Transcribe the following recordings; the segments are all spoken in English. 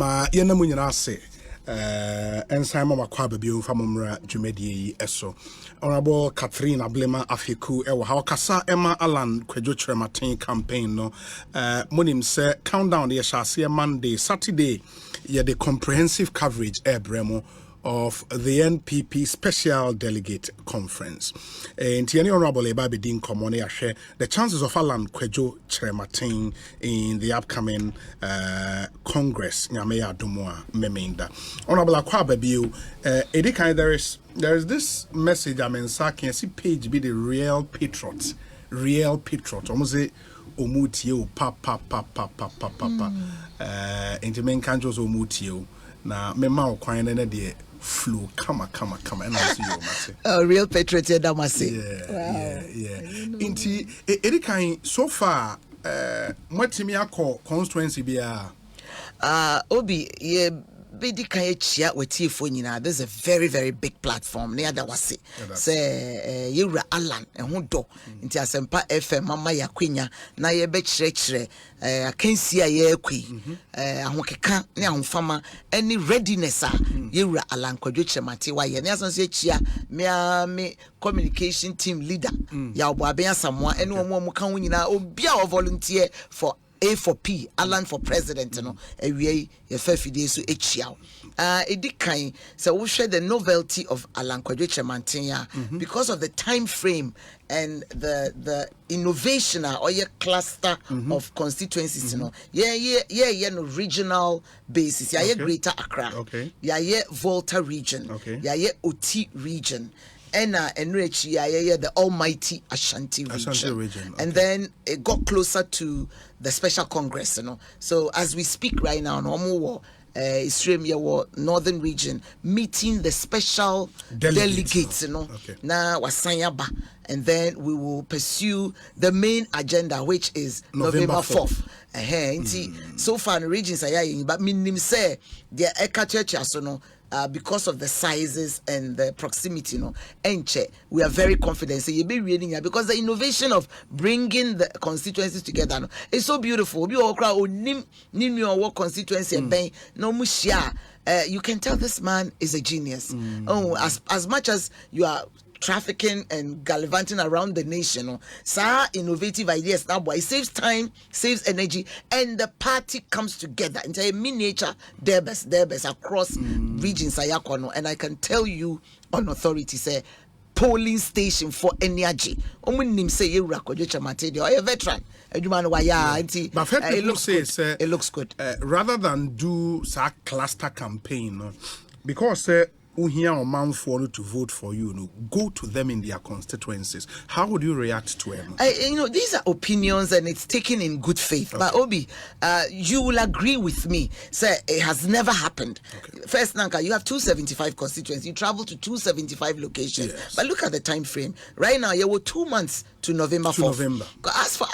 Ma yena mu nyina ase ensan mama kwa babio famomra dwumedie eso Honorable Catherine Ablema Afeku ewo ha kasa Emma Alan Kwadwo Kyerematen campaign no monim se countdown ye shase Monday Saturday ye the comprehensive coverage ebremo of the NPP Special Delegate Conference. And the Honorable Ebabedin Komone share the chances of Alan Kwadwo Kyerematen in the upcoming Congress. Nyameya Dumwa Memenda. Honorable Akwa Babio, there is this message I mean, can see page be the real patriot. Almost say omutio pa. Into men can't just omutio. Na mema okwan na de flow kama and I see you mate. Real patriot that must say. Yeah. Inti kind so far mwatimi akọ constituency bia obi ye bedi kan chia wetifo nyina. This is a very, very big platform. Ne ada wase. Say Yura Alan ho do. Nti Asempa FM mama yakwenya na ye be kyerɛkyerɛ akansi a ye akwi ahokeka ne ahofama any readiness a Yura Alan Kwadwo Kyerematen wa ye. Ne asonso chia me communication team leader ya obo aben asamoa ene omo ka ho nyina obi a volunteer for A for P, Alan for president, you know, we a fafide so echiao. Edikan, so we share the novelty of Alan Kwadwo Kyerematen because of the time frame and the innovation or your cluster of constituencies, you know. No regional basis. Yeah, Greater Accra. Okay. Yeah, Volta region. Okay. Yeah, Oti region. Enrich the almighty Ashanti region. Okay. And then it got closer to the special congress, you know. So as we speak right now, normal northern region meeting the special delegates, you know. Okay. Na wasanyaba, and then we will pursue the main agenda, which is November 4th. So far in the regions but minim say the Eka Church no. Because of the sizes and the proximity, you know, we are very confident. So you be reading here because the innovation of bringing the constituencies together no, is so beautiful. Constituency no mushia. You can tell this man is a genius. Oh, as much as you are trafficking and gallivanting around the nation, so innovative ideas now, boy, it saves time, saves energy, and the party comes together into a miniature derbes across regions. And I can tell you on authority, say polling station for energy. Say you a veteran. It looks good. Rather than do a cluster campaign, because here or man for to vote for you, go to them in their constituencies. How would you react to them? These are opinions and it's taken in good faith. Okay. But Obi, you will agree with me. Sir, it has never happened. Okay. First, Nanka, you have 275 constituencies. You travel to 275 locations. Yes. But look at the time frame. Right now, you were 2 months to November 4th.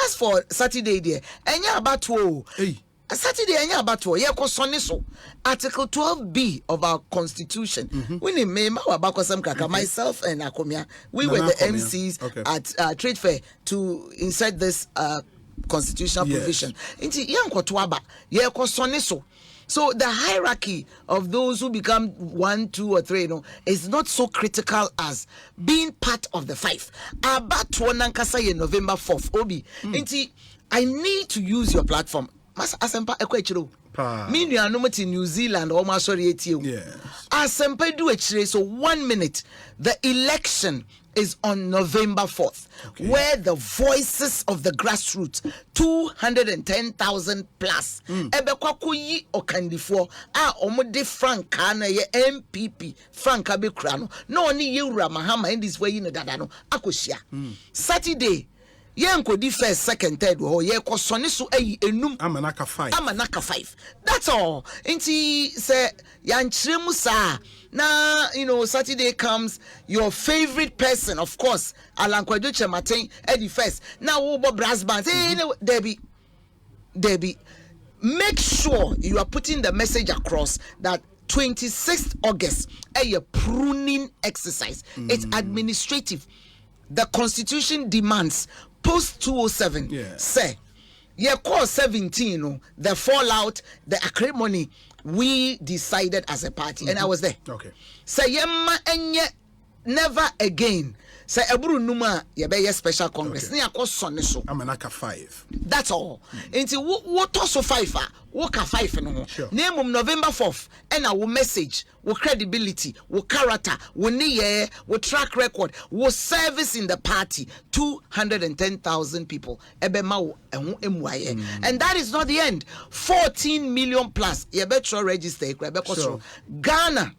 As for Saturday, there, and you're about to. Hey. Saturday anya abato ye ko sone so Article 12B of our constitution. We name me abakosam kaka myself and Akomia. We were the MCs at Trade Fair to insert this constitutional provision. Inti yanko twaba ye ko sone so. So the hierarchy of those who become 1, 2, or 3, is not so critical as being part of the 5. Abato nankasa ye November 4th. Obi. Inti I need to use your platform. Asempa ekwechiro. Me nua no mati New Zealand or ma sorry etie. Yes. Asempa do echire so 1 minute. The election is on November 4th, where the voices of the grassroots, 210,000 plus, ebekwa yi okandifo omode franka na ye NPP franka be krano no ni Yura Mahama in this way dadano akoshia Saturday. Di first, second, third, ye ko sone so enum amanaka 5. That's all. Inti say yanchiremu sa na Saturday comes your favorite person, of course, Alan Kwadwo Kyerematen the first. Now wo brass band say Debbie, make sure you are putting the message across that 26th August a pruning exercise. It's administrative. The constitution demands post 207 say call 17 the fallout, the acrimony, we decided as a party, and I was there. Okay. Say yemma enye never again. Say eburu numa yebeye special congress. Ni akosone so. Amanaka 5. That's all. Until what also 5 what 5 no. Name November 4th and our message, wo credibility, wo character, wo niye, wo track record, wo service in the party. 210,000 people. Ebema wo ehu emwaye. And that is not the end. 14 million plus. Yebetro register sure. Ghana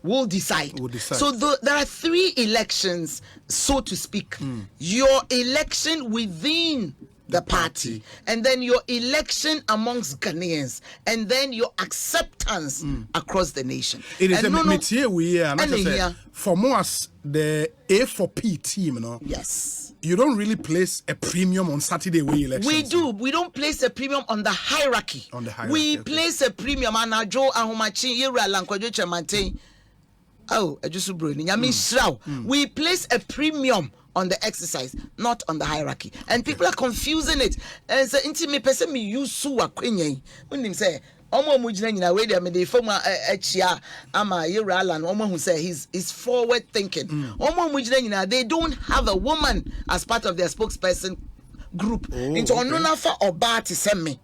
will decide. So there are 3 elections, so to speak. Your election within the party, and then your election amongst Ghanaians, and then your acceptance across the nation. It is a we are for most the A4P team, Yes. You don't really place a premium on Saturday way elections. We do. We don't place a premium on the hierarchy. We place a premium on Ajo Ahomachi Ira Lankwajo Chamante. Oh, we place a premium on the exercise, not on the hierarchy. And people are confusing it. And so, intimate person me use suwa kwenye. When him say, Omo mujina nyina we dey me dey former echia ama Yeralan Omo who say he's forward thinking. Omo mujina nyina they don't have a woman as part of their spokesperson group. Into onunafa oba ti semi.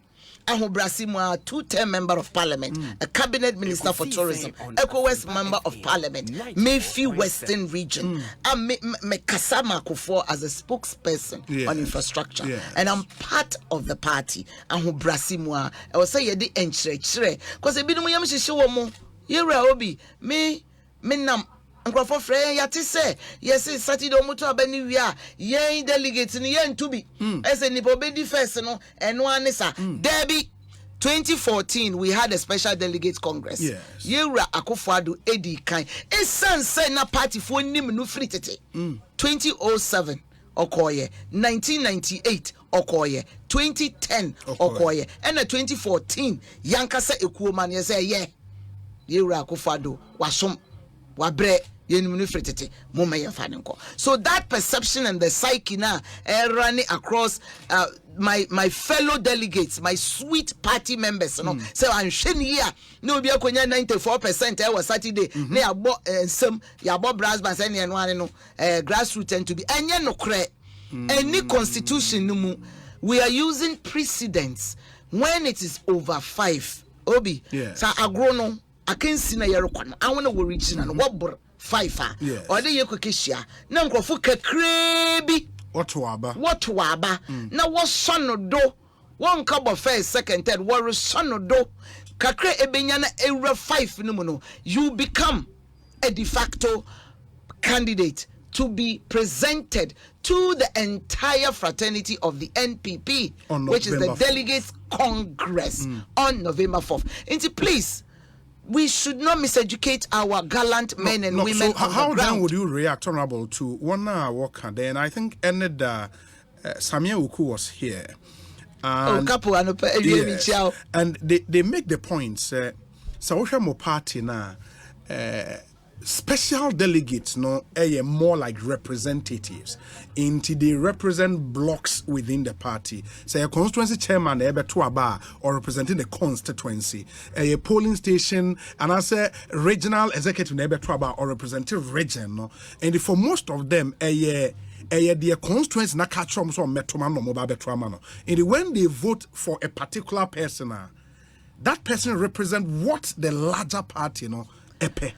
Ahobrasimu, 2-term member of parliament, a cabinet minister for tourism, Ekosiisen member of parliament, Mayfi Western region, and me Kasama Kufo as a spokesperson on infrastructure, and I'm part of the party. Ahobrasimu, I was say yedi enchre, because I been yam shisho mo, yera obi me nam. Nkrofo frɛ yate sɛ yes Saturday omuto abani wia yen delegate ni yen to be ese nipo bedi first no eno anisa Debbie 2014 we had a special delegates congress Yewura Akufo-Addo edi kan esan say na party fo nim no free tete 2007 okoye 1998 okoye 2010 okoye and 2014 yankasa ekuo man ye say Yewura Akufo-Addo wasom wabre yenum fretete moma yefane nko. So that perception and the psyche now running across my fellow delegates, my sweet party members, so I'm sheni here no be akonya 94% I was Saturday na yabo some yabo brass band say no grassroots tend to be enye no kre any constitution no mu we are using precedents when it is over 5 obi sa agro no akensi na yerekwa I want to original no what 5 or the yekokeshia na nkrofo kakre bi what waba na what son do one cup of first second third what son do kakre ebenya na era 5 no mu no you become a de facto candidate to be presented to the entire fraternity of the NPP, which is the Delegates Congress on November 4th. And please, we should not miseducate our gallant men and women. So how then would you react, Honorable, to one worker there? And I think Samia Uku was here. And, and they make the point, Sawosha party na special delegates more like representatives into they represent blocks within the party. Say a constituency chairman or representing the constituency, a polling station, and I say regional executive or representing region. And for most of them, their constituency na catch so metroman no mobile betraman. And when they vote for a particular person, that person represent what the larger party epe.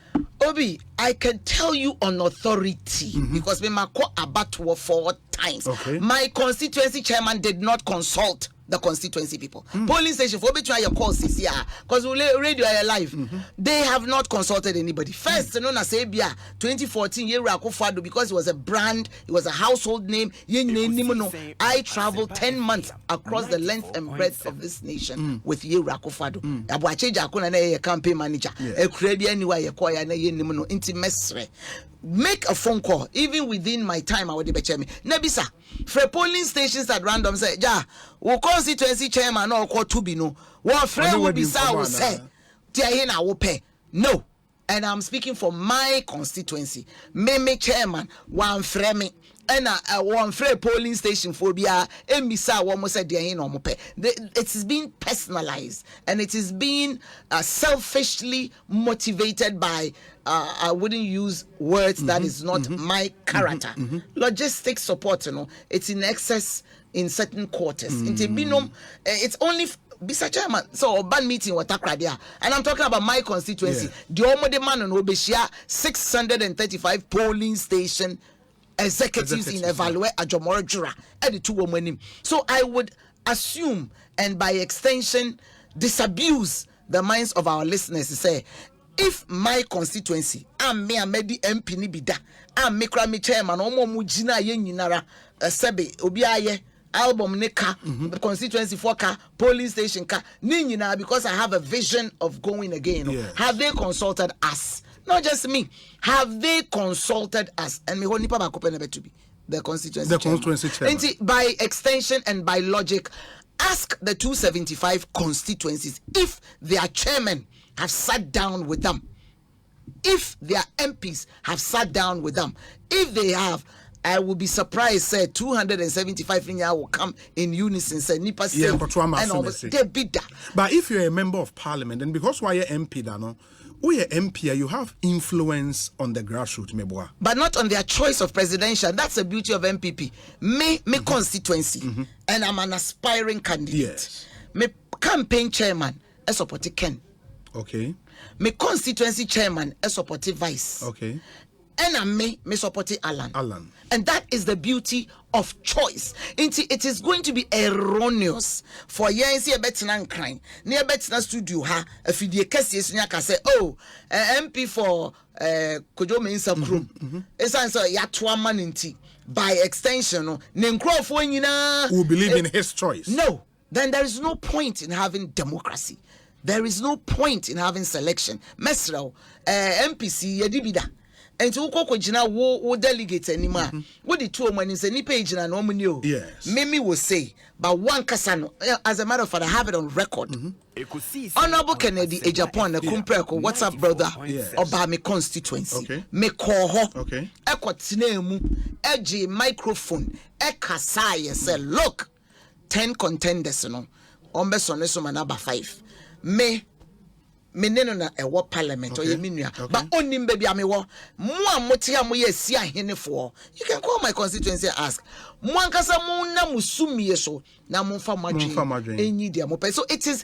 Obi, I can tell you on authority because we mako abatwa 4 times. My constituency chairman did not consult the constituency people. Polling station for me try your calls this year because we radio are live. They have not consulted anybody. First, known as Abia 2014 Yewura Akufo-Addo because he was a brand, he was a household name. I traveled 10 months across the length and breadth of this nation with Yewura Akufo-Addo. Abuacheja akuna na campaign manager. Anyway, make a phone call even within my time. I would be me. Nebisa for polling stations at random say ja we constituency chairman or call to be no what friend will be say no. And I'm speaking for my constituency. Me chairman one frame and one free polling station for bia embisa one said de no mope. It is being personalized and it is being selfishly motivated by I wouldn't use words that is not my character. Logistics support, it's in excess in certain quarters. It's only Bisa chairman, so ban meeting what there, and I'm talking about my constituency. The Omode man on Obeshia 635 polling station executives in Evaluate Ajomoro Jura and the 2 women. So I would assume and by extension disabuse the minds of our listeners to say, if my constituency, I'm me MP ni bida, I'm me chairman, omo mujina ye nyinara sebe obiaye album nika constituency for car polling station car ninyina because I have a vision of going again. Have they consulted us? Not just me. Have they consulted us? And me honi pa ba to be the constituency chairman. By extension and by logic, ask the 275 constituencies if their chairmen have sat down with them, if their MPs have sat down with them. If they have, I will be surprised. Say 275 will come in unison. Say Nipa say and all they bid that. But if you're a member of parliament, and because why you're MP, we are MP, you have influence on the grassroots, meboa. But not on their choice of presidential. That's the beauty of MPP. Me constituency, and I'm an aspiring candidate. Yes. Me campaign chairman, I support Ken. Okay. Me constituency chairman, I support vice. Okay. And me support Alan. And that is the beauty of choice. It is going to be erroneous for yensi betina crime. Near betina studio ha if the case nyaka say MP for Kojo Mensa Krum. Esanso yatwa maninti. By extension no nenkrofo nyina who believe in his choice. No, then there is no point in having democracy. There is no point in having selection. Mesrao MPC yedibida. And to go wo delegate anymore. What the 2 money is any page and no money. Yes. Mimi will say, but one kasano. As a matter of fact, I have it on record. Ekosiisen. Honorable Kennedy Ejapon, a kumpreko. What's up, brother? Yes. About me constituency. Okay. Me koho. Okay. Ekwatinemu. Eji microphone. Ekasaya say, look, 10 contenders, Ombe soneso manaba 5. Meneno na ewo parliament or yeminua but onim baby amewo mo amotia mo ye sia henefo. You can call my constituency and ask mo ankasa mo na musumie so na mo fa madwen enyi dia mo pe. So it is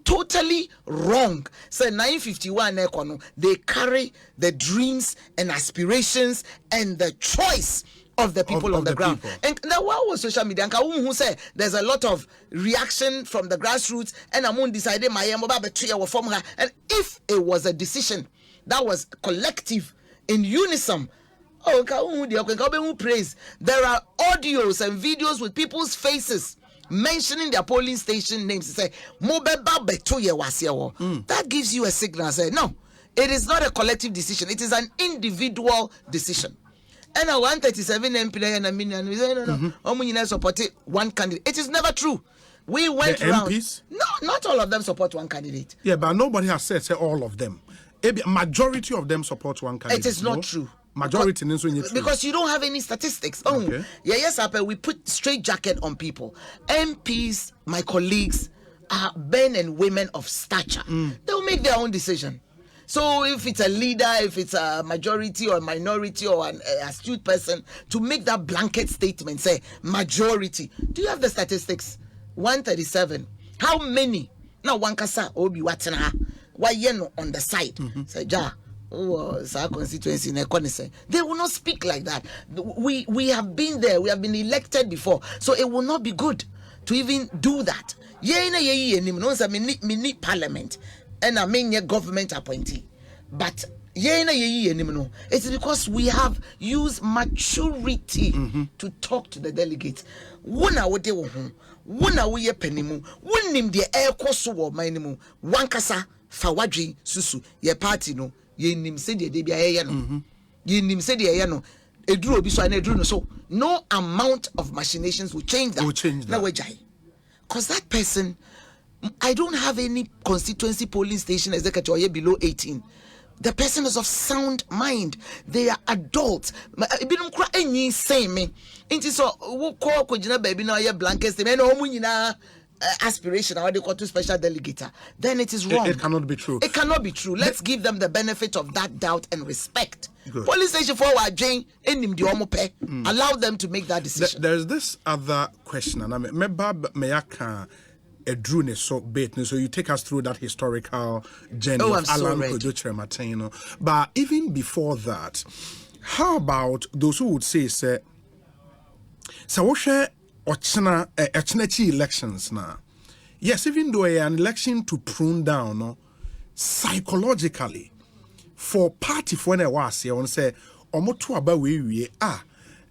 totally wrong. So 951 ekono they carry the dreams and aspirations and the choice of the people on the ground. People. And now what was social media? Who say there's a lot of reaction from the grassroots and I'm decided my form her. And if it was a decision that was collective in unison, praise. There are audios and videos with people's faces mentioning their polling station names. Say that gives you a signal. Say no, it is not a collective decision, it is an individual decision. And a 137 MP and a million, we say no, support one candidate. It is never true. We went the around. MPs? No, not all of them support one candidate. Yeah, but nobody has said all of them. A majority of them support one candidate. It is not true. Majority because you don't have any statistics. Okay. Yes, we put straight jacket on people. MPs, my colleagues, are men and women of stature. They'll make their own decision. So if it's a leader, if it's a majority or minority or an astute person, to make that blanket statement, say majority. Do you have the statistics? 137. How many? Now one kasa obi watena. Why on the side? Say ja. Oh, it's our constituency in Ekosiisen. They will not speak like that. We have been there. We have been elected before. So it will not be good to even do that. Mini parliament. And I mean your government appointee. But it's because we have used maturity to talk to the delegates. Wona wote wo ho, wona wo ye panimu, wonim de ekoso wo manimu, wankasa fa wadwen susu ye party no, ye nim se de bia ye no. Ye nim se de ye no. Eduru obi so na eduru no so. No amount of machinations will change that. Na wejai. Cause that person, I don't have any constituency polling station executive below 18. The person is of sound mind. They are adults. Ebinum kura enyi same me. Inti so wo call ko gina baby na ye blankets me na omu nyina aspiration or they call to special delegate. Then it is wrong. It cannot be true. It cannot be true. Let's give them the benefit of that doubt and respect. Good. Police station forward Jane enim di omo pe. Allow them to make that decision. There's this other question, and I meyaka a drone so bait, so you take us through that historical journey of Alan Kojo Martin. But even before that, how about those who would say, say what share ochina elections now? Yes, even though an election to prune down, no, psychologically, for party for an was on say omoto aba we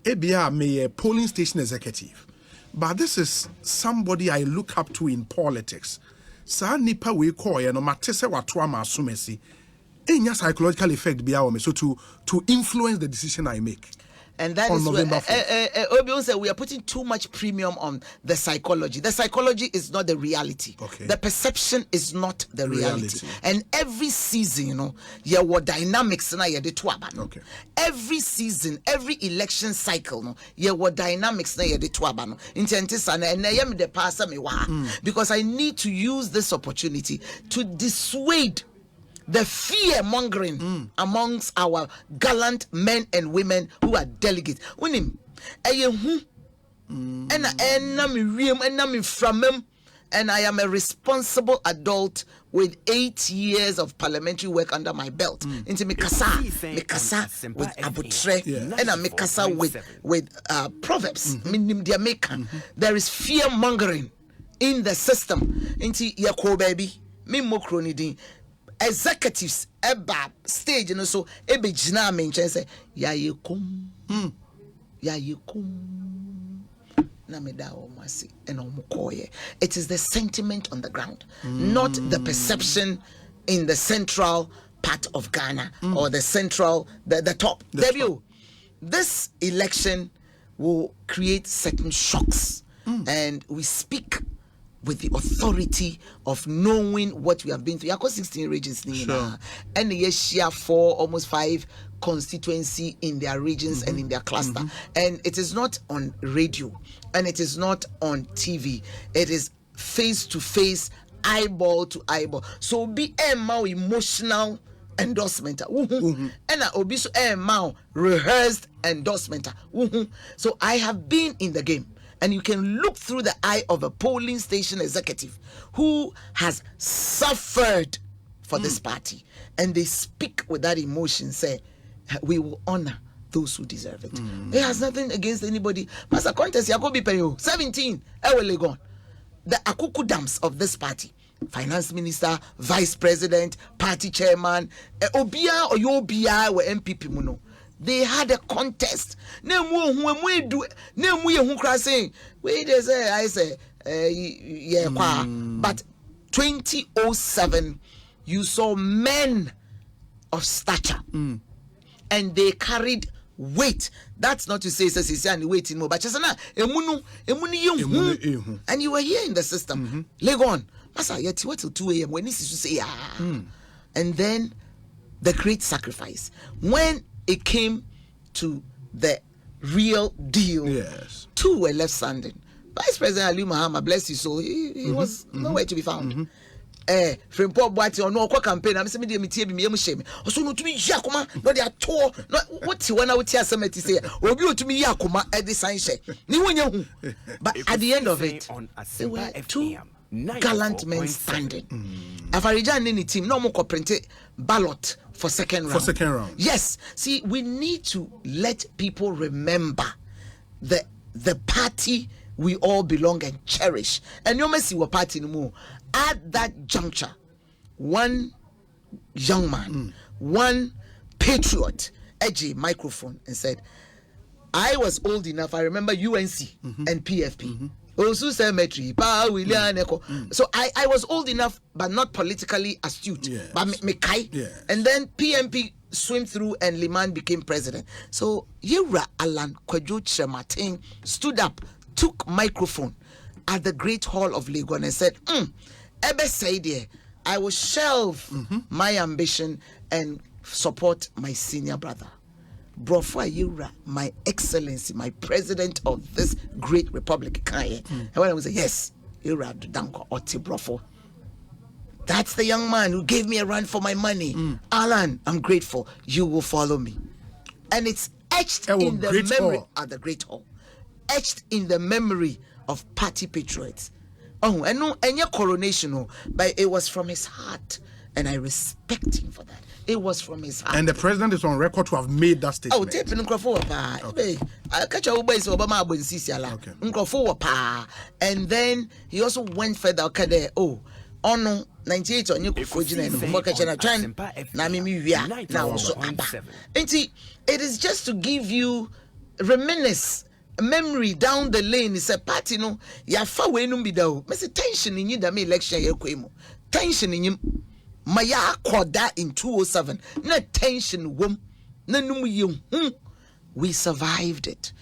ebia me a polling station executive. But this is somebody I look up to in politics. Sa nipa we call no matese watoa ma asumesi. Enya psychological effect bia me so to influence the decision I make. And that is where Obion said we are putting too much premium on the psychology. The psychology is not the reality. Okay. The perception is not the reality. And every season, you know, there were dynamics na yede tuaba. Okay. Every season, every election cycle, no, there were dynamics na yede tuaba. No. Because I need to use this opportunity to dissuade the fear mongering amongst our gallant men and women who are delegates. Unim, and I am a responsible adult with 8 years of parliamentary work under my belt. Into mikasa with abutre, and I mikasa with proverbs. There is fear mongering in the system. Into yako baby, me mokronidi. Executives eba stage and so ebe jina mention say ya yekum na meda o masi and omukoye. It is the sentiment on the ground, not the perception in the central part of Ghana or the central the top. Debut. This election will create certain shocks, and we speak with the authority of knowing what we have been through. You have got 16 regions, sure. And they share 4, almost 5 constituency in their regions and in their cluster. And it is not on radio, and it is not on TV. It is face to face, eyeball to eyeball. So be a more emotional endorsement. And obi so a more rehearsed endorsement. So I have been in the game. And you can look through the eye of a polling station executive who has suffered for this party. And they speak with that emotion, say, we will honor those who deserve it. It has nothing against anybody. Master contest, Yakobi Peyo, 17, gone. The Akuku dams of this party. Finance minister, vice president, party chairman, Obia or Yobia were NPP Muno. They had a contest. But 2007, you saw men of stature, and they carried weight. That's not to say it's and waiting more, but and you were here in the system. Legon, Masa yet what till 2 a.m. when this is to say and then the great sacrifice when it came to the real deal. Yes. 2 were left standing. Vice President Ali Muhammad, bless his soul, he was nowhere to be found. From Paul Boati or no campaign, I'm saying, me shame. Also, no to me, Yakuma, no, they are tall. What you want to say, or you to me, Yakuma at the sign check. But at the end of it, there were 2 gallant men standing. Afarijan any team, no more printed ballot for second round. Yes. See, we need to let people remember the party we all belong and cherish. And you may see what party no more. At that juncture, one young man, one patriot, edgy microphone and said, I was old enough. I remember UNC and PFP. Also cemetery, so I was old enough, but not politically astute. Yes. But Yes. And then PMP swim through and Liman became president. So Yura Alan Kojo Martin stood up, took microphone at the Great Hall of Lagos and said, Ebe say there, I will shelve my ambition and support my senior brother. Brofo Ayura, my excellency, my president of this great republic. And when I was say, yes, Ayura Danko Oti Brofo. That's the young man who gave me a run for my money. Alan, I'm grateful. You will follow me. And it's etched in the memory at the Great Hall. Etched in the memory of party patriots. Oh, and no, and your coronation, but it was from his heart. And I respect him for that. It was from his heart. And the president is on record to have made that statement. Oh, tape in pa. Okay. Catch a Uber is Obama Bensisiala. Okay. And then he also went further. Okay, oh, no, 98 on you now so and see, it is just to give you reminisce. Memory down the lane is a party no ya fa we no bi da o me say tension in you da me election ye kwemu tension in you maya akoda in 207 na tension wom na num ye we survived it.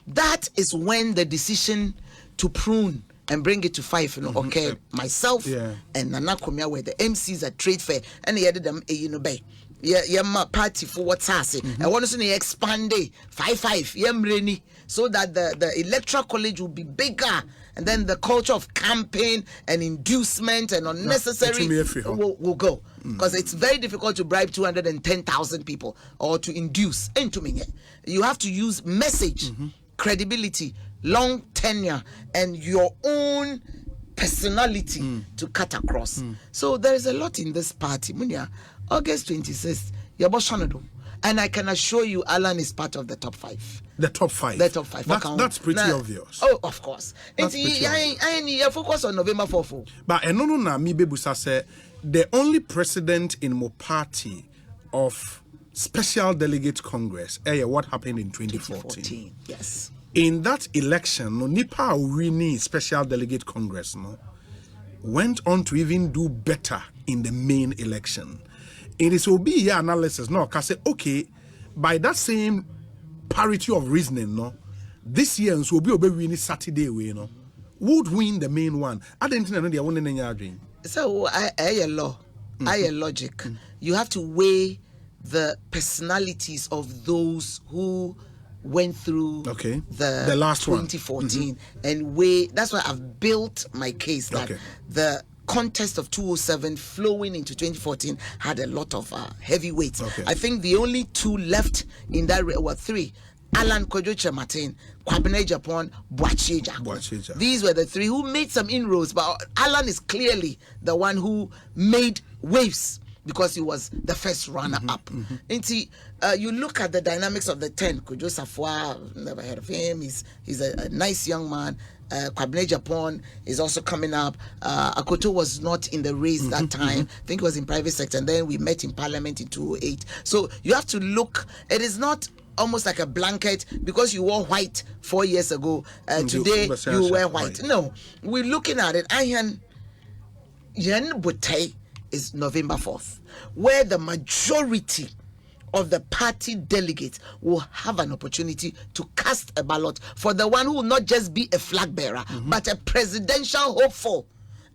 That is when the decision to prune and bring it to 5 okay, myself and Nana Komia were the MCs at Trade Fair and they added them bay. Yeah, my party for what's happening. I want to see expand 5-5 so that the electoral college will be bigger, and then the culture of campaign and inducement and unnecessary will go, because it's very difficult to bribe 210,000 people or to induce. You have to use message, credibility, long tenure, and your own personality to cut across. So there is a lot in this party. Munya, August 26th, and I can assure you, Alan is part of the top 5. The top 5. The top 5. That's pretty obvious. Oh, of course. I focus on November 4th. But no, me bebusa say the only president in my party of Special Delegate Congress. What happened in 2014? Yes. In that election, no Nipa Urini Special Delegate Congress went on to even do better in the main election. It is OBE analysis, because say, okay, by that same parity of reasoning, this year will be winning Saturday would win the main one. I didn't know they are winning any dream. So I logic. You have to weigh the personalities of those who went through the last 2014 and weigh. That's why I've built my case that the contest of 207 flowing into 2014 had a lot of heavyweights. I think the only 2 left in that were 3: Alan Kojoche Martin, Kwabene Japan, Boacheja. These were the 3 who made some inroads, but Alan is clearly the one who made waves because he was the first runner-up. You look at the dynamics of the 10. Kojo Safwa, never heard of him. He's a nice young man. Kwabene Japan is also coming up. Akoto was not in the race that time. I think he was in private sector. And then we met in parliament in 2008. So you have to look. It is not almost like a blanket because you wore white 4 years ago. Today you wear white. No, we're looking at it. Ayan Yen Butei is November 4th, where the majority of the party delegates will have an opportunity to cast a ballot for the one who will not just be a flag bearer, but a presidential hopeful.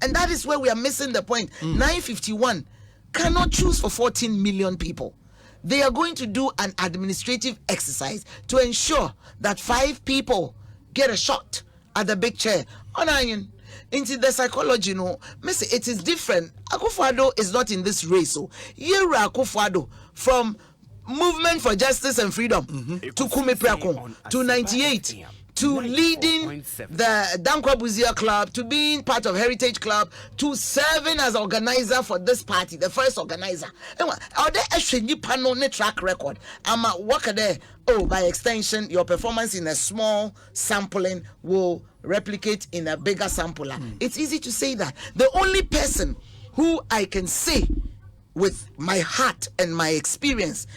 And that is where we are missing the point. 951 cannot choose for 14 million people. They are going to do an administrative exercise to ensure that 5 people get a shot at the big chair. On iron. Into the psychology, it is different. Akufo-Addo is not in this race. So, Yera Akufo-Addo from Movement for Justice and Freedom to Kume Priakon to 98 to leading the Dankwa Buzia Club, to being part of Heritage Club, to serving as organizer for this party, the first organizer. Are there actually panel track record? I'm a worker there. Oh, by extension, your performance in a small sampling will replicate in a bigger sampler. It's easy to say that. The only person who I can say with my heart and my experience,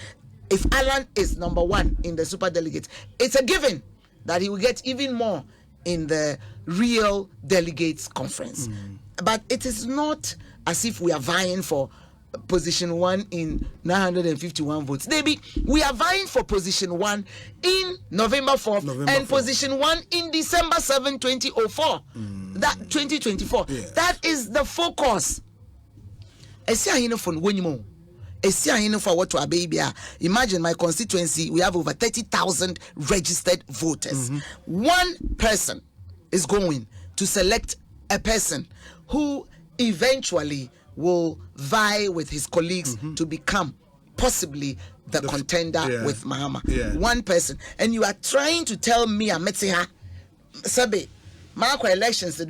if Alan is number 1 in the super delegates, it's a given that he will get even more in the real delegates conference. But it is not as if we are vying for position 1 in 951 votes. We are vying for position 1 in November 4th and position 1 in December 7, 2004. That 2024. That is the focus. for what to a baby. Imagine my constituency, we have over 30,000 registered voters. One person is going to select a person who eventually will vie with his colleagues to become possibly the contender with Mahama. One person. And you are trying to tell me, Ametsiha, Sabe, Marco elections,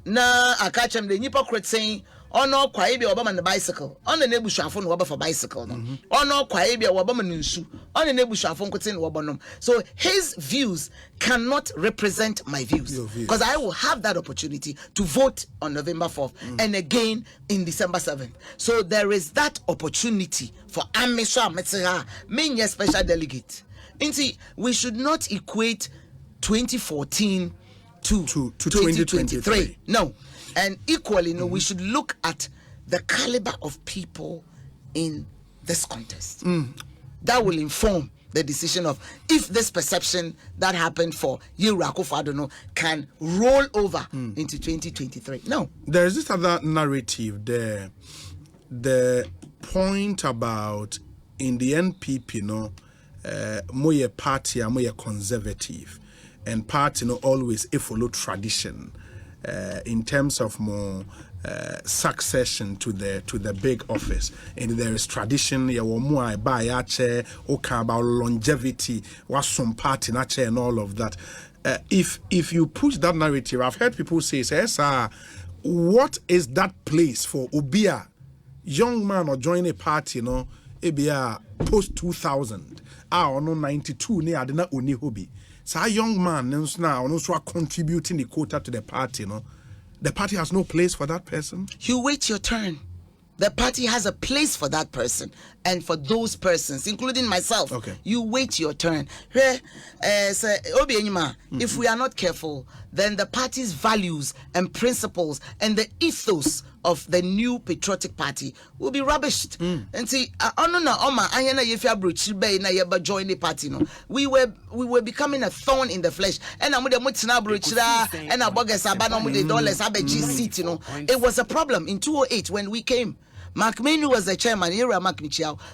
na I catch him the hypocrite saying, oh no, Kwaibi Obama the bicycle. On the Nebushafon Waba for bicycle. Oh no, Kwaibi Obama Nsu. On the Nebushafon Kutin Wabanum. So his views cannot represent my views. Because I will have that opportunity to vote on November 4th and again in December 7th. So there is that opportunity for Amisha Metseha, being a special delegate. Inti, we should not equate 2014 to 2023. No. And equally, we should look at the caliber of people in this contest. That will inform the decision of if this perception that happened for Yeru Akufo-Addo can roll over into 2023. No. There is this other narrative there. The point about in the NPP, more party and more conservative, and party always follow tradition. In terms of more succession to the big office, and there is tradition. You more buy a chair, okay, about longevity, was some party na chair and all of that. If you push that narrative, I've heard people say, what is that place for Obia, young man or join a party, Obia post 2000, or no 92 near Adena Uni Hobby. So a young man now also contributing the quota to the party, the party has no place for that person. You wait your turn. The party has a place for that person and for those persons, including myself. Okay. You wait your turn. If we are not careful, then the party's values and principles and the ethos of the new patriotic party will be rubbished. And see, join the party. We were becoming a thorn in the flesh. And it was a problem in 2008 when we came. Mark Menu was the chairman,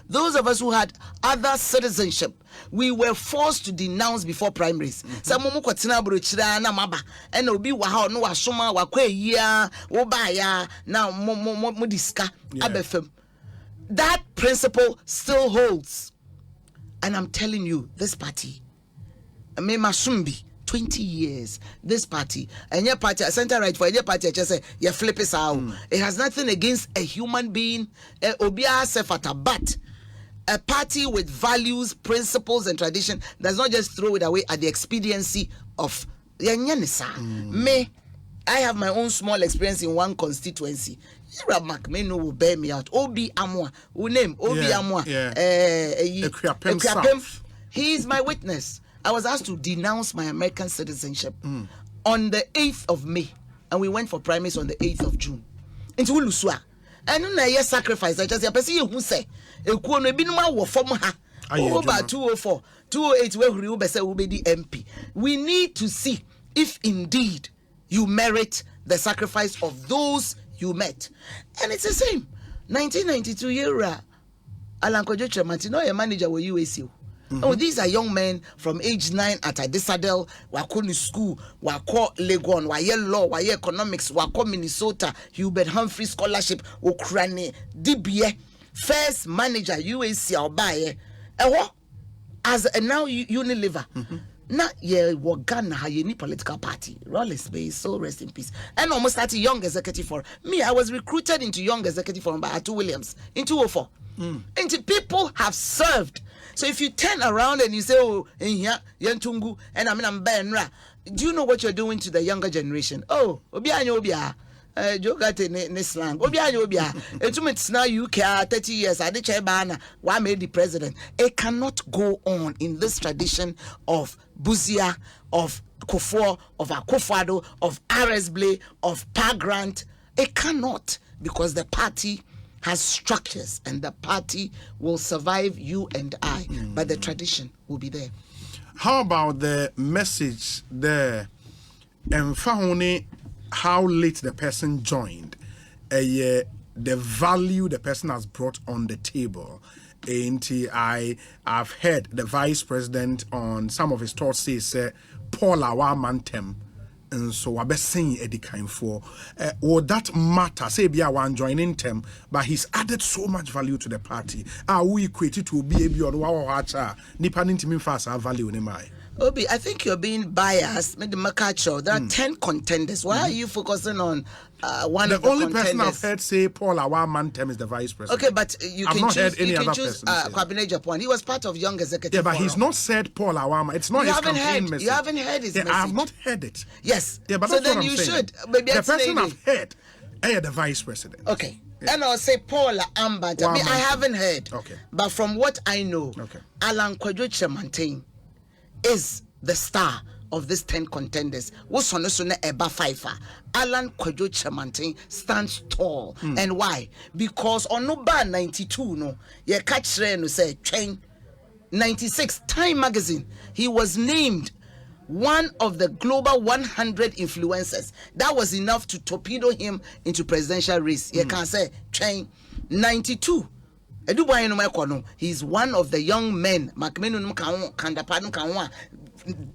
those of us who had other citizenship, we were forced to denounce before primaries. That principle still holds. And I'm telling you, this party, Masumbi, 20 years, this party, and your party, center right for your party, just say, you flip it out. It has nothing against a human being, but a party with values, principles, and tradition does not just throw it away at the expediency of me. I have my own small experience in one constituency. Macmeno will bear me out. Obi Amwa, who name Obi Amwa, he is my witness. I was asked to denounce my American citizenship on the 8th of May, and we went for primaries on the 8th of June. Into Ulusua. And then I sacrifice. I just say, who say, over 204, 208, where we will be the MP. We need to see if indeed you merit the sacrifice of those you met. And it's the same. 1992 year, Alan Kojo Matino, a manager with UACO. Oh, these are young men from age 9 at Adisadel, Wakoni School, Wako Legon, Waye Law, Waye Economics, Wako Minnesota, Hubert Humphrey Scholarship, Ukraine, DBA, first manager, UAC Albaye, as a now Unilever. Not ye Wagana Hayeni political party. Rollins Bay, so rest in peace. And almost started Young Executive Forum. Me, I was recruited into Young Executive Forum by Atu Williams in 2004. And people have served. So if you turn around and you say, oh, in here, Yentungu, and I'm Benra, do you know what you're doing to the younger generation? Oh, Obia. Jogate Nislang. Obia. It's now UK 30 years. I did Chebana. Why made the president? It cannot go on in this tradition of Buzia, of Kufuor, of Akufo-Addo, of Aresble, of Pagrant. It cannot, because the party has structures and the party will survive you and I, but the tradition will be there. How about the message there? And how late the person joined? the value the person has brought on the table. And I've heard the vice president on some of his thoughts say Paul Awamantem. And so I be saying Eddie kind for would that matter? Say be one joining them, but he's added so much value to the party. We equate it to be a or wacha nipa ninti fast value in my. Obi, I think you're being biased. There are 10 contenders. Why are you focusing on one of the contenders? The only person I've heard say Paul Awamantem is the vice president. Okay, but you I've can not choose. Heard any you can other choose person Kwabena Japan. He was part of Young Executive. Yeah, but Forum. he's not said Paul Awama. It's not you his campaign message. You haven't heard his message. I have not heard it. Yes. Yeah, but so that's then what I'm you saying. should. Maybe the person I've heard, the vice president. Okay. Yeah. And I'll say Paul Ambanta. I haven't heard. Okay. But from what I know, Alan Kwadwo Kyerematen is the star of these 10 contenders. What's on this Eba Pfeiffer? Alan Kwadwo Kyerematen stands tall. And why? Because on no bar 92, no, you catch no say train 96 Time magazine. He was named one of the global 100 influencers. That was enough to torpedo him into presidential race. You can say train 92. He's one of the young men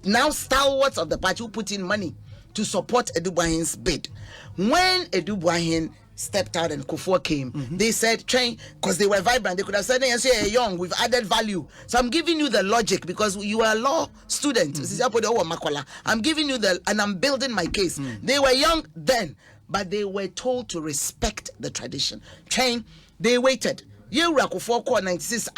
now stalwarts of the party who put in money to support Edubuahin's bid. When Edubuahin stepped out and Kufuor came, they said, train, because they were vibrant, they could have said, yes, you're young, we've added value. So I'm giving you the logic because you are a law student. I'm giving you and I'm building my case. They were young then, but they were told to respect the tradition. Train, they waited. Kufuor 96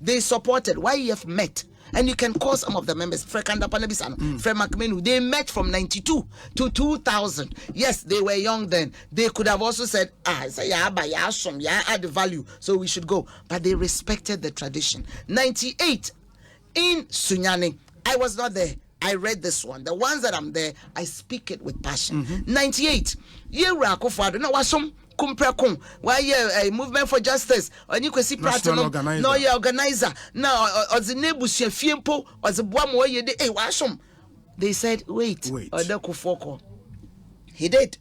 they supported. YEF met. And you can call some of the members, they met from 92 to 2000. Yes, they were young then. They could have also said, add value, so we should go. But they respected the tradition. 98, in Sunyani, I was not there. I read this one. The ones that I'm there, I speak it with passion. 98, why a movement for justice or you can see platinum no your organizer now or the nebusia fiempo or the boamo they said wait or the kufoko he did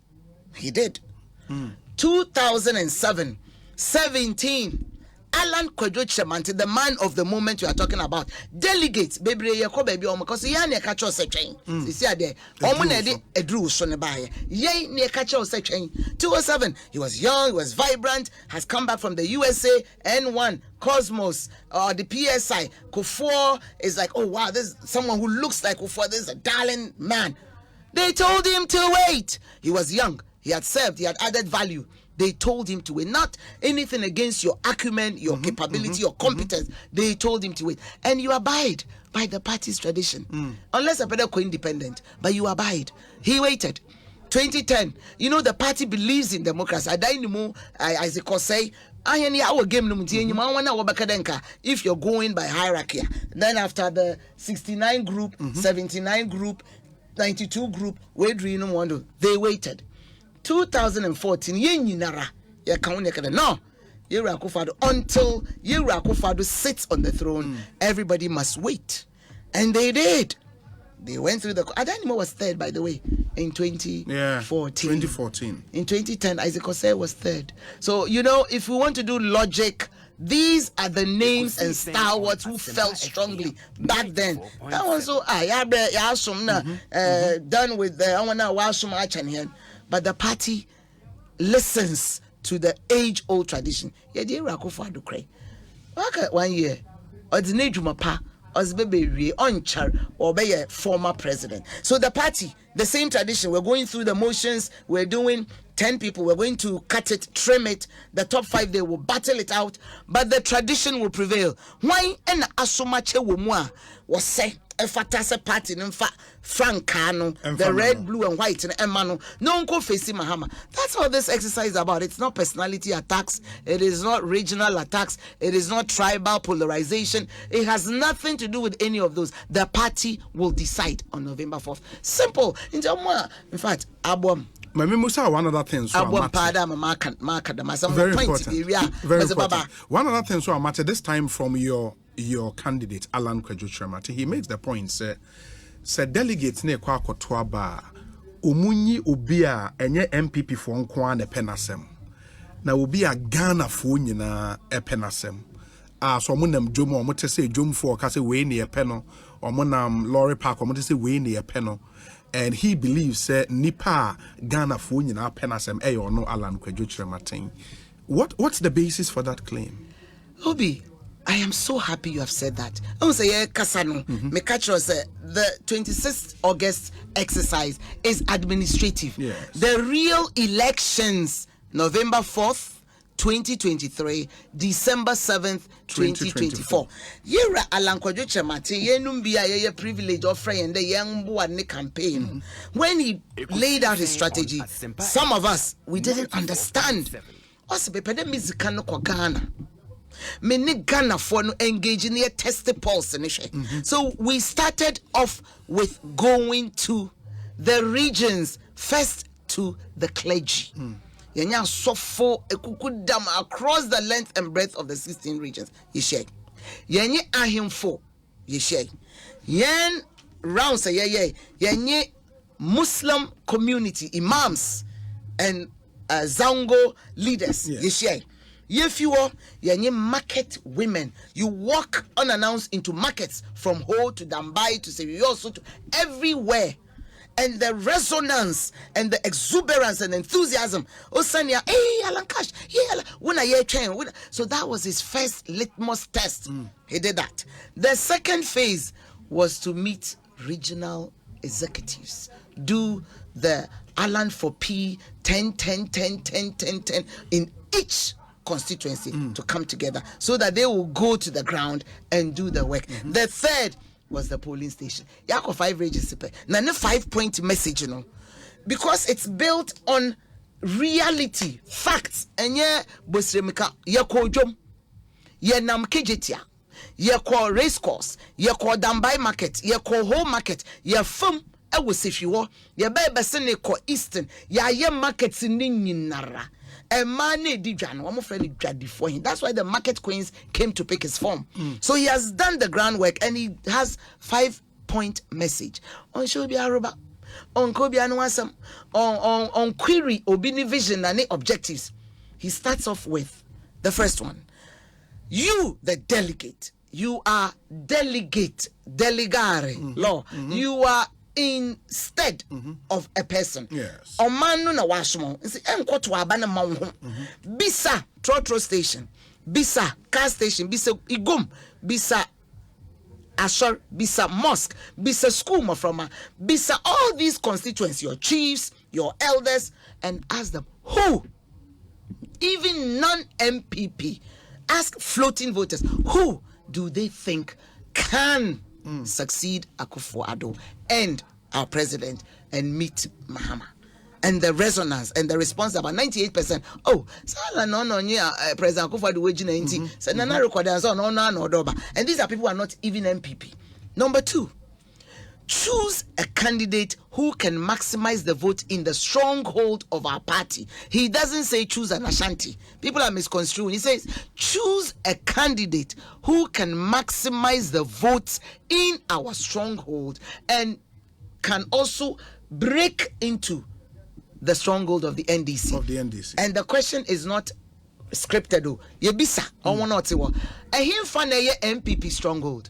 2007 17 Alan Kwadwo Kyerematen, the man of the moment you are talking about, delegates, baby, because he ain't catch us a train. You see, there, a drew son by yea, near catch us a train. 207, he was young, he was vibrant, has come back from the USA, N1, Cosmos, the PSI. Kufuor is like, oh wow, this is someone who looks like Kufuor, this is a darling man. They told him to wait. He was young, he had served, he had added value. They told him to wait. Not anything against your acumen, your capability, your competence. They told him to wait. And you abide by the party's tradition. Unless a better co-independent, but you abide. He waited. 2010, you know the party believes in democracy. As the court say, if you're going by hierarchy. Then after the 69 group, 79 group, 92 group, they waited. 2014 until Yewura Akufo-Addo sits on the throne, everybody must wait. And they did. They went through Adanimo was third, by the way, in 2014. In 2010, Isaac Osei was third. So, you know, if we want to do logic, these are the names and stalwarts who felt strongly back then. That was so done with the but the party listens to the age-old tradition. One year, or be a former president. So the party, the same tradition. We're going through the motions. We're doing 10 people. We're going to cut it, trim it. The top 5, they will battle it out. But the tradition will prevail. Why? And asomache womwa was say Efatase party Francano, the red, blue, and white and Emano. No one facing Mahama. That's what this exercise is about. It's not personality attacks, it is not regional attacks, it is not tribal polarization. It has nothing to do with any of those. The party will decide on November 4th. Simple. In fact, Abwam. One other thing, so very important. Very important. One other thing, so matter this time from your candidate Alan Kwadwo Kyerematen, he makes the point say delegates ne kwa akotoa ba omunyi obi a enye NPP for nko an penasem na obi a Ghana fo nyina epenasem so omonam dwom omote say dwom for ka say we ne epeno omonam lorry park omote say we ne epeno and he believes say nipa Ghana fo nyina penasem no Alan Kwadwo Kyerematen. What's the basis for that claim? Obi, I am so happy you have said that. I say Kasano, me catch us the 26th August exercise is administrative. Yes. The real elections, November 4th, 2023, December 7th, 2024. Yera Alan Kwadwo Kyerematen, yenum bia ye privilege of friend the young boy campaign. When he laid out his strategy, some of us we didn't understand. What's the pede musica no kwa Ghana? Many Ghana for no engaging in a test pulse. So we started off with going to the regions, first to the clergy. Yenya sofo ekukudam across the length and breadth of the 16 regions. Yeshe. Yenye ahimfo. Yeshe. Yen round say yenye Muslim community imams and Zango leaders. Yeshe. If you are market women, you walk unannounced into markets from Ho to Dambai to Serioso to everywhere. And the resonance and the exuberance and enthusiasm. Osanya, hey, Alan Cash, yeah, when I train. So that was his first litmus test. He did that. The second phase was to meet regional executives. Do the Alan for P 10 in each constituency to come together so that they will go to the ground and do the work. The third was the polling station. Yako 5 register. Now, 5-point message, you know, because it's built on reality, facts. And yeah, Bosremika, yako jom, ye nam kejetia, yako race course, yako Dambai market, yako home market, ye firm. I was if you were, ye baby sene ko Eastern, ya ye markets in Ninara. A man did one friend before him. That's why the market queens came to pick his form. So he has done the groundwork and he has 5-point message. On Shobi Aruba, on Kobi Anwasam, on query Obini vision and objectives. He starts off with the first one. You, the delegate, you are delegate, delegare law. You are instead of a person. Yes. Omanu na washmo. Bisa trotro station. Bisa car station. Bisa igum. Bisa ashor. Bisa mosque. Bisa school maframa. Bisa all these constituents, your chiefs, your elders, and ask them who, even non-NPP, ask floating voters, who do they think can succeed Akufo-Addo and our president and meet Mahama? And the resonance and the response about 98%. Oh, President Akufo-Addo wage 90. And these are people who are not even NPP. Number 2, choose a candidate who can maximize the vote in the stronghold of our party. He doesn't say choose an Ashanti. People are misconstruing. He says choose a candidate who can maximize the votes in our stronghold and can also break into the stronghold of the NDC. And the question is not scripted. Yebisa or not. And him fan a NPP stronghold.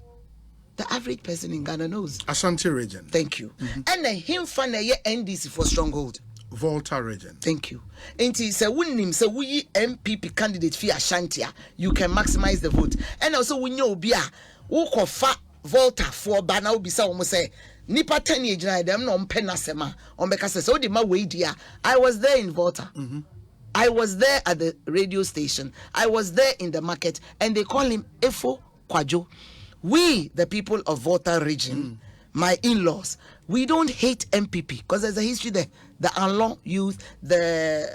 The average person in Ghana knows. Ashanti region. Thank you. And him fan a NDC for stronghold. Volta region. Thank you. And he said, we MPP candidate for Ashanti, you can maximize the vote. And also we know Bia, who fa Volta for Bana Ubisa almost say, Nipa 10 years them no penasema on because so the ma way dia. I was there in Volta. I was there at the radio station. I was there in the market, and they call him Efo Kwadwo. We, the people of Volta region, my in-laws, we don't hate MPP because there's a history there. The Anlon youth, the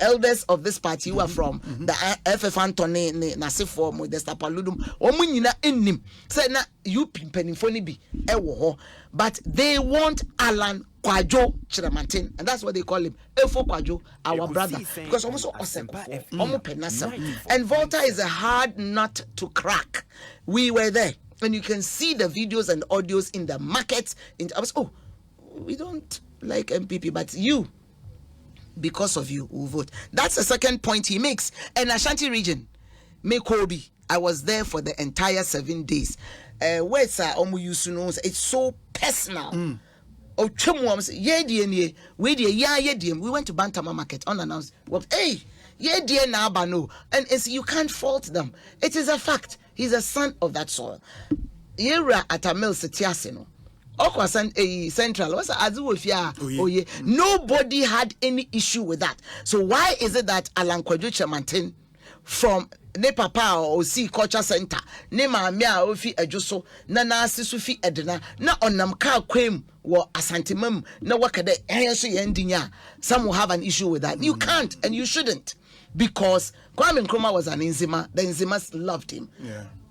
elders of this party who are from the FF Antony, Nasifo, Modesta Paludum, Omunina Enim, said na you penifoni bi ewo, but they want Alan Kwadwo Kyerematen, and that's what they call him, Efo Kwadwo, our brother, because almost and Volta is a hard nut to crack. We were there, and you can see the videos and audios in the markets. I was, we don't like MPP, but you because of you, will vote. That's the second point he makes. And Ashanti region, Mekobi, I was there for the entire 7 days. Where's Omu Yusuno? It's so personal. We went to Bantama Market unannounced. Well, hey, and you can't fault them. It is a fact. He's a son of that soil. Yera at a mill setiasino. Central. Nobody had any issue with that. So why is it that Alan Kwadwo Mantin from ne papa or see culture center ne maamia ofi adwoso na asisu fi edena na onam ka kwem wo asantemam na wakade enso yendinya? Some will have an issue with that. You can't and you shouldn't, because Kwame Nkrumah was an Nzima. The Nzimas loved him.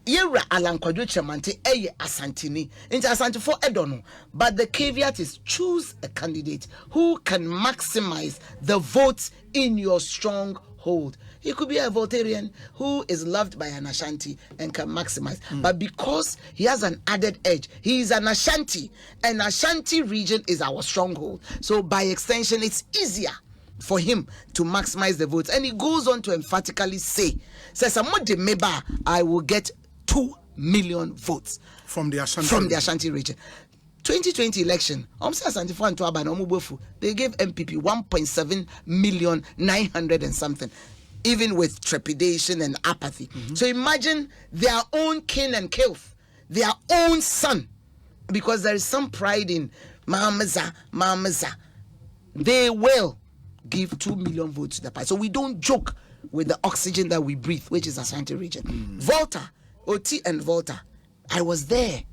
Yera Alan Kwadwo Chamante asantini into asantifo edono. But the caveat is choose a candidate who can maximize the votes in your stronghold. He could be a Voltarian who is loved by an Ashanti and can maximize. But because he has an added edge, he is an Ashanti, and Ashanti region is our stronghold. So by extension, it's easier for him to maximize the votes. And he goes on to emphatically say, says, I will get 2 million votes from the Ashanti region. 2020 election, they gave NPP 1.7 million 900 and something, even with trepidation and apathy. So imagine their own kin and kilth, their own son, because there is some pride in Mamaza. They will give 2 million votes to the party. So we don't joke with the oxygen that we breathe, which is Ashanti region. Volta, OT and Volta, I was there.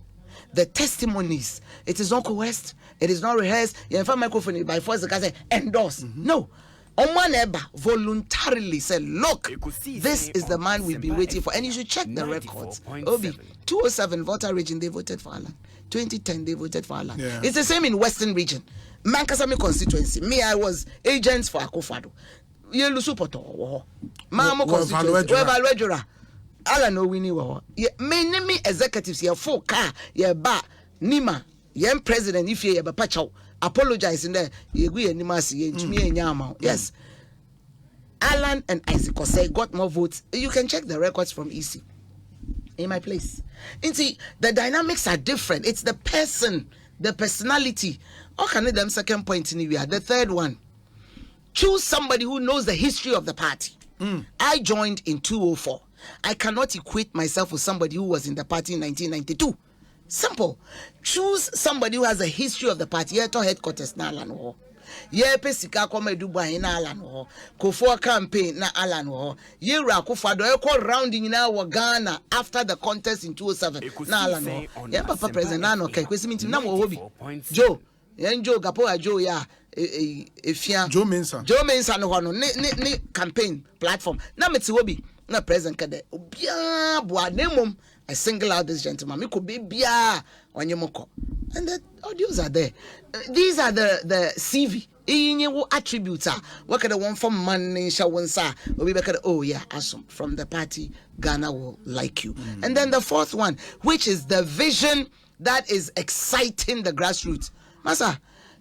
The testimonies, it is not coerced, it is not rehearsed. You have a microphone by force, the guy say endorse. No. Omaneba voluntarily said, look, this is the man we've been waiting for. And you should check the records. Obi, 207 Volta region, they voted for Alan. 2010, they voted for Alan. It's the same in Western region. Mankasami constituency. Me, I was agents for Akufado. Yelusu Poto. Mamo constituency. Alan no winning war. Many executives here for car, yeah, ba Nima, young president if you have a pacho, apologize in there, you agree and Nimasi, yes. Alan and Isaac Osei got more votes. You can check the records from EC in my place. And see, the dynamics are different. It's the person, the personality. Okay, them second point in here. The third one, choose somebody who knows the history of the party. I joined in 2004. I cannot equate myself with somebody who was in the party in 1992. Simple. Choose somebody who has a history of the party. Yeah, to headquarters na Alan wo. Yeah, pesika kome Dubai na Alan wo. Kofo campaign na Alan wo. Yeah, Rakufado eko rounding na wa Ghana after the contest in 2007 na Alan wo. Yeah, Papa President na no kai kwesi minti na wo hobi. Joe. Yeah, Joe Gapo Joe ya. Joe Mensa no ne campaign platform. Na meti hobi. Na present kade obia boa nemum. I single out this gentleman. Me could be bia onyemoko. And the audios are there. These are the CV. Inye attributes are. What can the one from money shawansa? We be oh yeah, awesome. From the party, Ghana will like you. And then the fourth one, which is the vision that is exciting the grassroots. Masa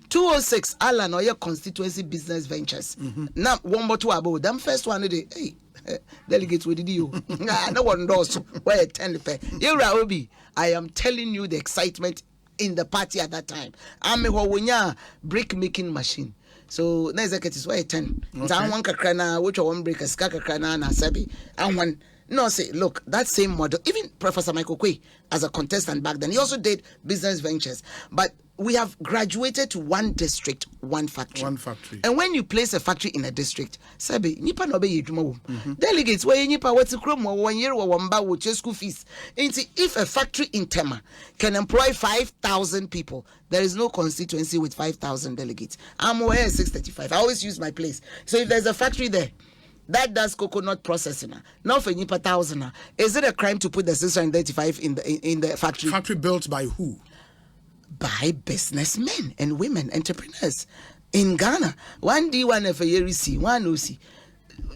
206 Alan or your constituency business ventures. Now one more two about them first one today. Hey. Delegates with you. No one knows where 10 pay. Obi, I am telling you the excitement in the party at that time. I'm a brick making machine. So na executives where 10. I want kakrana, which one break a skakakrana na sabi. I want no say look, that same model, even Professor Michael Kwe as a contestant back then, he also did business ventures. But we have graduated to one district, one factory. And when you place a factory in a district, sabi nipa no be yedwuma wo. Delegates where nipa what to krom 1 year or 1 ba wo school fees. If a factory in Tema can employ 5,000 people, there is no constituency with 5,000 delegates. I'm aware 635. I always use my place. So if there's a factory there that does coconut processing, not for nipa 1,000, is it a crime to put the 635 in the factory? Factory built by who? By businessmen and women, entrepreneurs in Ghana. One D, one FARC, one OC.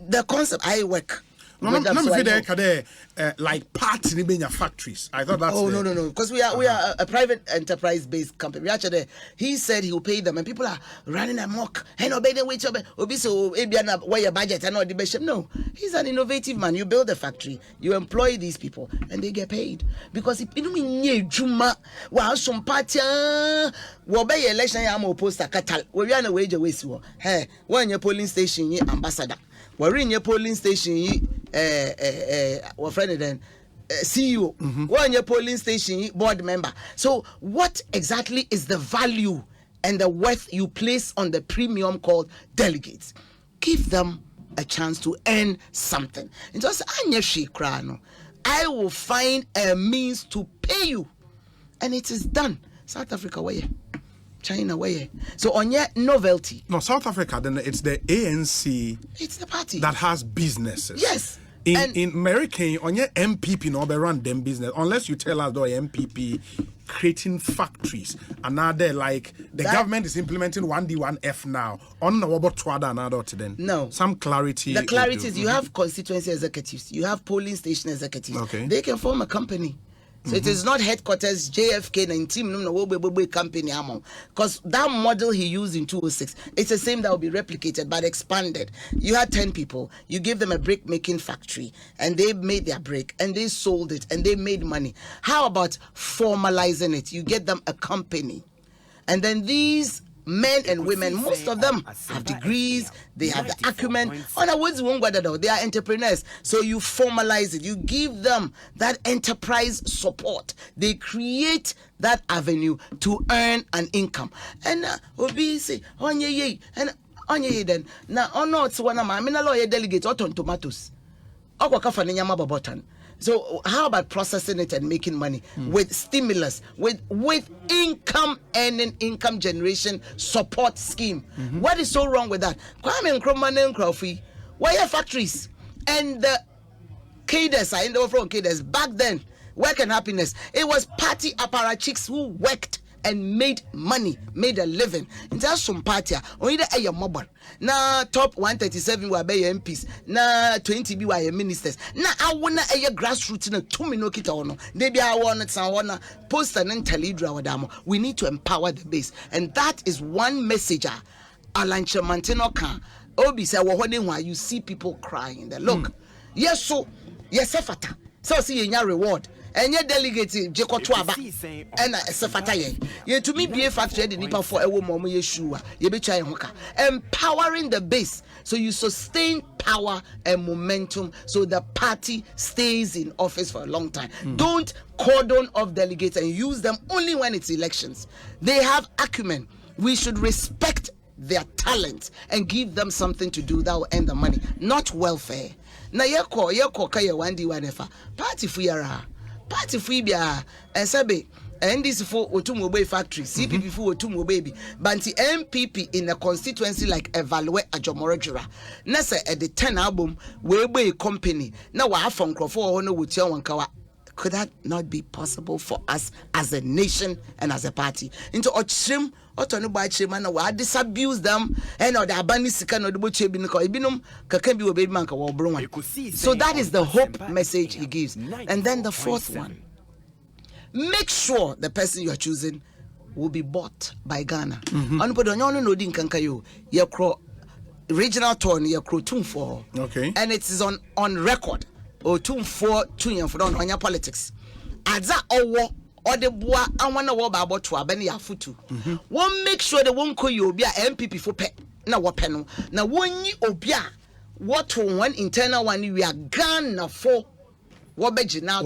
The concept I work. No, with them. So I know. Like parts in the factories. I thought that's. Oh no, because we are a private enterprise based company. We actually, he said he will pay them, and people are running amok and obey the wage. Obi so where your budget and all the best. No, he's an innovative man. You build a factory, you employ these people, and they get paid because if you mean juma, well some party, well by election I'm opposed to Katal. We are on a wage away. Hey, when your polling station, ambassador. We're in your polling station, we're friendly then. CEO, one your polling station board member. So, what exactly is the value and the worth you place on the premium called delegates? Give them a chance to earn something. And just I will find a means to pay you, and it is done. South Africa, where? China, where? So on your novelty. No, South Africa, then it's the ANC. It's the party that has businesses. Yes. In American, on your MPP, no, they run them business. Unless you tell us the MPP creating factories. And now they're like, the government is implementing 1D1F now. On the Wabot Twada and other then. No. Some clarity. The clarity is you have constituency executives, you have polling station executives. Okay. They can form a company. So it is not headquarters JFK 19 company because that model he used in 2006, it's the same that will be replicated but expanded. You had 10 people, you give them a brick making factory and they made their brick and they sold it and they made money. How about formalizing it? You get them a company, and then these men and women, most of them have degrees, they have the acumen. They are entrepreneurs. So you formalize it, you give them that enterprise support. They create that avenue to earn an income. And Obi say, and then now it's one of my lawyer delegates on tomatoes. So how about processing it and making money with stimulus, with income earning, income generation support scheme? What is so wrong with that? Kwame Nkrumah and Nkrumah, why are factories and the cadres are in the overall cadres back then? Work and happiness. It was party apparatchiks who worked and made money, made a living. In just some party, only the mobile. Na top 137 were by MPs, na 20 be were ministers. Na I wanna a grassroots na 2 minutes kita ono. They be I wanna post and tell you wadamo. We need to empower the base, and that is one message. Alan Chamantino can. Obi say why you see people crying. They look, yes so yes efata. So see your reward. And your delegate Jekotwaba and Sefataye. You to me be a factory the nipa for a woman Yeshua. You be trying hoka. Empowering the base so you sustain power and momentum so the party stays in office for a long time. Don't cordon off delegates and use them only when it's elections. They have acumen. We should respect their talent and give them something to do that will earn the money, not welfare. Na yeko kaya 1D1F party fuyara. Party Fibia and Sabe and this for Otumobile factory, CPP for Otumo baby, Banti NPP in a constituency like Evaluate Ajomorajura. Nasa at the 10 album, Webe company. Now I have from Crawford with Yawankawa. Could that not be possible for us as a nation and as a party? Into Ochim, Otonuba Chimana, I disabuse them and or the Abanisikan or the Butchebinko, Ibinum, Kakambi or Baby Manka or Bruma. So that is the hope message he gives. And then the fourth one, make sure the person you are choosing will be bought by Ghana. Regional tour near Krotum for. Okay. And it is on record. Or 2-4 for on your politics. Adza owo or the boa and one war about to abeni afutu. One make sure the one call you be a MPP for pet na wapeno. Now one you obia what one internal one we are Ghana for wabejina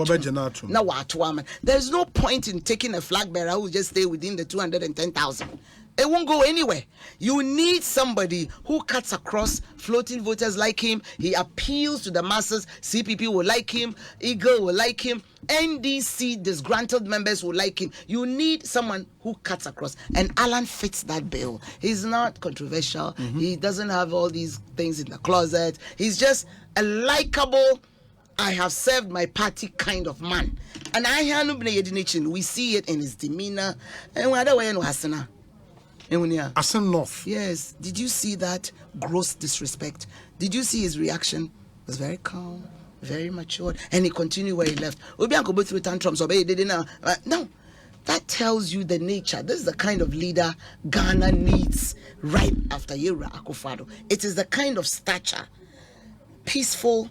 na watu. There's no point in taking a flag bearer who will just stay within the 210,000. It won't go anywhere. You need somebody who cuts across. Floating voters like him. He appeals to the masses. CPP will like him. Eagle will like him. NDC disgruntled members will like him. You need someone who cuts across. And Alan fits that bill. He's not controversial. He doesn't have all these things in the closet. He's just a likable, I have served my party kind of man. And we see it in his demeanor. And whether way Hasana. Asen North. Yes. Did you see that gross disrespect? Did you see his reaction? It was very calm, very matured, and he continued where he left. Obi Anko go through tantrums, obey didn't no. That tells you the nature. This is the kind of leader Ghana needs right after Yewura Akufo-Addo. It is the kind of stature, peaceful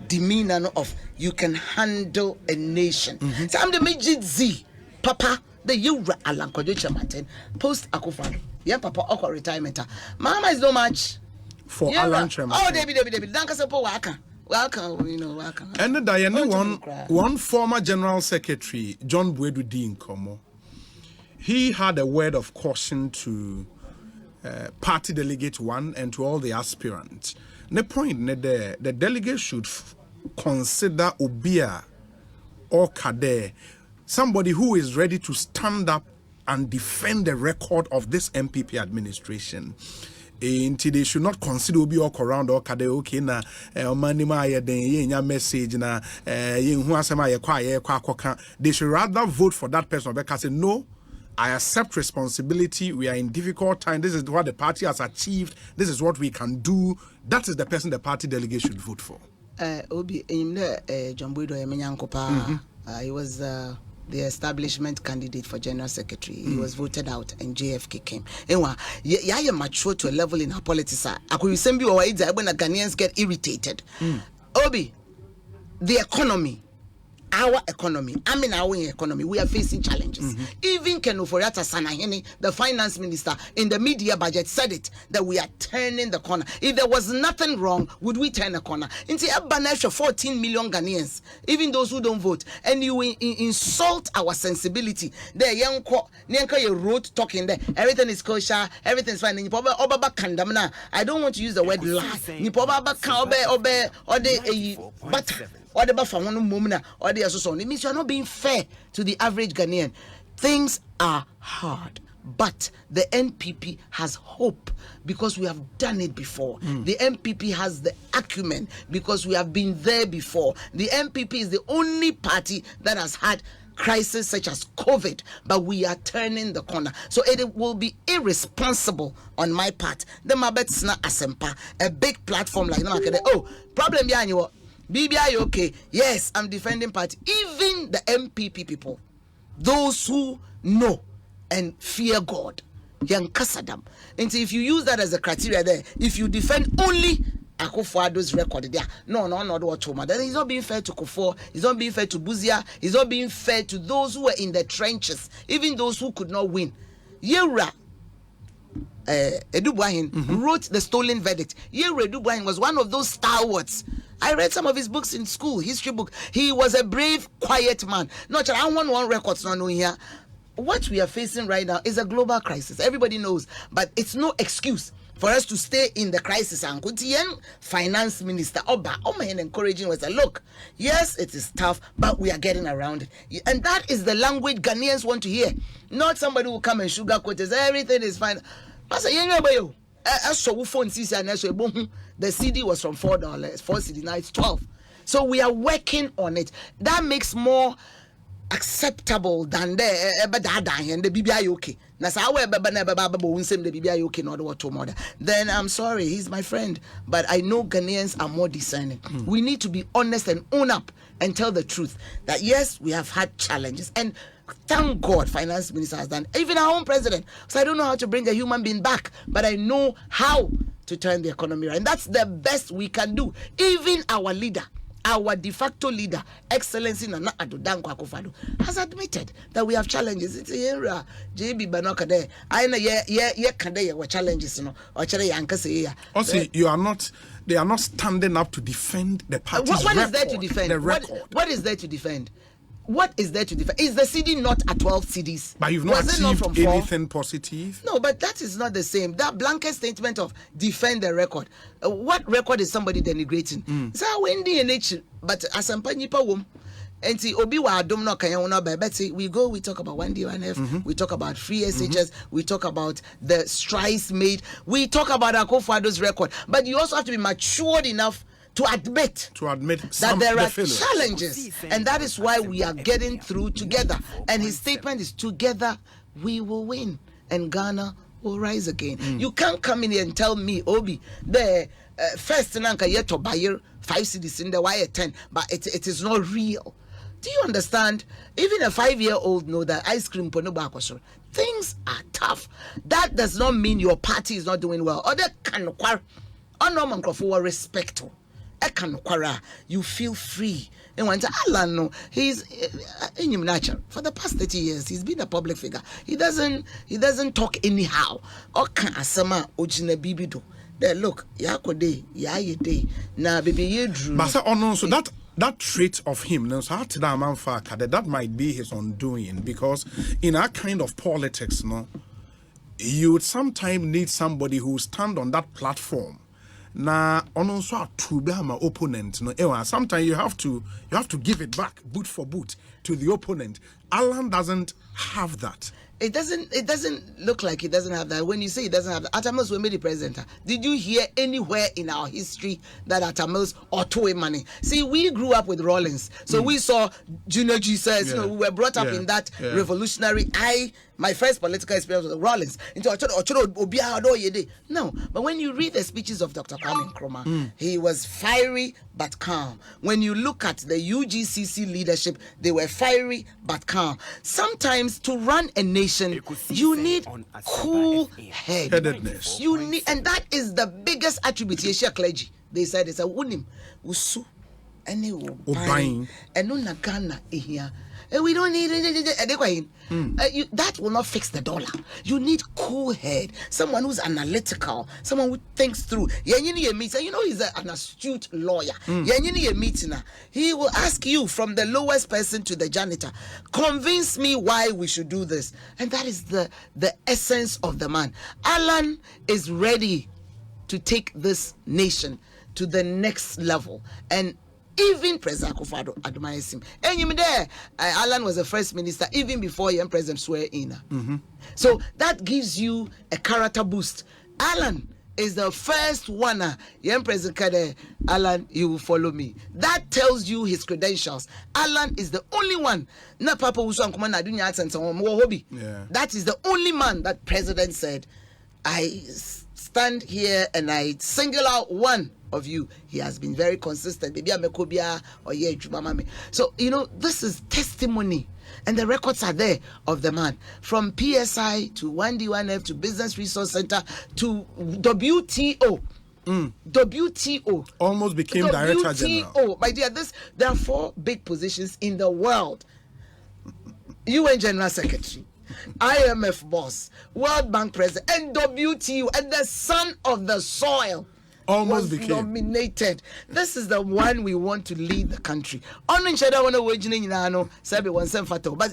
demeanor of you can handle a nation. So I'm the Majid Z, Papa, the Yewura Alan Kojo Martin, post Akufo-Addo. Yeah, Papa, Oko retirement. Mama is no match for Alan Chairman. Oh, David. Danka Sepo Waka. Welcome. And Diane, one former General Secretary, John Buedu Di Nkomo, he had a word of caution to party delegate one and to all the aspirants. The point the delegate should consider Obia or Kade, somebody who is ready to stand up and defend the record of this NPP administration. Until they should not consider Obi or around or Kade okay na manima ya den ye message na ye hu asema ye kwa they should rather vote for that person because say no, I accept responsibility. We are in difficult time. This is what the party has achieved. This is what we can do. That is the person the party delegate should vote for. Obi John Buedu Emenyankopa. He was the establishment candidate for general secretary. He was voted out and JFK came. Anyway, yeah, mature to a level in our politics. I could send you when the Ghanaians get irritated. Obi, the economy, our economy, our economy, we are facing challenges. Even Ken Oforiatta Sanahene, the finance minister, in the media budget said it, that we are turning the corner. If there was nothing wrong, would we turn a corner? Into Abanesha, 14 million Ghanaians, even those who don't vote, and you insult our sensibility. The young Nyanka, you wrote talking there, everything is kosher, everything's fine. I don't want to use the word lie. Butter. Or the buffer one moment or the association. It means you are not being fair to the average Ghanaian. Things are hard, but the NPP has hope because we have done it before. The NPP has the acumen because we have been there before. The NPP is the only party that has had crisis such as COVID, but we are turning the corner. So it will be irresponsible on my part. The Mabetsna Asempa, a big platform like that. Oh, problem behind you. BBI, okay, yes, I'm defending party. Even the MPP people, those who know and fear God, young Kasadam. And so if you use that as a criteria there, if you defend only Akufo-Addo's record there, no, then he's not being fair to Kufuor, he's not being fair to Buzia, he's not being fair to those who were in the trenches, even those who could not win. Yewura Edubuahin wrote the stolen verdict. Yewura Edubuahin was one of those stalwarts. I read some of his books in school, history book. He was a brave, quiet man. Not I want one records no here. What we are facing right now is a global crisis. Everybody knows, but it's no excuse for us to stay in the crisis. And finance minister Oba encouraging was look, yes, it is tough, but we are getting around it. And that is the language Ghanaians want to hear. Not somebody who come and sugarcoat us. Everything is fine. The CD was from $4, 4 CD, now it's 12. So we are working on it. That makes more acceptable than the BBI okay. Then I'm sorry, he's my friend. But I know Ghanaians are more discerning. We need to be honest and own up and tell the truth that yes, we have had challenges. And thank God, finance minister has done. Even our own president. So I don't know how to bring a human being back, but I know how to turn the economy around. And that's the best we can do. Even our leader, our de facto leader, Excellency Nana Addo Dankwa Akufo-Addo, has admitted that we have challenges. It's a JB Banoka there. I know yeah were challenges, you know. Or also, they are not standing up to defend the party's what record. Is there to defend? The record. What is there to defend? What is there to defend? Is the CD not at 12 CDs? But you've not achieved anything positive? No, but that is not the same. That blanket statement of defend the record. What record is somebody denigrating? So Wendy and H, but as a panipa wom. And see, Obi wa adom no kanya wona ba Betty. We talk about 1D1F, we talk about free SHS, we talk about the strides made, we talk about Akufo-Addo's record. But you also have to be matured enough to admit that there are challenges, and that is why we are getting through together. And his statement is together we will win and Ghana will rise again. You can't come in here and tell me, Obi, the first nanka yet to buy 5 cedis in the wire 10, but it is not real. Do you understand? Even a 5-year-old know that ice cream things are tough. That does not mean your party is not doing well. Other can for respect. You feel free. And when Alan, no, he's in him natural. For the past 30 years, he's been a public figure. He doesn't talk anyhow. Asama ojina bibido. There, look, yakode, yayede. Na baby ye drew. But so that trait of him, that might be his undoing, because in our kind of politics, no, you would sometimes need somebody who stand on that platform. Na also to be my opponent, no. Sometimes you have to give it back, boot for boot, to the opponent. Alan doesn't have that. It doesn't look like he doesn't have that. When you say he doesn't have that, Atamos will made the president. Did you hear anywhere in our history that Atamos or two money? See, we grew up with Rawlings, so we saw Junior Jesus. We were brought up in that revolutionary. My first political experience was Rawlings. No, but when you read the speeches of Dr. Kwame Nkrumah, he was fiery but calm. When you look at the UGCC leadership, they were fiery but calm. Sometimes to run a nation, you need cool headedness. You need, and that is the biggest attribute. Yeshia clergy, they said, it's a wunim usu any buying and no nagana here. We don't need that will not fix the dollar. You need cool head, someone who's analytical, someone who thinks through. You know, he's an astute lawyer. He will ask you from the lowest person to the janitor, convince me why we should do this. And that is the essence of the man. Alan is ready to take this nation to the next level. And even President Akufo-Addo admires him. And you there, Alan was the first minister even before young president swear in. So that gives you a character boost. Alan is the first one. Young president Kade, Alan, you will follow me. That tells you his credentials. Alan is the only one. Na Papa Usu Nkrumah na dunya accent hobby. That is the only man that president said, I stand here and I single out one of you. He has been very consistent. So, this is testimony. And the records are there of the man. From PSI to 1D1F to Business Resource Center to WTO. WTO. Almost became Director General. My dear, there are 4 big positions in the world. UN General Secretary, IMF boss, World Bank president, and WTO, and the son of the soil. Almost was became nominated. This is the one we want to lead the country. But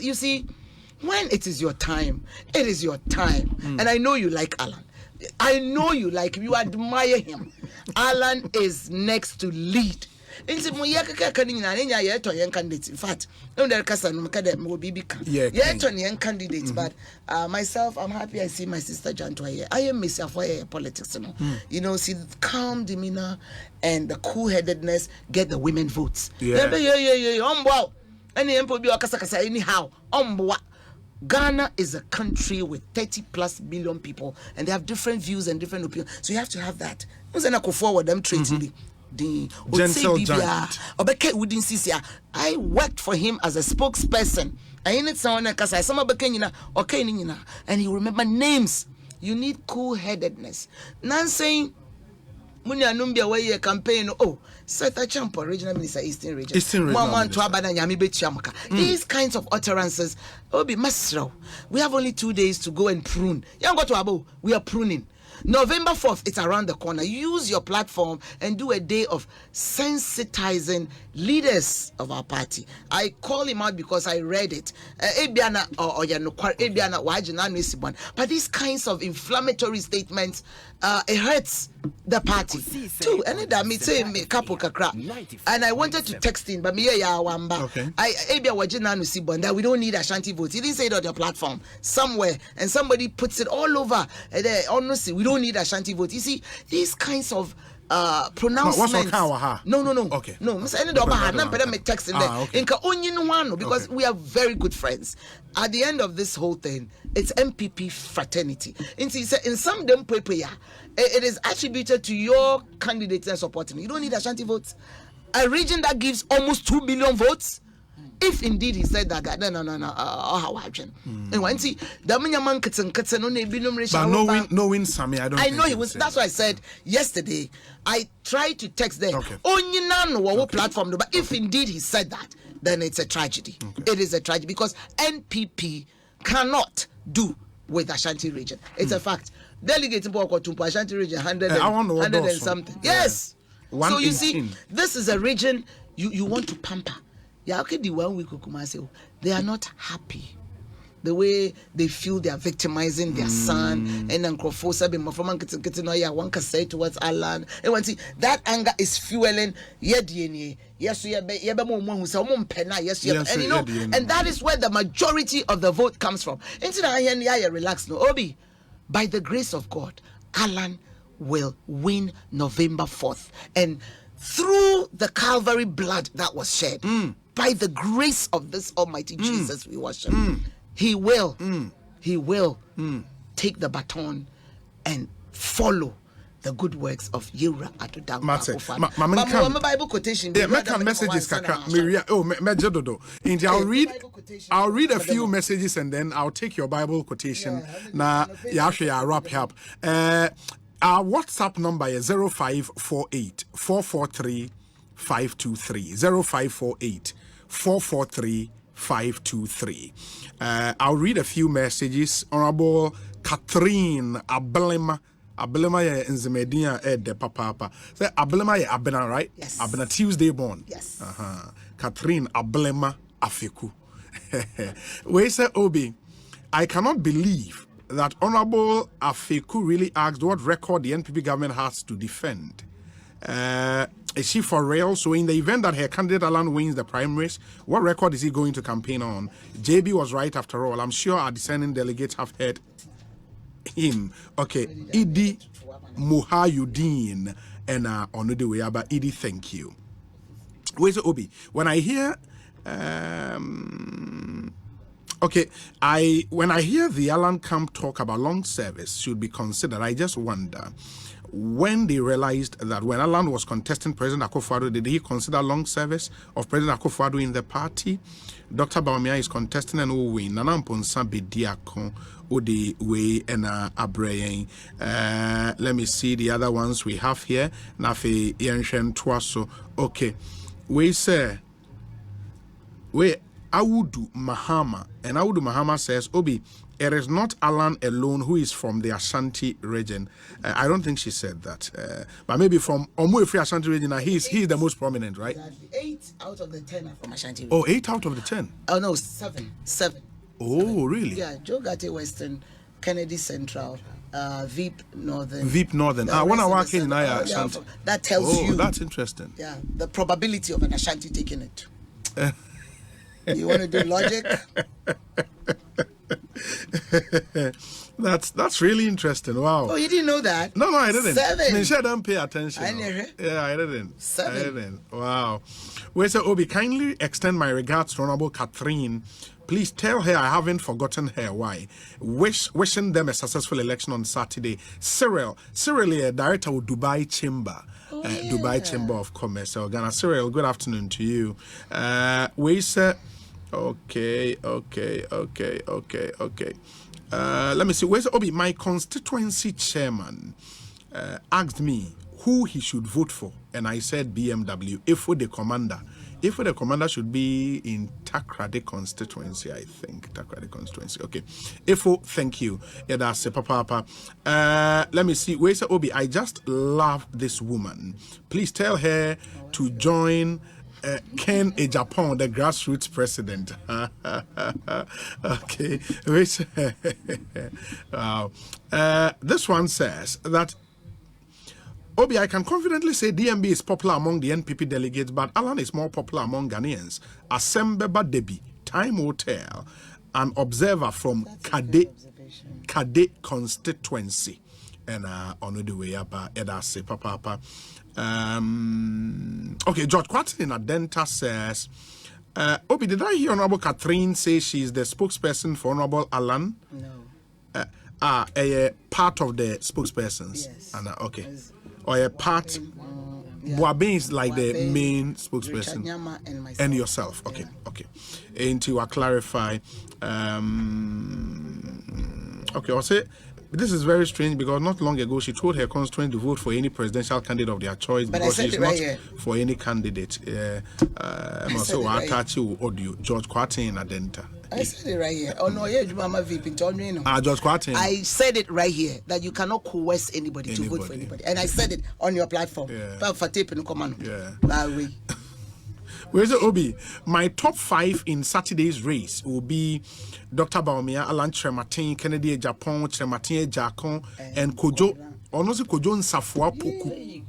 you see, when it is your time, it is your time. And I know you like Alan. I know you like him. You admire him. Alan is next to lead. In fact, candidate, but myself, I'm happy I see my sister Jantua here. I am myself for politics, see the calm demeanor and the cool-headedness get the women votes. Anyhow, Ghana is a country with 30 plus million people, and they have different views and different opinions. So you have to have that. Forward them traits. Gentle giant. I worked for him as a spokesperson. And you remember names. You need cool-headedness. Nancy Munya Numbia way a campaign. Seta Champo, regional minister, Eastern region. These kinds of utterances will be master. We have only 2 days to go and prune. We are pruning. November 4th, it's around the corner. Use your platform and do a day of sensitizing leaders of our party. I call him out because I read it. But these kinds of inflammatory statements, it hurts the party too. And I wanted to text him, but that we don't need Ashanti votes. He didn't say it on your platform somewhere, and somebody puts it all over. Honestly, we don't need Ashanti votes. You see, these kinds of pronouncements. No. Okay. No, Mr. Any Doba, I'm texting there. Inka only one because we are very good friends. At the end of this whole thing, it's NPP fraternity. In some them paper, it is attributed to your candidates and supporting. You don't need Ashanti votes. A region that gives almost 2 million votes. If indeed he said that, no, how action? And when see the man but knowing Sammy, I know he was. That's why I said yesterday. I tried to text them. Only none platform, but if indeed he said that, then it's a tragedy. It is a tragedy because NPP cannot do with Ashanti region. It's a fact. Delegate to Ashanti region 100 and something. Yes. So you see, this is a region you want to pamper. Yeah, okay, the 1 week they are not happy. The way they feel they are victimizing their son, and then one can say towards Allah. And when see that anger is fueling yes, and that is where the majority of the vote comes from. Relax, no Obi. By the grace of God, Alan will win November 4th, and through the Calvary blood that was shed. By the grace of this Almighty Jesus we worship, He will take the baton and follow the good works of Yura Adodam. My Bible quotation. Messages I'll read a few messages and then I'll take your Bible quotation. Now, I'll wrap up. Our WhatsApp number is 0548 443 523 0548 443 523. I'll read a few messages. Honorable Catherine Ablema ye Nzemedia de Papa. Say Ablema ye Abena, right? Yes. Abena Tuesday born. Yes. Catherine Ablema Afeku. We say Obi, I cannot believe that Honorable Afeku really asked what record the NPP government has to defend. Is she for real? So in the event that her candidate Alan wins the primaries, what record is he going to campaign on? JB was right after all. I'm sure our dissenting delegates have heard him. Okay, Idi Muhayudin and Onudewea, but Idi, thank you. Where's Obi? When I hear when I hear the Alan Camp talk about long service should be considered, I just wonder when they realized that when Alan was contesting President Akufo-Addo, did he consider long service of President Akufo-Addo in the party? Dr. Bawumia is contesting and will win. Nana Mponsa Bediako Ode We and Abrayen. Let me see the other ones we have here. Nafi Yenshen Twaso. Okay. We say Awudu Mahama, and Awudu Mahama says, Obi, it is not Alan alone who is from the Ashanti region. I don't think she said that. But maybe from Omuefri Ashanti region, he's the most prominent, right? Exactly. 8 out of the 10 are from Ashanti region. Oh, 8 out of the 10? Oh, no, 7. 7. Oh, 7. Really? Yeah, Joe Gate Western, Kennedy Central, Veep Northern. Veep Northern. When I walk in, Ashanti. That tells you. That's interesting. Yeah, the probability of an Ashanti taking it. You want to do logic? That's really interesting. Wow. Oh, you didn't know that? No, I didn't. 7. I don't pay attention. Yeah, I didn't. 7. I didn't. Wow. Wait, so Obi, kindly extend my regards to Honorable Catherine. Please tell her I haven't forgotten her. Why? Wishing them a successful election on Saturday. Cyril, director of Dubai Chamber. Dubai Chamber of Commerce. So, Ghana. Cyril, good afternoon to you. We say, okay. Let me see. Where's Obi? My constituency chairman asked me who he should vote for, and I said BMW. Efo the commander should be in Takrade constituency, I think. Takrade constituency. Okay. Efo, thank you. Yeah, that's it, Papa. Let me see. Where's Obi? I just love this woman. Please tell her to join Ken Ejapon, the grassroots president. Okay. Wow. This one says that Obi, I can confidently say DMB is popular among the NPP delegates, but Alan is more popular among Ghanaians. Asembeba Debi, time will tell, an observer from Kade constituency. And on the way up, Edase Papa. Okay, George Quatin in Adenta says, Obi, did I hear Honorable Catherine say she's the spokesperson for Honorable Alan? No. A part of the spokespersons. Yes. Okay. Or a part. Boabin is like the main spokesperson. And myself. And yourself. Okay. Yeah. Okay. And to clarify, okay, I'll say this is very strange because not long ago she told her constituents to vote for any presidential candidate of their choice because she's not for any candidate. Also, I attach you audio George Quatin Adenta. I said it right here. Oh no, yeah, Mama VP told me no. George Quatin. I said it right here that you cannot coerce anybody to vote for anybody, and I said it on your platform. Yeah. For tape no command. Yeah. Where's it, Obi? My top 5 in Saturday's race will be Dr. Baumia, Alan Trematin, Kennedy Japan, Trematin Jakon, and Kojo. Honestly, Kojo Nsafua Poku.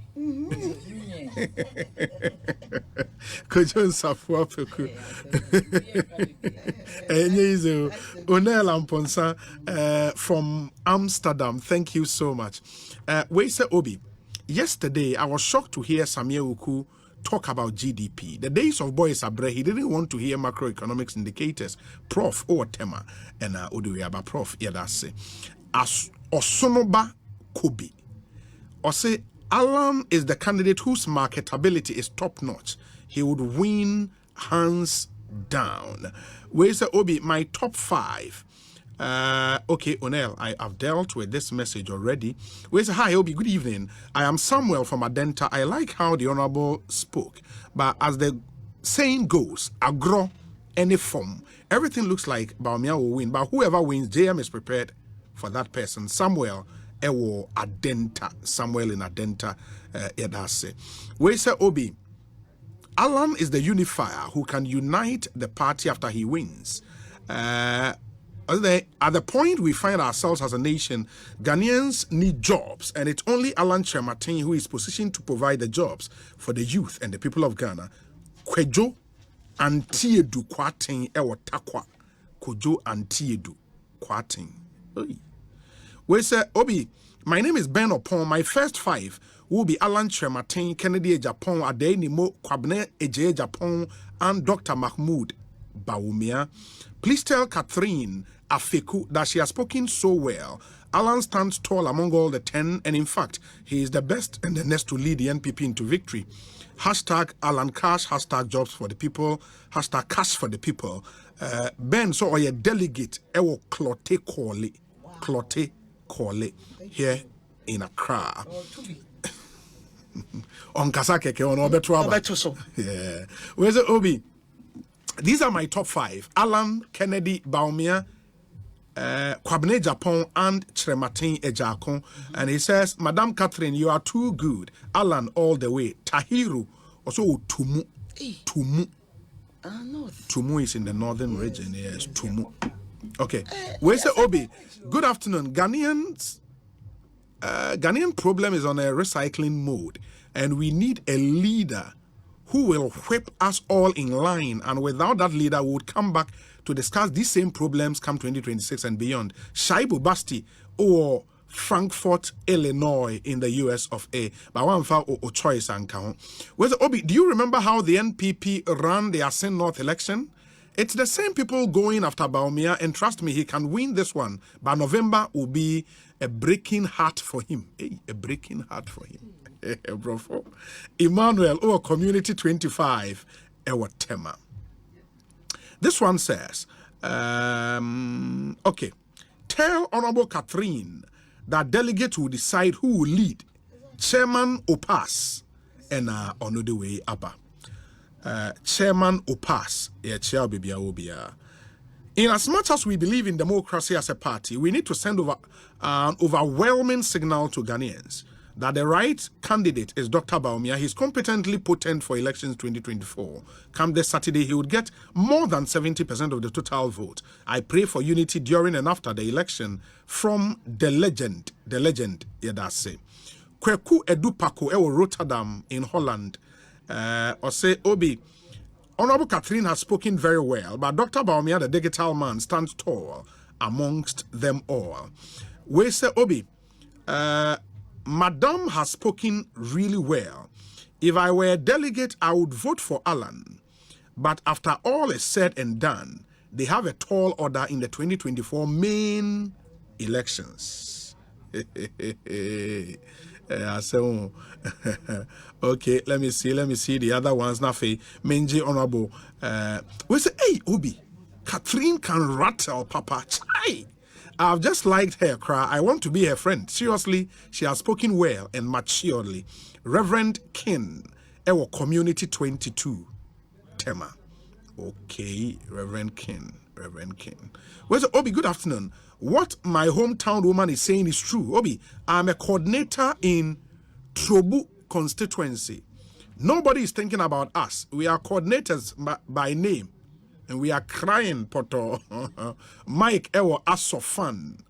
Kojo Nsafua Poku. Onel Amponsa from Amsterdam. Thank you so much. Where's Obi? Yesterday, I was shocked to hear Samia Uku talk about GDP. The days of Boys Abre, he didn't want to hear macroeconomics indicators. Prof. or Tema and Oduyaba Prof. Yadase. As Osonoba Kobi. Ose Alan is the candidate whose marketability is top notch. He would win hands down. Where's Obi? My top 5. Okay, Onel, I have dealt with this message already. We say, hi, Obi, good evening. I am Samuel from Adenta. I like how the Honorable spoke. But as the saying goes, agro, any form, everything looks like Baumia will win. But whoever wins, JM is prepared for that person. Samuel, Ewo Adenta. Samuel in Adenta, Edase. We say, Obi, Alan is the unifier who can unite the party after he wins. At the point we find ourselves as a nation, Ghanaians need jobs, and it's only Alan Trematin who is positioned to provide the jobs for the youth and the people of Ghana. Kwejo Antiedu Kwatin Ewo Takwa. Kwejo Antiedu Kwatin. We say, Obi, my name is Ben Opon. My first 5 will be Alan Trematin, Kennedy Japan, Adenimo, Kwabne Eje Japan, and Dr. Mahmoud Baumia. Please tell Catherine Afeku that she has spoken so well. Alan stands tall among all the 10, and in fact, he is the best and the next to lead the NPP into victory. Hashtag Alan Cash, hashtag jobs for the people, hashtag cash for the people. Ben, so a delegate, Ewo Clote Kole, here in Accra. On Kasakeke, on Obetuaba. Yeah. Where's it, Obi? These are my top 5. Alan, Kennedy, Baumia, Kwabne Japan, and Trematin Ejakon. And he says, Madam Catherine, you are too good. Alan, all the way. Tahiru, also Tumu. Tumu. Tumu is in the northern region. Yes, Tumu. Okay. Where's the Obi? Good afternoon. Ghanaian problem is on a recycling mode. And we need a leader who will whip us all in line, and without that leader, we would come back to discuss these same problems come 2026 and beyond. Shaibu Basti or Frankfurt, Illinois in the US of A. But one for o choice and count. Obi, do you remember how the NPP ran the Asin North election? It's the same people going after Baumia, and trust me, he can win this one. But November will be a breaking heart for him. Hey, a breaking heart for him. Emmanuel, Community 25, Tema. This one says, okay, tell Honorable Catherine that delegates will decide who will lead. Chairman Opas, and on the way, Abba. Chairman Opas, chair baby obia. In as much as we believe in democracy as a party, we need to send over an overwhelming signal to Ghanaians that the right candidate is Dr. Baumia. He's competently potent for elections 2024. Come this Saturday, he would get more than 70% of the total vote. I pray for unity during and after the election from the legend, Yedase. Kweku Edupako Ewo Rotterdam in Holland. Or say, Obi, Honorable Catherine has spoken very well, but Dr. Baumia, the digital man, stands tall amongst them all. We say, Obi, Madame has spoken really well, If I were a delegate, I would vote for Alan. But after all is said and done, they have a tall order in the 2024 main elections. So, okay, let me see the other ones. Nafe, Menji Honorable. We say, hey, Obi, Catherine can rattle, Papa. Chai. I've just liked her cry. I want to be her friend. Seriously, she has spoken well and maturely. Reverend King, our Community 22, Tema. Okay, Reverend King. Where's Obi? Good afternoon. What my hometown woman is saying is true. Obi, I'm a coordinator in Trobu constituency. Nobody is thinking about us. We are coordinators by name. And we are crying, Poto. Mike, Ewo, Asofan.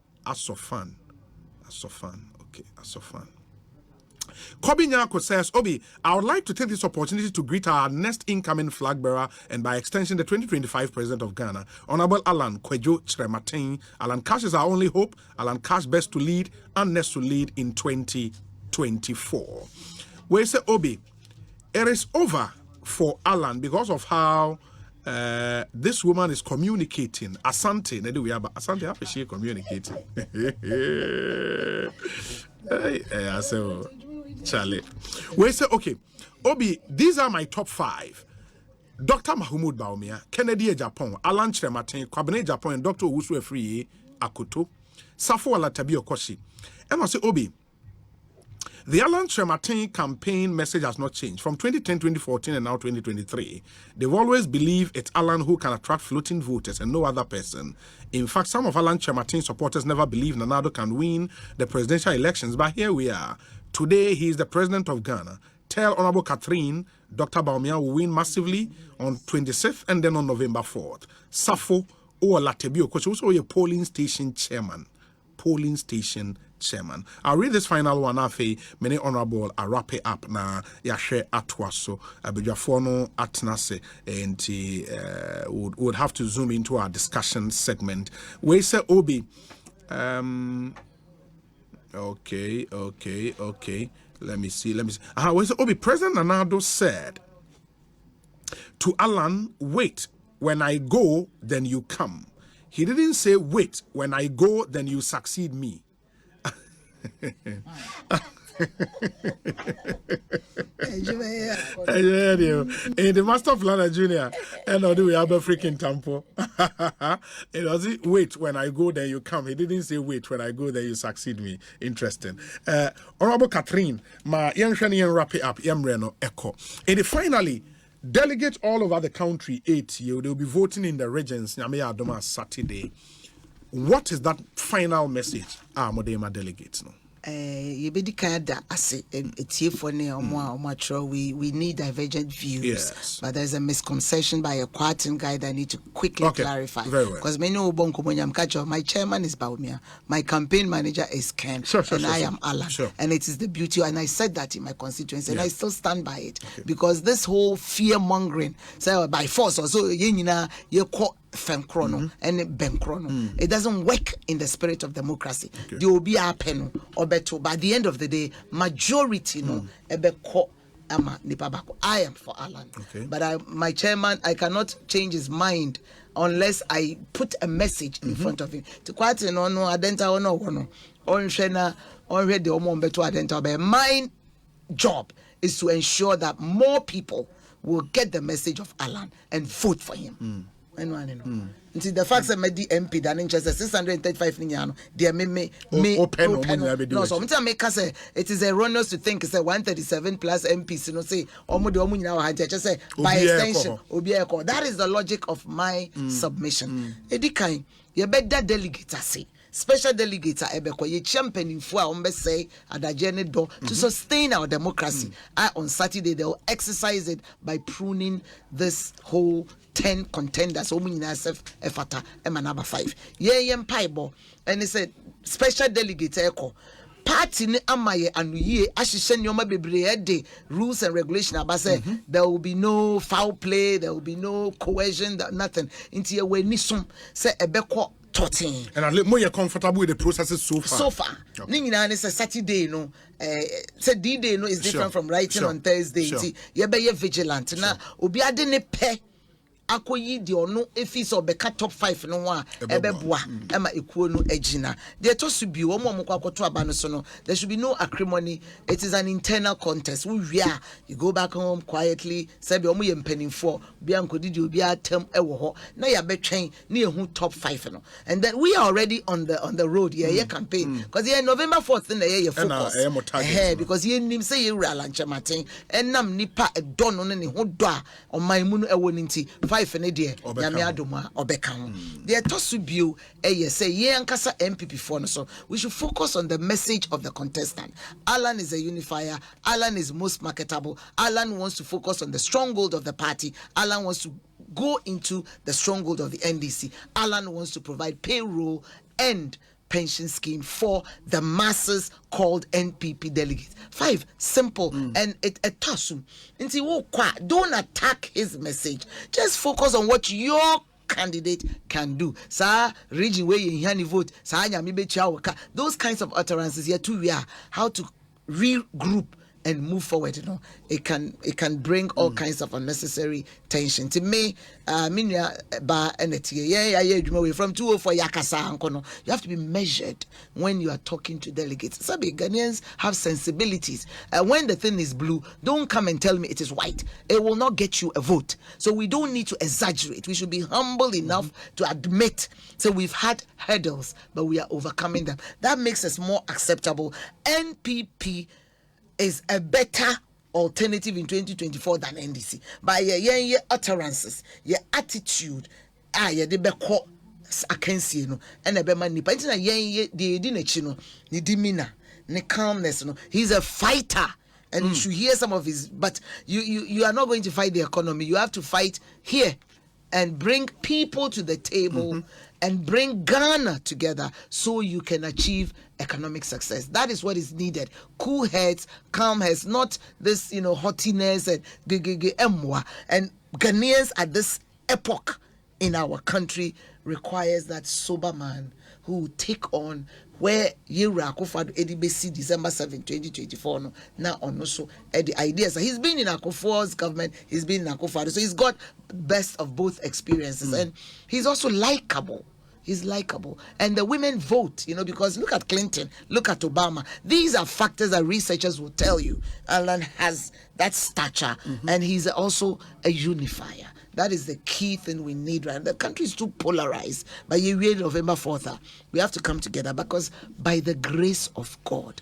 Okay, Asofan. Kobi Nyako says, Obi, I would like to take this opportunity to greet our next incoming flag bearer and by extension the 2025 President of Ghana, Honorable Alan Kwejo Chrematin. Alan Cash is our only hope. Alan Cash best to lead and next to lead in 2024. We say, Obi, it is over for Alan because of how this woman is communicating. Asante, Asante, how is she communicating? I say, Charlie. We say, okay, Obi, these are my top 5. Dr. Mahmoud Baumia, Kennedy Japan, Alan Chrematin, Kwabene Japan, and Dr. Owusu Efriye Akoto, Safo Alatabi Okoshi. And I say, Obi, the Alan Chrematin campaign message has not changed. From 2010, 2014, and now 2023, they've always believed it's Alan who can attract floating voters and no other person. In fact, some of Alan Chrematin supporters never believe Nanado can win the presidential elections, but here we are. Today, he is the president of Ghana. Tell Honorable Catherine, Dr. Baumia will win massively on 26th and then on November 4th. Safo Olatebio, which is also a polling station chairman. I'll read this final one. Many honorable, I wrap it up now. Yashe Atwaso, Abijafono Atnase, and would have to zoom into our discussion segment. We say Obi. Okay. Let me see. We say Obi. President Nanado said to Alan, "Wait, when I go, then you come." He didn't say, "Wait, when I go, then you succeed me." In the master planner junior, and we have a freaking tampo. It doesn't wait when I go, then you come. He didn't say wait when I go, then you succeed me. Interesting. Honorable Catherine, my young shani wrap it up. Yamreno echo. And finally, delegates all over the country, 8 you they'll be voting in the regions. Nyame Adoma Saturday. What is that final message? Modema delegates no. Yebedi kada ase etie for ne omo we need divergent views. Yes. But there's a misconception by a Kwarteng guy that I need to quickly clarify. Very well. Because many my chairman is Baumia, my campaign manager is Ken, and I am Alan. And it is the beauty, and I said that in my constituency, and I still stand by it. Because this whole fear mongering, so by force or so you call Femkrono and Benkrono. It doesn't work in the spirit of democracy. There will be a pen or better. By the end of the day, majority I am for Alan. But my chairman, I cannot change his mind unless I put a message in front of him. To quite no adenta no already my job is to ensure that more people will get the message of Alan and vote for him. Until the fact that my MP that interest 635 niano they may open no so make us say it is erroneous to think it's 137 plus MPs you know say just say by extension that is the logic of my submission. Edikan you better delegate say special delegates are ye championing for say adajene do to sustain our democracy. On Saturday they will exercise it by pruning this whole 10 contenders efata number 5 paibo and he said special delegate party ne amaye anuye ahihye nyoma bebre de rules and regulation abase there will be no foul play, there will be no coercion, nothing. Inti we nisum say ebeko 13. And I'm more comfortable with the processes so far. So far. Okay. Is a Saturday, no. Say D-Day, no, is different from writing on Thursday. You be vigilant. Now, Obi adene pe. Akoyi di ono efis obeka top 5 no wa ebeboa ema ekuo no agina there to should be omo akoto aba no so no there should be no acrimony. It is an internal contest. You go back home quietly say be omo ye mpanimfo bia nkodidi obi atem ewo ho na ya betwen na ehu top 5 no, and then we are already on the road here campaign because here November 4th na here focus because here nim say you lancha matin enam nipa edo no ne ho do a oman mu no ewo ninti 5 ne de nyame adoma obeka ho the tosubio say ye ankasa NPP for no, so we should focus on the message of the contestant. Alan is a unifier. Alan is most marketable. Alan wants to focus on the stronghold of the party. Alan wants to go into the stronghold of the NDC. Alan wants to provide payroll and pension scheme for the masses called NPP delegates. 5, simple, and it tossum. Don't attack his message. Just focus on what your candidate can do. Sir, region where you hear vote. Those kinds of utterances here too. We are how to regroup and move forward. You know, it can bring all kinds of unnecessary tension. To me, ba from 204 yakasa. You have to be measured when you are talking to delegates. Some Ghanaians have sensibilities. When the thing is blue, don't come and tell me it is white. It will not get you a vote. So we don't need to exaggerate. We should be humble enough to admit. So we've had hurdles, but we are overcoming them. That makes us more acceptable. NPP is a better alternative in 2024 than NDC. By your utterances, your attitude, de beko akensi no, and a bema nipa. Intina the dinechino, the demeanor, the calmness. No, he's a fighter, and you should hear some of his. But you are not going to fight the economy. You have to fight here and bring people to the table and bring Ghana together so you can achieve economic success. That is what is needed. Cool heads, calm heads, not this, haughtiness and emwa. And Ghanaians at this epoch in our country requires that sober man who will take on where Yera Akufo-Addo Edibesi December 7, 2024 no now on also the ideas. He's been in Akufo's government, he's been in Akufo-Addo, so he's got best of both experiences, and he's also likable. He's likable, and the women vote, because look at Clinton, look at Obama. These are factors that researchers will tell you. Alan has that stature, and he's also a unifier. That is the key thing we need, right? The country is too polarized. By November 4th, we have to come together because by the grace of God,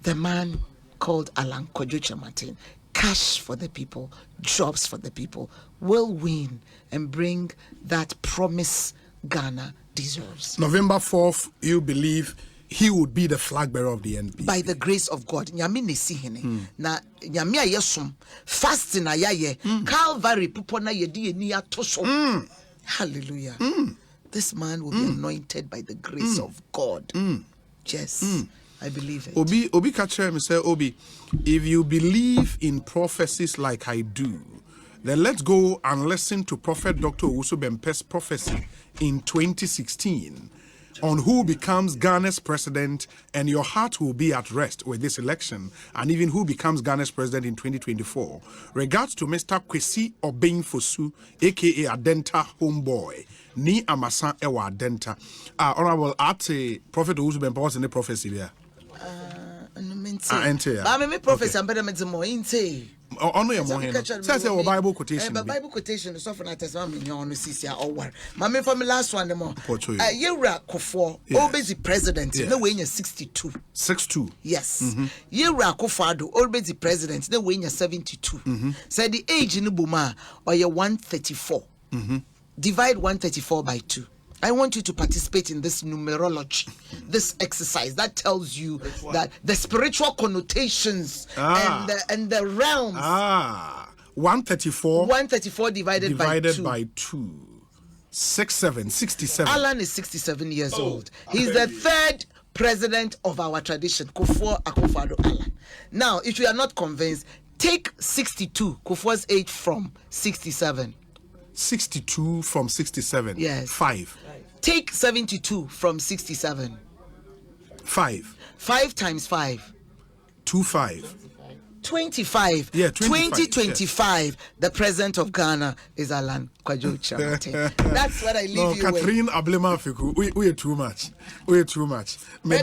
the man called Alan Kojocha Martin, cash for the people, jobs for the people, will win and bring that promise Ghana deserves. November 4th, you believe he would be the flag bearer of the NPP? By the grace of God. Nyame nesi hene. Na nyame ayesum. Fasting ayaye. Calvary pupo na yedi ni atoso. Hallelujah. This man will be anointed by the grace of God. Yes. I believe it. Obi catcher me say, Obi, if you believe in prophecies like I do, then let's go and listen to Prophet Dr. Owusu Bempeh's prophecy in 2016 on who becomes Ghana's president, and your heart will be at rest with this election, and even who becomes Ghana's president in 2024. Regards to Mr. Kwesi Obeng-Fosu, aka Adenta homeboy, ni amasa ewa Adenta. Honorable Ate Prophet Owusu Bempeh, what's in the prophecy there? I'm prophecy. I'm better than more. Honor your money. Says your Bible quotation. Bible quotation is often at a time in your own CCR or one. My from the last one, the more. Yera Akufo, always president, no way in 62. 62. Yes. Yera Akufo-Addo, always president, no way in 72. Say the age in Buma or your 134. Divide 134 by 2. I want you to participate in this numerology, this exercise that tells you that the spiritual connotations and the realms. 134. 134 divided by 2. 67. Alan is 67 years old. He's the third president of our tradition, Akufo-Addo Alan. Now, if you are not convinced, take 62, Kufuor's age from 67. 62 from 67. Yes. 5. Take 72 from 67. 5. 5 times 5. 25. 25. Yeah, 25. 2025. Yes. The president of Ghana is Alan Kwadwo Kyerematen. That's what I leave you Catherine with. Ablema Afeku. We are too much. We are too much. The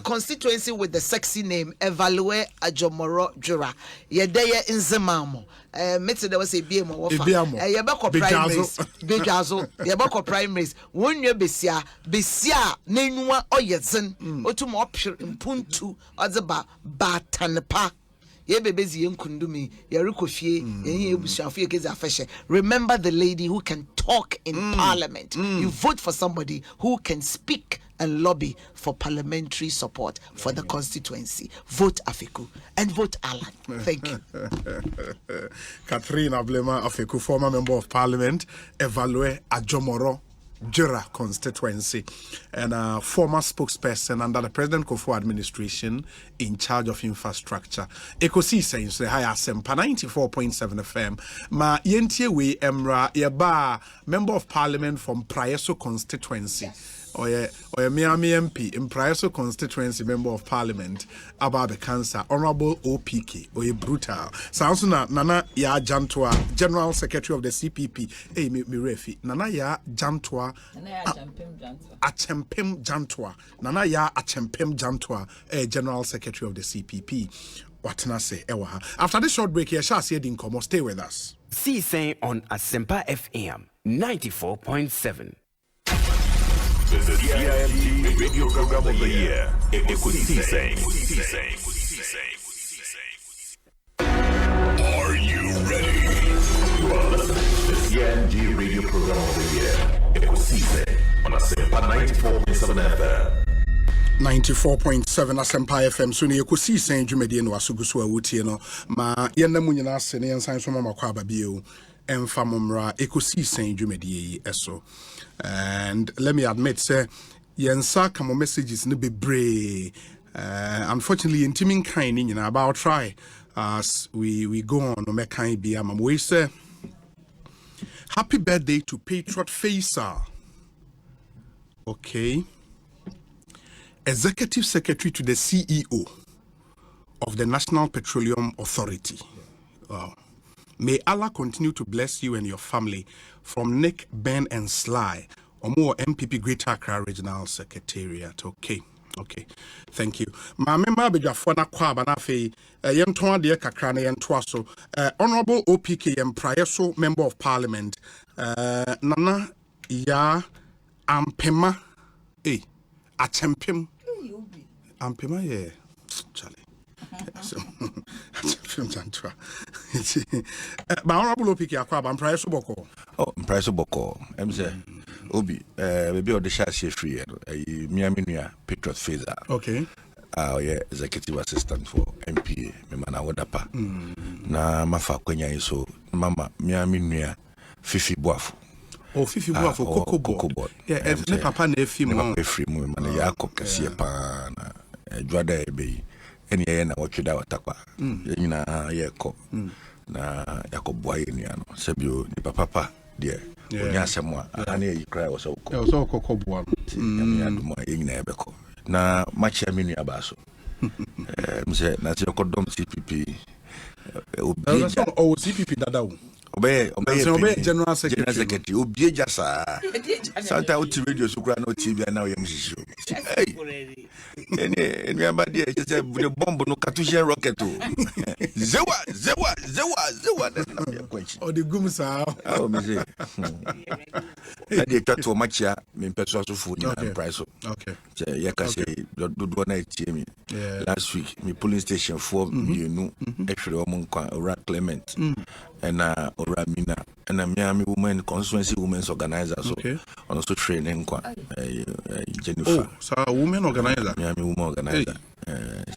constituency with the sexy name Evaluate Ajomoro Jura. Yedeye Nzemamo. There was a BMO. Yabako primaries. Bejazo. Yabako primaries. One year Besia. Besia. Nenua Oyezen. Otum option Puntu. Azaba. Batanpa. Remember the lady who can talk in parliament. You vote for somebody who can speak and lobby for parliamentary support for the constituency. Vote Afeku and vote Alan. Thank you. Catherine Ablema Afeku, former member of parliament, Evaluate Ajomoro Jura constituency, and former spokesperson under the President Kufuor administration in charge of infrastructure. Ekosiisen say high asempa 94.7 FM. Ma yentie we emra yeba member of parliament from Prayeso constituency. Yes. Oye Miami MP in Prayeso constituency member of parliament about the cancer honorable OPK oye brutal sounds nana ya Jantua general secretary of the CPP mi refi nana ya Jantua Achempem Jantua nana ya Achempem Jantua general secretary of the CPP what na say ewa after this short break here shall see the income stay with us. See saying on Asempa FM 94.7. The CIMT Radio Program of the Year, Ekosiisen. Are you ready? You are listening to the CIMT Radio Program of the Year, Ekosiisen, on Asempa 94.7 FM. 94.7 Asempa FM so ne Ekosiisen dwumadi no asoguso awutie no ma yenna mu nyina ase ne yensan so mama kwa babie emfa momra Ekosiisen dwumadi eso. And let me admit, sir, yensa kamo messages no be brave. Unfortunately, in timing kind, you know, about try as we go on. No make kind be we say happy birthday to Patriot Faisal. Okay, Executive Secretary to the CEO of the National Petroleum Authority. Wow. May Allah continue to bless you and your family. From Nick, Ben, and Sly, or more NPP Greater Accra Regional Secretariat. Okay. Thank you. My member Bejafona Kwabanafe, Yentoa de Kakrane and Twaso, Honorable OPK and Prayeso Member of Parliament, Nana Ya Ampema, Achempim, Ampema, yeah, Charlie. But Honorable OPK Akwaba, and Prayeso Boko. Oh, Prayeso Boko. I'm saying, Obi, maybe on the chassis free, Miami Patriot Faisal. Okay. Yeah, executive assistant for MP, Memana Wadapa. Na Mafa Kwenya so Mama Miami Fifi Boafu. Oh, Fifi Boafu, Coco Board. Yeah, and Papa Nefi Mo, and Yako Cassia Pana, Jwada Ebe. Any na watchida watakwa yina yeko na yako boy ni ano sebio ni papa die onya semwa ani yi cry was so kokobwa yami aduma yina ebeko na match ya minu abaso mse na ti kodom CPP o CPP dadawo Obey General Secretary. Obey jasa. Santa uti radio sukura no TV na oyem shisho. Hey. Eni abadi e se the bomb no cartouche rocket o. Zewa. Na ya kwenchi. O de gumsa. Ah o me say. Na de tato machia me peso asofu ni price. Okay. Ya ka say do na etie mi. Last week me polling station for you ehwere o mon kwa Ora Clement. And Oramina and a Miami Women Constituency Women's Organizer. So on also training Jennifer. Oh, so a woman organizer. Miami Women Organizer.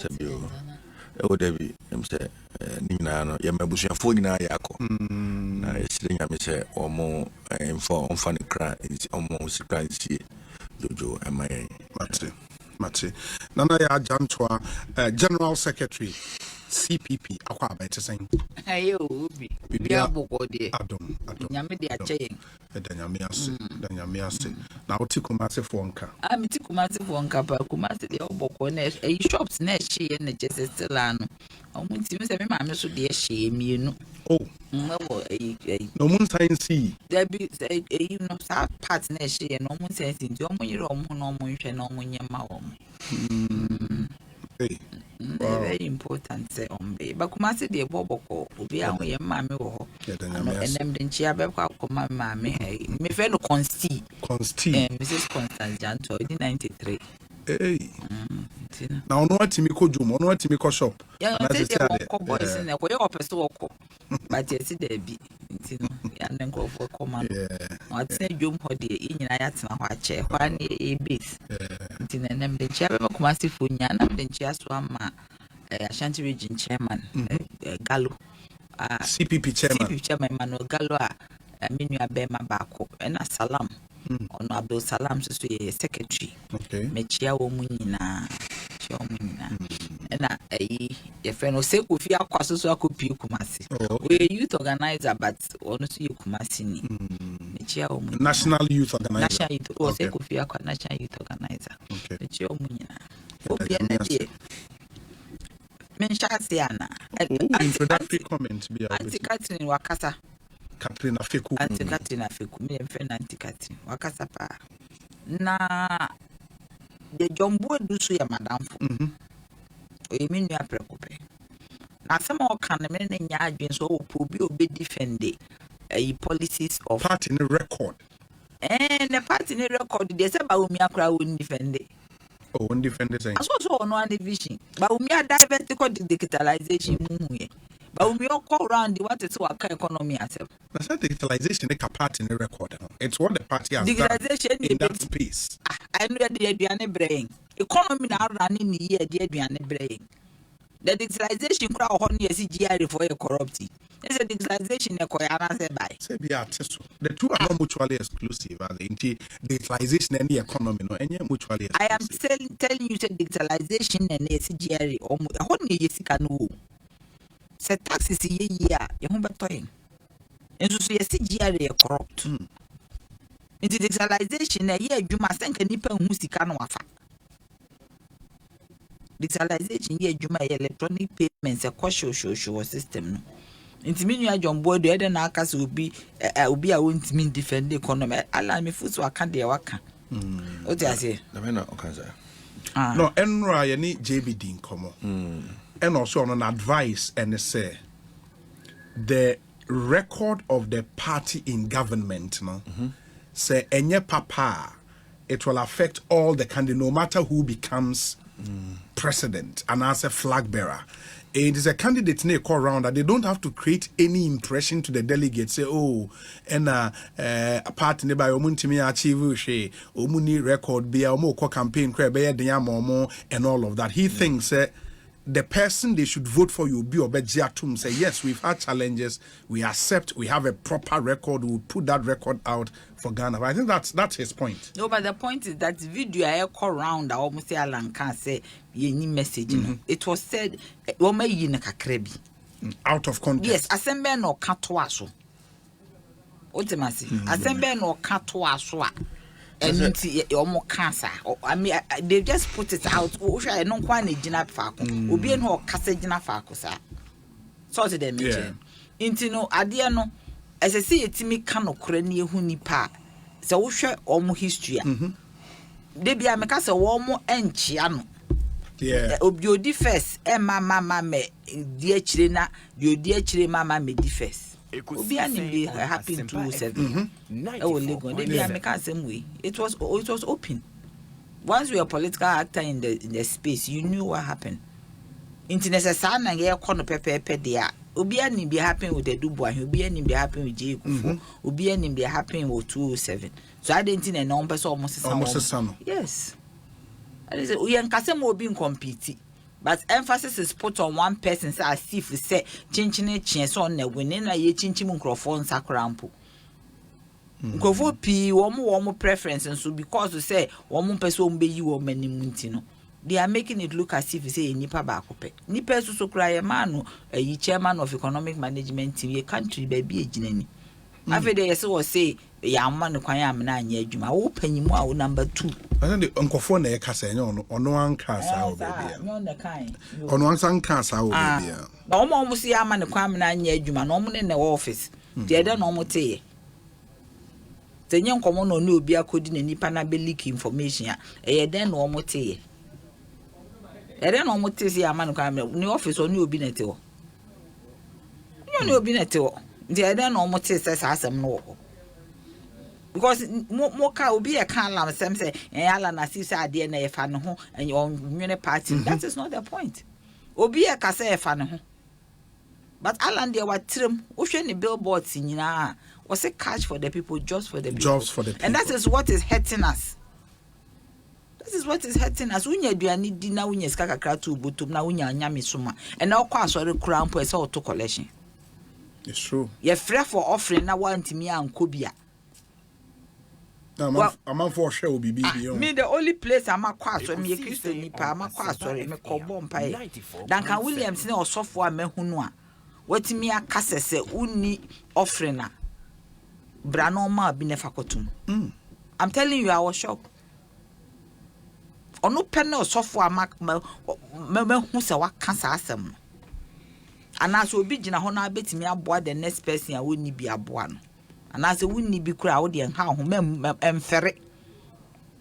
Sabio. Debbie, Nina, Yamabusia Fogina Yako. I say, or more inform funny cry, it's almost crancy. Jojo, am I? Mate. Nana ya Jantua, General Secretary. CPP akwa abete sen Ayo obi bibia bogode adom nyame de ache danyame ase na oti kumase fo nka meti kumase fo nka pa kumase de oboko na shops na ehye na jese stilano omunti me se me maame so de ehye mienu mmewo no mun science there be no sa part na ehye no mun science nti omunyire omu na omunhwe na omunyema omu very important say ombe bakumase de boboko obi a ye maame wo ho enem de nchia be kwa akoma maame me fe no consti Mrs Constance Janto in 93 na ono atimi ko dwom ono atimi ko shop na say ko boys na ko ye opeso woko but yesi da bi ntino ya nenko for command watse dwom ho de nyina ya tena ho ache kwa na e base ntino enem de nchia be bakumase fo nya na de nchia so ama Ashanti Region Chairman Gallo CPP Chairman Manuel Gallo menu abema bako na Salam ono Abdul Salam so ye secretary mechia wo munyina na ye fe no se kofi akwaso so akopi Kumasi we youth organizer but ono so ye Kumasi ni mechia wo munyina National Youth Organizer se kofi akwa National Youth Organizer mechia wo munyina obi na die Menshasiana. Introductory comment be Auntie Catherine Wakasa. Catherine Afeku. Auntie Catherine Afeku. Me friend Auntie Catherine Wakasa pa. Na the jombo do so ya madam fo. O me nua prekope. Na sama o kan me na nya adwen so o bi obi defend policies of party record. The party record dey say ba omi akra won defend. Oh, when defenders saying. So no one division. But we are diversity digitalization muye. But we all go around the what is work economy itself. That's not digitalization a part in the record. It's what the party has digitalization done in that space. I know the Adriane brain. Economy now running the year the Adriane brain. The digitalization crowd on your CGI for a corrupting. It's a digitalization a koyana say by. Say be artist. The two are not mutually exclusive. The digitalization and the economy no any mutually exclusive. I am telling you that digitalization and CGI or only Jessica no. Say taxes ye you better. And so CGI corrupt. Into digitalization a year you must think a nipper who sika no afa. Digitalization ye you my electronic payments a social system no. Intimini ya jombo de ede na aka se obi a won't mean defend the economy ala me fuso aka de waka o ti ase na me na okanza no enra ye ni JBD nkomo and also on an advice and say the record of the party in government no say enye papa it will affect all the candidates no matter who becomes president and as a flag bearer. It is a candidate near call round that they don't have to create any impression to the delegates. Say, oh, and a party by Omuntimi achieve she Omuni record be a moko campaign crab and all of that. He thinks the person they should vote for you be obejiatum. Say yes, we've had challenges. We accept. We have a proper record. We'll put that record out for Ghana. But I think that's his point. No, but the point is that video I call round. I almost say Alan can say any message. It was said out of context. Yes, assemble no katwaso. Ultimately, assemble no katwaso. And almost cancer. I mean, they just put it out. I don't want a gina faco. Obi no cassa gina faco, sir. So to them, Intino, Adiano, as I see a Timmy cano cranny huni pa. So we share almost history. They be a macassa warm and chiano. Yeah. Obiodi first, mama me, dear Chilena, your dear Chile mama me defense. Obi be happy to 207. Oh, Lego, they be a make same way. It was open. Once you are a political actor in the space, you knew what happened. Internet sana nge kono pepe dia. Obi ani be happy with the Dubois, obi ani be happy with J. Obi ani be happy with 207. So I didn't think no person almost a son. Yes. And say we enkase mo obi compete. But emphasis is put on one person say as if we say chinchine chance on na winning na ye chinchim microphone sakrampo. Nkrofo pi wo mo preference so because we say wo mo person be yi wo mani munti no. they are making it look as if say nipa ba kope nipa so cry man a chairman of economic management team ye country baby ejinani afi dey say say ya man kwan am na anya adwuma wo panyimu a wo number 2 ana de nkofo na e kasa enye ono anka sa wo baby no na kan ono anka sa wo baby na omo si ya man kwan am na anya adwuma na omo ne na office de de na omo te tenye nkomo no ne obi akodi na nipa na be leak information a e de na omo te ere no mote si amanu ka ni office oni obi nete wo ni obi nete wo ndi ere no mote se asem no wo because mo ka obi e kan lam sem se ala na si se ade na e fa no ho nwene party that is not the point obi e ka se e fa no ho but ala ndi wa trem wo hwe ni billboards nyina wo se catch for the people jobs for the people jobs for the people and that is what is hurting us. This is what is hurting us. Unya duani di na unya ska kakra to botom na unya anyame soma. And na okwa asori kura mpo e se auto collection. It's true. Ye frɛ for offering na wantimi anko bia. I'm for sure be beyond. Me the only place I'm akwa asori me Kristo nipa am akwa asori me kɔbɔ mpa. Duncan Williams ne osofo a mahunu a watimi akase se uni offering na bra no ma bi ne fakotum. I'm telling you I was shocked. Ono pene osofo amak me hu se waka sa asem ana so obi gina ho na betimi aboa the next person a woni bi aboa no ana se woni bi kura wo de ha ho emfere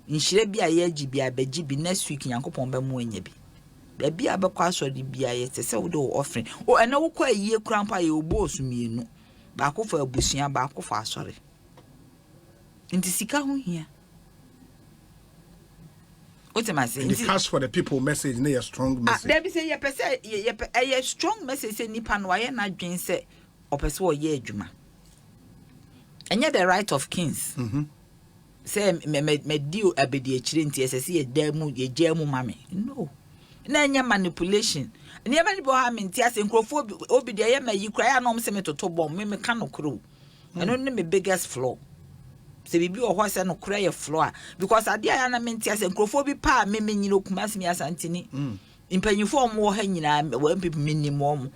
nhire bi a ye agi bi abagi bi next week yankopon be mu anya bi bi abekwa asori bi a ye se wo de offering o ena wo kwa yie kura mpa ye obo osumienu ba ko fa abusia ba ko fa asori nti sika ho hia. What am I saying? The cash for the people message na a strong message. There be say ye strong message say nipa no aye na dwen say opese wo ye adwuma. Enye the right of kings. Say me deal abedi akire nti ese ye damu ye jamu mame. No. Na enye manipulation. Ni ba ni bo ha me nti ase nkrofo obi de ye ma yi kra ya no me se me toto bom me ka no kro. Eno ne me biggest flaw. Se bibi o ho se no kra ye floor because ade aya na menti ase nkrofo bi pa me nyina okumasi mi asantini impanyifo omo ha nyina wa NPP minnim omo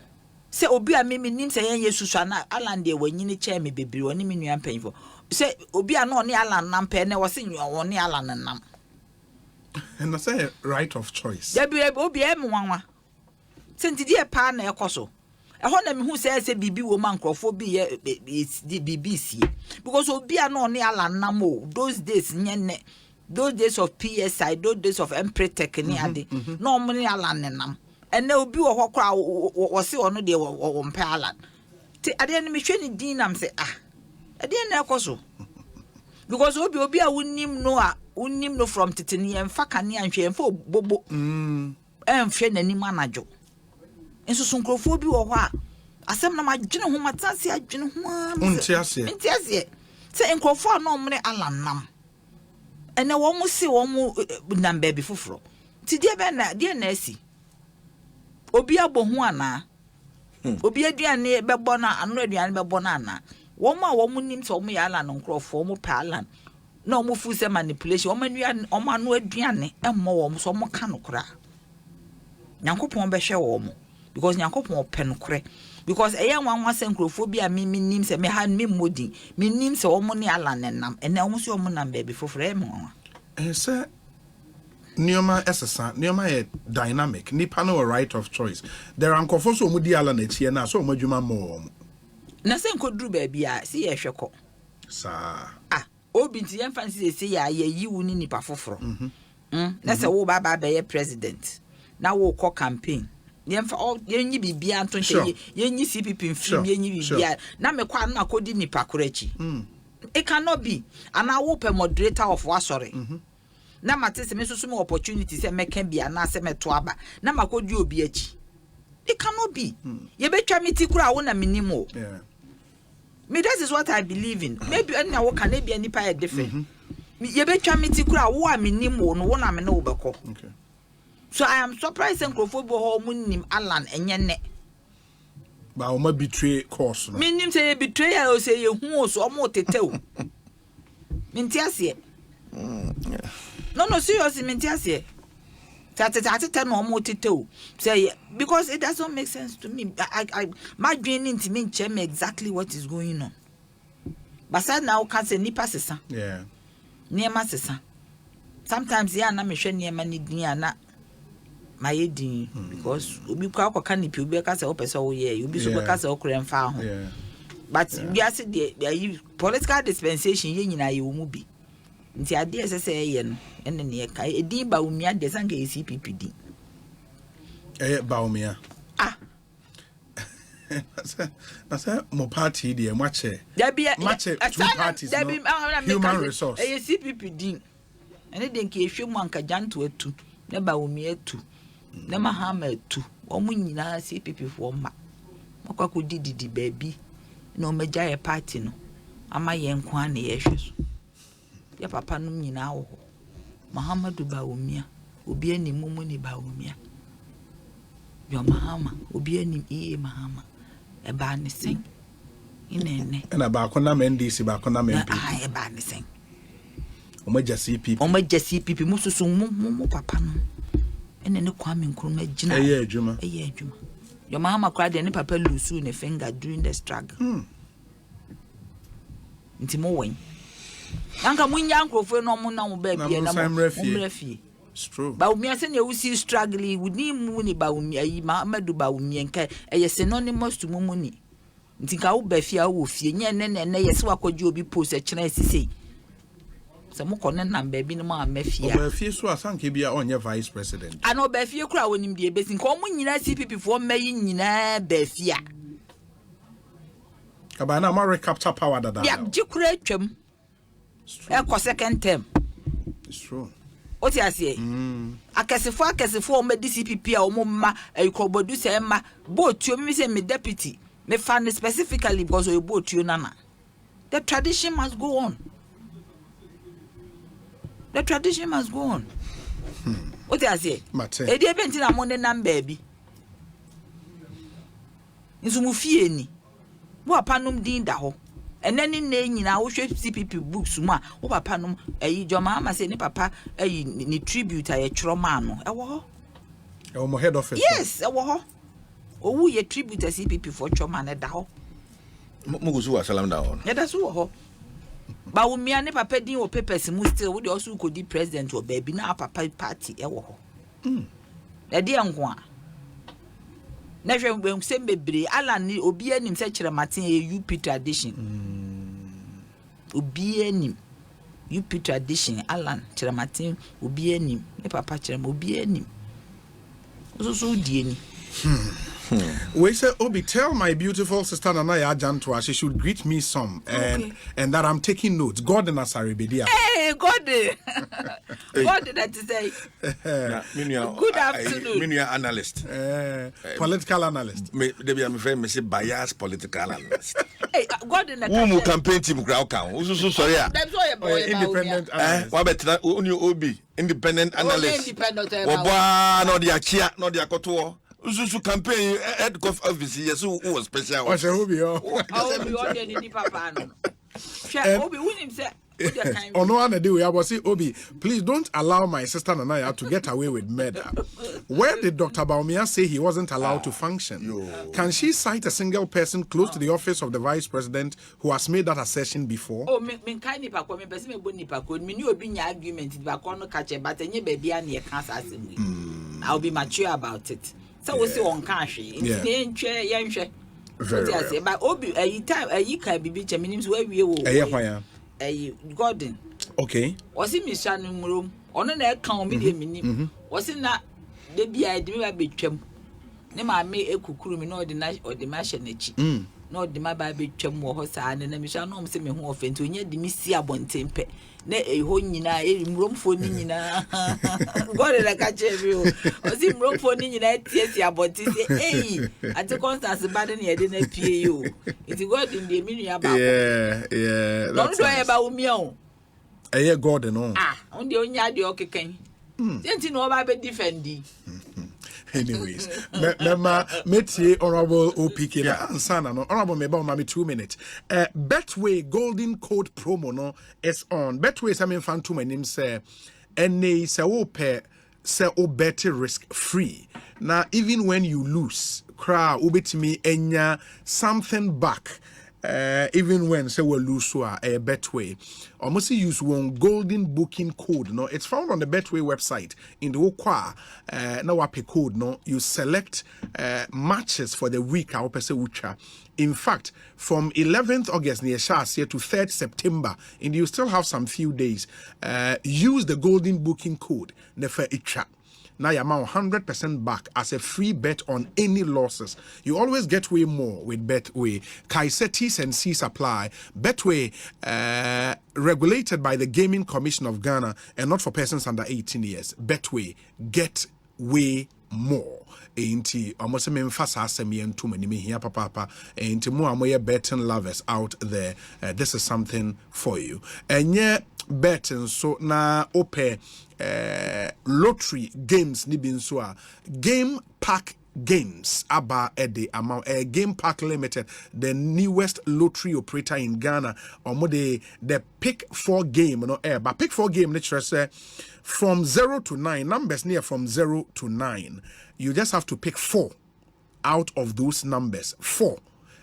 se obi a me nim se yen yesusu na alande wa nyini che me bebiri oni me nua mpanyifo se obi a no ne alan nam pe ne wo se nwa ne alan nam and I say right of choice. Ya bi obi e mwanwa se ntidi e pa na ekoso ehon na me hu se bibi wo man krofo bi ye BBC because obi a no ne ala namo those days nyene those days of PSI those days of Empretech ni ade no mo ne ala nenam ene obi wo hokora wo se ono de wo mpe ala ti ade ne me hwe ni din nam se ade na ekoso because obi a wonim no from titini emfa kane anhwe emfa bobo emhwe nanim anajo enso sunkrofo bi wo ho a asem na madwene ho matase adwene ho ntiase se enkrofo a no mre alanam ene wo mu se wo mu namba bi foforo ti de na asi obi abohu ana obi aduane bebo na anu aduane bebo na ana wo mu a wo mu nim se wo mu ya alan nkrofo wo mu pa alan na wo mu fu se manipulation wo mu anu aduane emmo wo mu so wo mu ka no kra nyankopon be hwe wo mu because nyankopon pen kure because eya nwanwa se nkrofobia me nim se me ha me modi me nim se omo ne ala nenam ene omo se omo nam baby foforo e mo say Nioma SSA Nioma e dynamic nipa no right of choice there are nkofo so omo di ala na tie na so omo adwuma mo na se nkoduru baby a se ye hweko sa obi nti ye fancy se ya yi wu ni nipa foforo na se wo baba be ye president na wo ko campaign yemfa yenyi bibia anto nche yenyi CPP mfim yenyi bibia na mekwa na akodi nipa korachi it cannot be and I will moderator of wasore na matese me so me opportunity say meka bia na se meto aba na makodi obi achi it cannot be ye betwa meti kura wo na minimo me that is what I believe in maybe na wo can be nipa e different ye betwa meti kura wo a minimo no wo na me na wo beko okay. So I am surprised nkrofo bo ho munim alan enye ne ba o ma betray course no minim say betray o say ye hu so o mo tetew minti ase no seriously minti ase Tata no tito. Say because it doesn't make sense to me. I my dream into me check exactly what is going on. But sad now can say nipa sesa. Yeah. Near ma sesa. Sometimes ya na me hwe near mani din na my din because obi kwa kwa nipa obi ka say opese wo ye obi so ka say okure mfa ho. Yeah. But we are say the political dispensation ye nyina ye wo mu bi. Nti ade esese ye no ene ne ye kai edin ba umia de sanka CPP din. Baumia. Ah. Nasa mo party dey match. There be match two parties. There be human resource. CPP din. Ene de nke ehwe mu anka janto atu. Ne ba umia atu. Ne mahama atu. Omo nyina CPP fo ma. Makwa ko didi baabi. Na omeja ye party no. Ama ye nko an ye hwe so. Ya papa no nyina wo ho. Muhammadu Baumia. Obi ani mumu ni Baumia. Yo Mahama, obi ani Mahama. E ba ne sen. Ine. Na ba ko na NDC ba ko na NPP. Ah, e ba ne sen. Omaja CPP. Omaja CPP mususu mu papa no. Ene ne Kwame Nkrumah gina. Eye adwuma. Yo Mahama cried ne papa lusu ne finger during the struggle. Nti mo wen. Anka munya nkrofo no mo na mo ba bia na mo mrafie. It's true. Ba umia se ne wusi struggling with ni mu ni ba umia yi Muhammadu ba umia nka eye synonymous to mumuni. Nti ka wo ba fie a wo fie nye ne yesi wakwaji obi post e kire sisi. Se mo kone nam ba bi no ma mafie a. Ba fie so asanka bia onye vice president. Ano ba fie kura wonim de besi nka omo nyina CPP fo mayi nyina ba fie a. Ka ba na ma recapture power dada. Ya jikura atwam. Eko second term. It's true. Oti ase akesefo o me DCPP a o mo ma ekobodu se ma botuo me say me deputy me fan specifically because o botuo nana. The tradition must go on. The tradition must go on. Oti ase e dey benti na mo ne number bi nso mu fie ni wo apanom din da ho enani ne nyina wo hwe CPP books mu a wo papa nom ayi joma ama se ni papa ayi ni tribute aye chro ma no e wo ho e wo mo head office. Yes e wo ho owu ye tribute CPP for choma na da ho mo go so salam da ho ya da so wo ho ba wo mia ne papa din wo papers mu still wo de also ko di president wo ba bi na papa party e wo ho e de enko a na hwe se bebre ala ni obi anim se kire maten e UP tradition obi anim UP tradition alan kire maten obi anim ne papa kire ma obi anim so die ni We say, Obi, tell my beautiful sister Nanaya Jantua she should greet me some and that I'm taking notes. God in Asaribedia. Hey, God. God that to say. Good afternoon. Minia analyst. Political analyst. Maybe I'm afraid me say biased political analyst. Hey, God in the campaign team crowd count. So sorry. That's why independent analyst. What better Obi independent analyst. Oba no dia chia no dia koto. Ususu campaign head office yes who special. What's Obi? Obi on the papa no. Obi win say on one day we will say, Obi, please don't allow my sister Nanaya to get away with murder. Where did Dr. Baumia say he wasn't allowed to function? Can she cite a single person close to the office of the vice president who has made that assertion before? Oh, me kind nipa ko me person me boni nipa ko me ni obi nya argument ba ko no catch but enye baby an ye can assassin. I'll be mature about it. So we see on can hwe. Nti ntwe ye nhwe. Very well. But Obi time ka bibi che minim so we wo. Hwan Gordon. Okay. Was he Misha Nurum? On an air count me, minim. Was it not the B.I. betwem? Nema me a kukuru, no the night or the machinachi. No the my baby chem or her son, and Misha no se me who offend to near the Missia bon tempe. Ne a honina, a room for Nina. God, like I tell you. Was him room for Nina, yes, ya but hey, at the Constance Baden, I didn't pay you. It's God in the mini about. Yeah. Don't worry about me. Yeah, God and all. On the only idea, okay, can you know about defending? Anyways, Metie Honorable OPK Ansana no Honorable Meba Mami 2 minutes. Betway golden code promo no is on. Betway is fan to my name say NA se wo pe say o bet risk free. Now even when you lose, cry ubetimi enya something back. Even when say we lose a Betway, almost use one golden booking code. No, it's found on the Betway website in the Okwa. Now a code. No, you select matches for the week. I hope say ucha. In fact, from 11th August near Shas here to 3rd September, and you still have some few days. Use the golden booking code. Nefer icha. Now you amount 100% back as a free bet on any losses. You always get way more with Betway. Kaise T's and C's apply. Betway, regulated by the Gaming Commission of Ghana and not for persons under 18 years. Betway, get way more. Ain't almost a memphas asemian too many me here papa ain't more amoya betting lovers out there. This is something for you. And yeah, betting so na ope lottery games ni bin so game pack games aba ede amount Game Park Limited, the newest lottery operator in Ghana. The pick 4 game but pick 4 game nature say from 0 to 9 numbers near from 0 to 9. You just have to pick 4 out of those numbers. 4.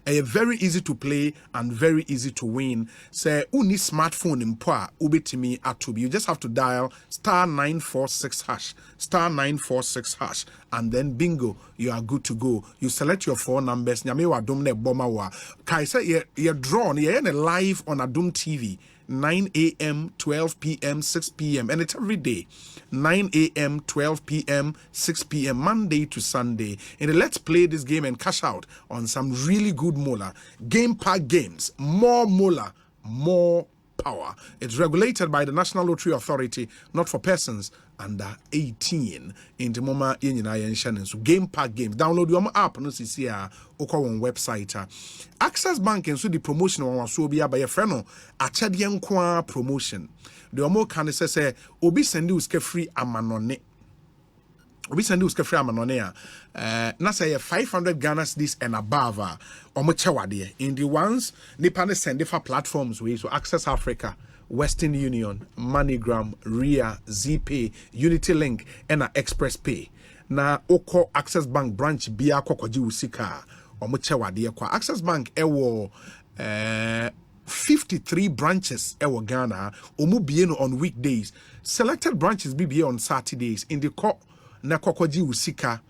Very easy to play and very easy to win. Say, uni smartphone in poa ubetimi atubi. You just have to dial *946#, *946#, and then bingo, you are good to go. You select your 4 numbers. Nyame wa dum ne boma wa. Kai say you drawn. You're live on Adum TV. 9 a.m., 12 p.m., 6 p.m. And it's every day. 9 a.m., 12 p.m., 6 p.m., Monday to Sunday. And let's play this game and cash out on some really good mola. Game Park Games. More mola, more power. It's regulated by the National Lottery Authority, not for persons under 18. In the moment, so Game Park Games. Download your app. No, see here. On website. Access Bank and so the promotion on so be by a friend. Achadian kwa promotion. The omo can say obi sendi uske free amanone. Obi sendi uske free amanone. Na say 500 Ghana cedis and above. Omo chawade. In the ones Nipane send for platforms we so Access Africa, Western Union, MoneyGram, RIA, ZPay, Unity Link, and Express Pay. Na oko Access Bank branch biya kokoji usika. Access Bank ewo 53 branches ewo Ghana. Omu bieno on weekdays. Selected branches be on Saturdays. In the court na kokoji usika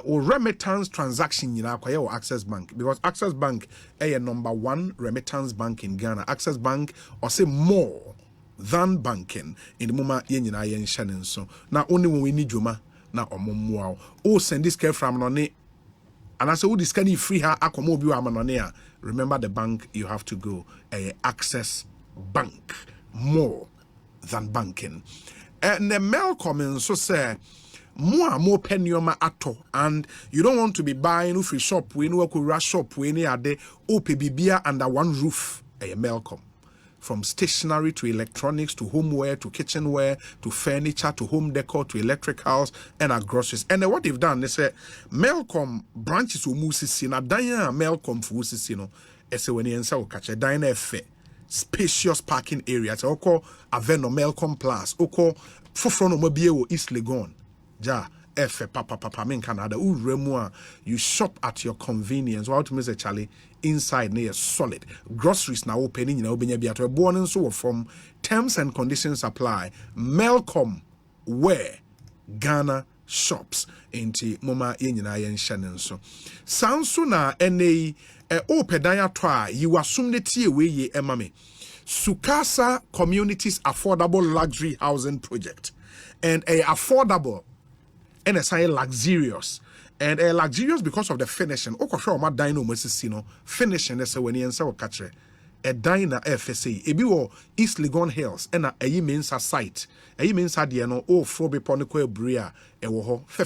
or remittance transaction kwa Access Bank, because Access Bank is number 1 remittance bank in Ghana. Access Bank or say more than banking in the moment yen shannon so now only when we need juma na omo o send this care from none. And I say, who this can free her akomobi amanonea? Remember the bank you have to go. Access Bank. More than banking. And the Malcolm so say, more penioma ato. And you don't want to be buying free shop, we know rush shop, we near the OPBBia under one roof. Malcolm. From stationery to electronics to homeware to kitchenware to furniture to home decor to electricals and our groceries. And what they've done, they say, Melcom branches will move na danya Melcom for usisino. Ese when you say catch a diner spacious parking area. So oko Aveno Melcom Plus, oko Fofrono Mobile East Legon. Ja. Papa men Canada you shop at your convenience. While to Mr. Charlie inside near solid groceries now opening be born and so from terms and conditions apply. Melcom where Ghana shops into Moma yen Shannon so sounds sooner any pedaya try you assume the tea way ye emame Sukasa Communities Affordable Luxury Housing Project and a affordable and a sign luxurious and luxurious because of the finishing. Okosho ma dino mesisino finishing ese when you answer catch a diner FSA ebi wo East Legon Hills and a mensa site mensa de no o fro be poniko ebria e wo ho fe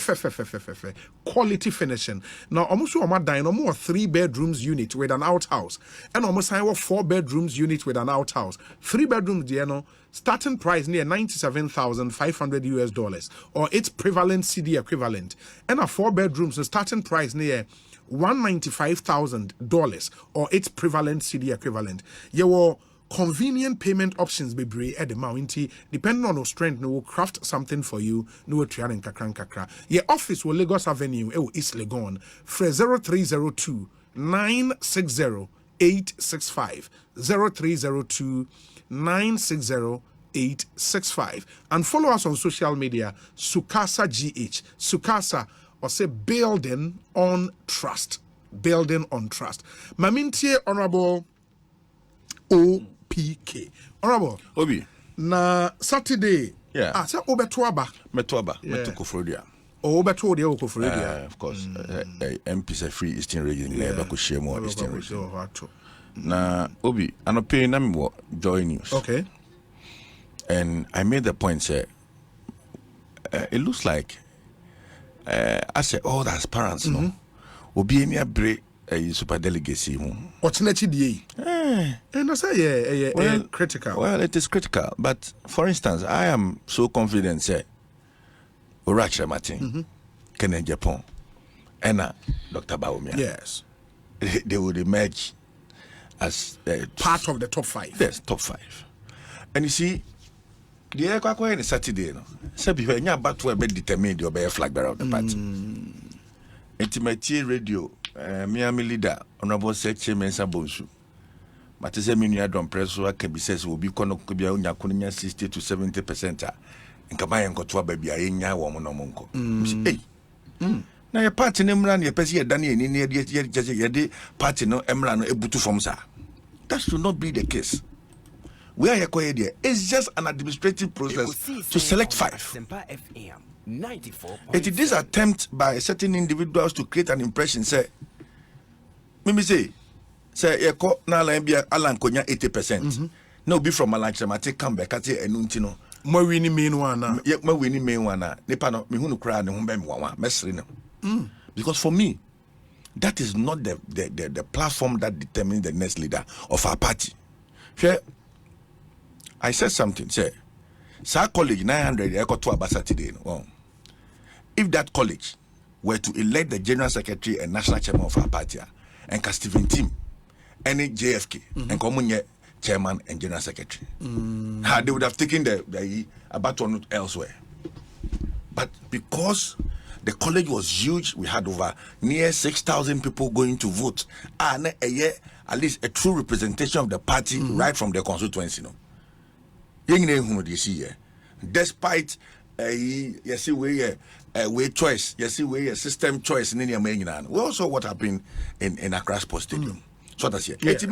quality finishing. Now almost o ma dino more 3 bedrooms unit with an outhouse and almost I 4 bedrooms unit with an outhouse. 3 bedrooms de no starting price near $97,500 or its prevalent CD equivalent, and a 4 bedrooms the starting price near $195,000 or its prevalent CD equivalent. You will convenient payment options bebree at the mountain. Depending on your strength, no will craft something for you. No will try and kakra. Your office will Lagos Avenue, East Legon. Fre 0302 960 865 0302 960 865 and follow us on social media Sukasa GH Sukasa or say building on trust Mamintie Honorable OPK Honorable Obi na Saturday say obetuaba metuko Florida obetu de Florida of course MP say free Eastern region na eba ko share more Eastern region na Obi anope na me joy news okay. And I made the point, say, it looks like, I said, all the aspirants, no, will be in a break a super delegacy. What's next? And I say, well, critical. Well, it is critical. But for instance, I am so confident, say, Uracha Martin, Kenya Japan, and Dr. Baumia. Yes. They would emerge as part of the top 5. Yes, top 5. And you see, the air Saturday, no. Sabi when you about to be determined your be flag bearer of the party. Intimate radio, Miami leader, Honorable Secretary Mensa Bonsu. But as a mini don't press so can be says will be kono 60 to 70%. And Kabaya and Kotwa baby, I ain't ya woman no monko. Hey. Now your party name run your Pessia Danny and in the party no Emran Ebutu from Sa. That should not be the case. Where you acquired here, it's just an administrative process to select 5. It is this attempt by certain individuals to create an impression. Say, say, you call na Alan Konya 80%. No, be from Alan Chamate come back at and Nuntino. More winning main one. Yet, more winning main one. Nepano, me who cry and whom messing. Because for me, that is not the platform that determines the next leader of our party. Sure. I said something, say, Sir College 900 Ekotwa Saturday. Well, if that college were to elect the General Secretary and National Chairman of our party, and Stephen Tim, any JFK, and Common Chairman and General Secretary, they would have taken the baton elsewhere. But because the college was huge, we had over near 6,000 people going to vote, and a year, at least a true representation of the party right from the constituency. Despite you see way choice, you see way system choice in India, we also what happened in Accra Sports Stadium. So that's it. Yes.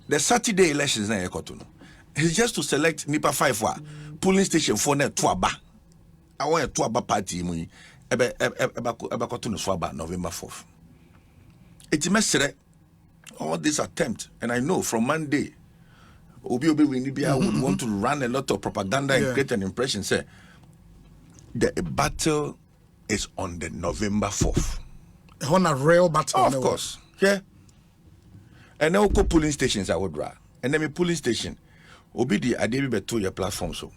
The Saturday elections na Ekotono. It's just to select NIPA 5 polling station for net Tuaba. I want a Tuaba party mui eba Kotono Swaba November 4th. It's messy all this attempt, and I know from Monday. Obi would want to run a lot of propaganda and create an impression. Say the battle is on the November 4th. On a real battle, of course. Yeah. And now go polling stations I would rather. And then me polling station. Obi di adebi beto your platform so.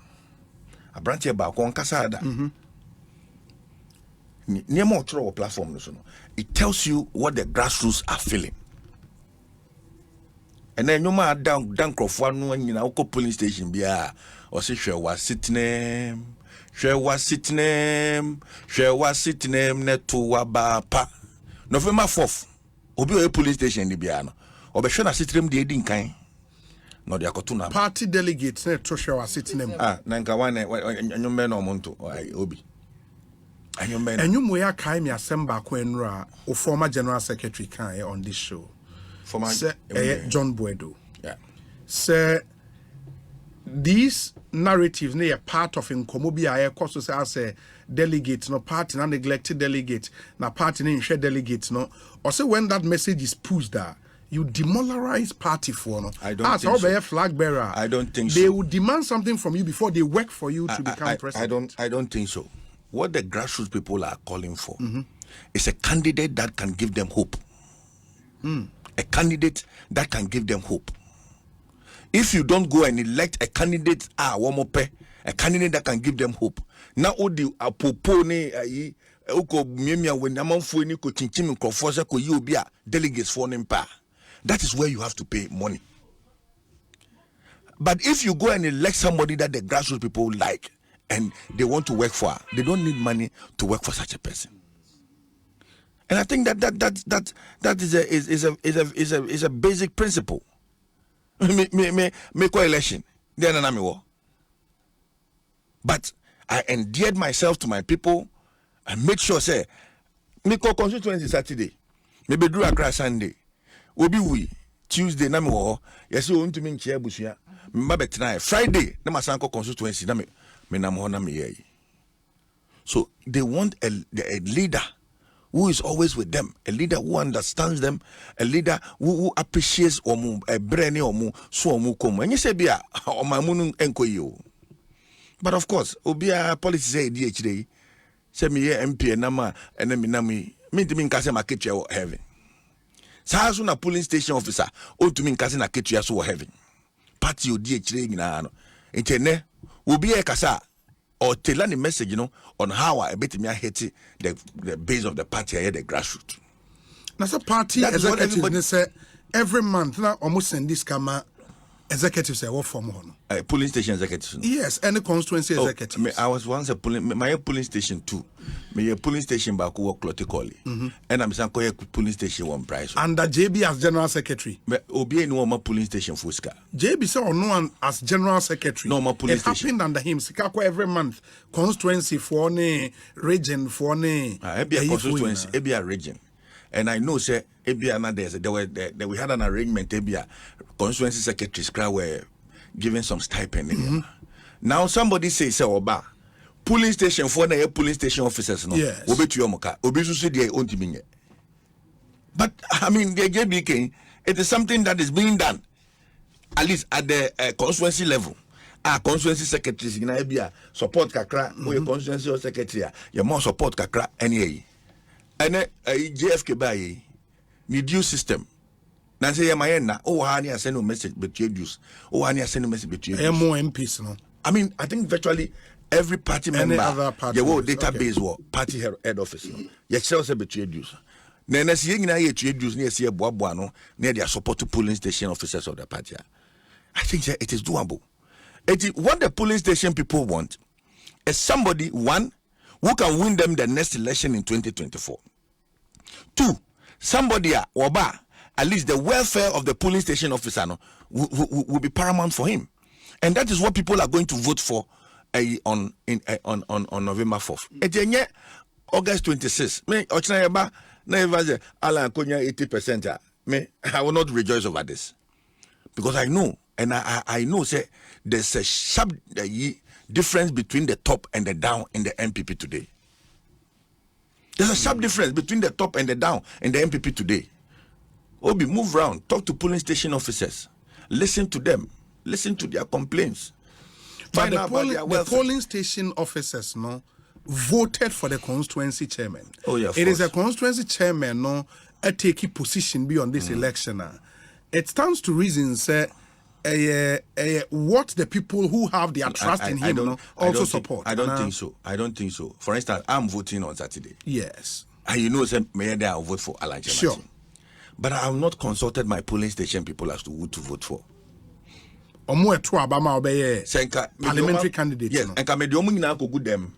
A branch about one kasada. Near more throw platform so. It tells you what the grassroots are feeling. And then no matter down Crawford one in our polling station be or say share was sitting net to Wabapa. November 4th. Obi a police station in the Biano. Or be sure na sitting the edin kind. No the akotuna. Party delegates net to share was sitting them. Nanka one and you men or monto or Obi. And you men and you moya kaimi assemble kwenra or former general secretary kan on this show. John Buedo. Yeah. Sir, these narratives they are part of Nkomobia cause as a delegate, no party, no neglected delegate, no party, no share delegate, no. Also, when that message is pushed there, you demoralize party for no. I don't think so. Flag bearer. I don't think they so. would demand something from you before they work for you to become president. I don't think so. What the grassroots people are calling for is a candidate that can give them hope. A candidate that can give them hope. If you don't go and elect a candidate, a candidate that can give them hope. Now, odi apopone ayi uko miemia when amanfo ni ko chinchim nkrofo se ko yi obi a delegates for nempa. That is where you have to pay money. But if you go and elect somebody that the grassroots people like and they want to work for, they don't need money to work for such a person. And I think that is a basic principle. Me co-election, then I'm war. But I endeared myself to my people and made sure say me constituency Saturday, maybe do Accra Sunday, obi we Tuesday na me wo yes we want to me nkia busua me ba betena Friday na masanko constituency na me nam ho na me ye. So they want a leader who is always with them, a leader who understands them, a leader who appreciates omu a brainy omu so omu kom. And you say bia o mamunu enko yo. But of course, obia policy say DHD say me MP na and me na me nkase maketua wo heaven. Sa so na polling station officer o to me nkase na ketua so wo heaven. Party o DHD nyina no. Entene obia kasa or tell any message, on how I bet me hate the base of the party here, the grassroots. Now, so party executives say every month now almost send this camera executives say what form on polling station executives. Yes, any constituency executives. I was once my polling station too. My polling station back work clotically, and I'm saying polling station one price. Under JB as general secretary. But Obi no my polling station Fuska. JB said no one as general secretary. No my polling station. It happened under him. Sikako every month constituency for ne region for ne. Every constituency, every region. And I know, say, there we had an arrangement. Constituency secretaries were given some stipend. Now somebody says, "Oba, polling station for the polling station officers, no, yes. But I mean, the JBK, it is something that is being done, at least at the constituency level. Our constituency secretaries in Abia support kakra, or your constituency secretary, you more support kakra, any. And JFK by the due system. Nancy Yamayena, I send a message between dues. I send a message between more MPs. No? I mean, I think virtually every party member, the whole database war, party head office. Yes, also between dues. Then as you know, trade dues near see a Boabuano, near their support to polling station officers of the party. I think that it is doable. What the polling station people want is somebody, one, who can win them the next election in 2024. Two, somebody Oba, at least the welfare of the polling station officer will be paramount for him. And that is what people are going to vote for on November 4th. August 26th. Me Ochinayaba never Alan Konya 80%. Me, I will not rejoice over this. Because I know, and I know say there's a sharp difference between the top and the down in the NPP today. There's a sharp difference between the top and the down in the NPP today. Obi, move around, talk to polling station officers, listen to them, listen to their complaints. But the polling station officers, voted for the constituency chairman. Oh yeah, it is a constituency chairman, a take position beyond this election. It stands to reason, say. What the people who have their trust in him also support. I don't think so. I don't think so. For instance, I'm voting on Saturday. Yes. And you know, maybe I'll vote for Elijah. Sure. Martin. But I have not consulted my polling station people as to who to vote for. Parliamentary candidate. Yes. And come the only now good them.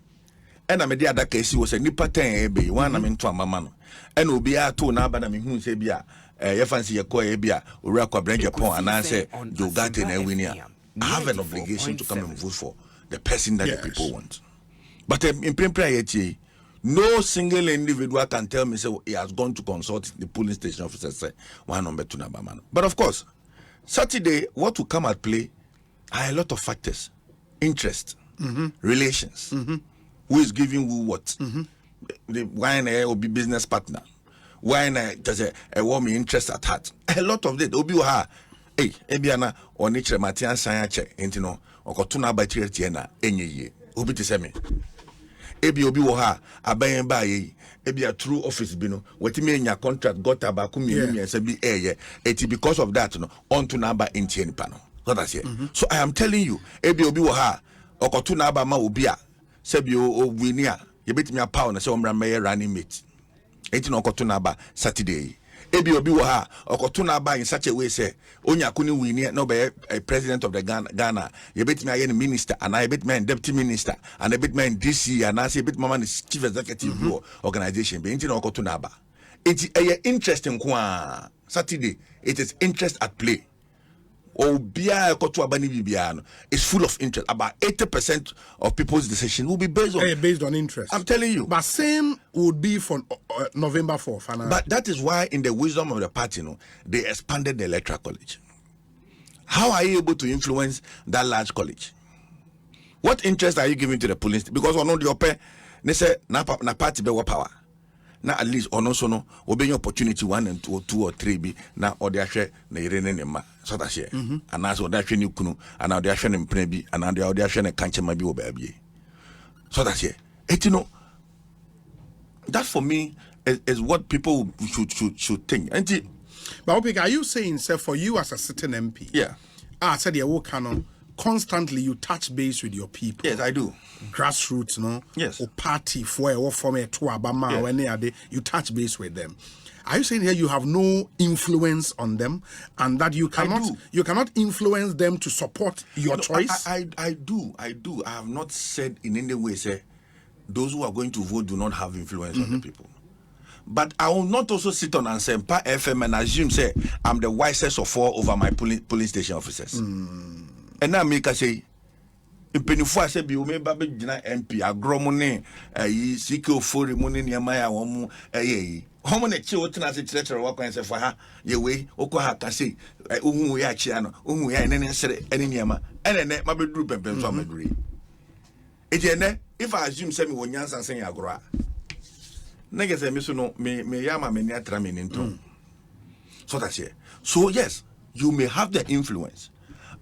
And I made the other case was a nipa 10 AB, one I'm into a mamma. And will be a two now, but I mean, who say, you fancy a coy bia, or bring your point and answer, you got in a winner. I have an obligation to come and vote for the person that the people want. But in priority, no single individual can tell me he has gone to consult the polling station officer, say, one number two number man. But of course, Saturday, what will come at play are a lot of factors: interest, relations, who is giving who what, the wine will be business partner. Why does a woman interest at heart? A lot of that. Obi ha, ebiana or nature Matian Sanyache, intino, or Cotuna by Tiena, any Obi to semi. Obi ha, a bay and by a true office bino, what you mean your contract got abacumi and sabi it because of that, on to Naba in Tien Pano. What I say. So I am telling you, Obi ha, or Cotuna Bama Ubia, Sebio or Winia, you bet me a pound and so I'm running mate. 18 Okotunaba Saturday. Ebi obi wa ha okoto na ba in such a way say onya kuni wini no be a president of the Ghana ye bet me aye minister and I bet me deputy minister and I bet me DC and I say bet mama chief executive organization be inti na okoto na ba enti interesting kwa Saturday it is interest at play. Obia Kotu Abani Bibiano is full of interest. About 80% of people's decision will be based on interest. I'm telling you. But same would be for November 4th. But that is why, in the wisdom of the party, they expanded the electoral college. How are you able to influence that large college? What interest are you giving to the police? Because on the upper, they say na party be power. Now at least on also no obey opportunity 1 and 2 or 3 be now or they share na irene ma so that share and as or that you kunu and now they share in prebi and now they share na kanche ma bi obabi so that share it that for me is what people should think. And but okay, are you saying, sir, for you as a sitting MP? Yeah. Said you work constantly you touch base with your people. Yes, I do. Grassroots, no? Yes. Or party for or form a to Abama when they are there, you touch base with them. Are you saying here you have no influence on them and that you cannot influence them to support your choice? I do. I have not said in any way, say those who are going to vote do not have influence on the people. But I will not also sit on Ansempa FM and assume, say, I'm the wisest of all over my police station officers. And now make us say, in Penifua, say, be me baby Jina MP, agromone, CK for money near my home, Homone children as a teacher walk and say for her, your way, Okoha can say, we are Chiano, we are any Yama, and then my bedroom and Benjamin. If I assume semi when Yansan saying Agra. Niggas say misuno me yama me nyatra me ninto. So that's it. So yes, you may have the influence,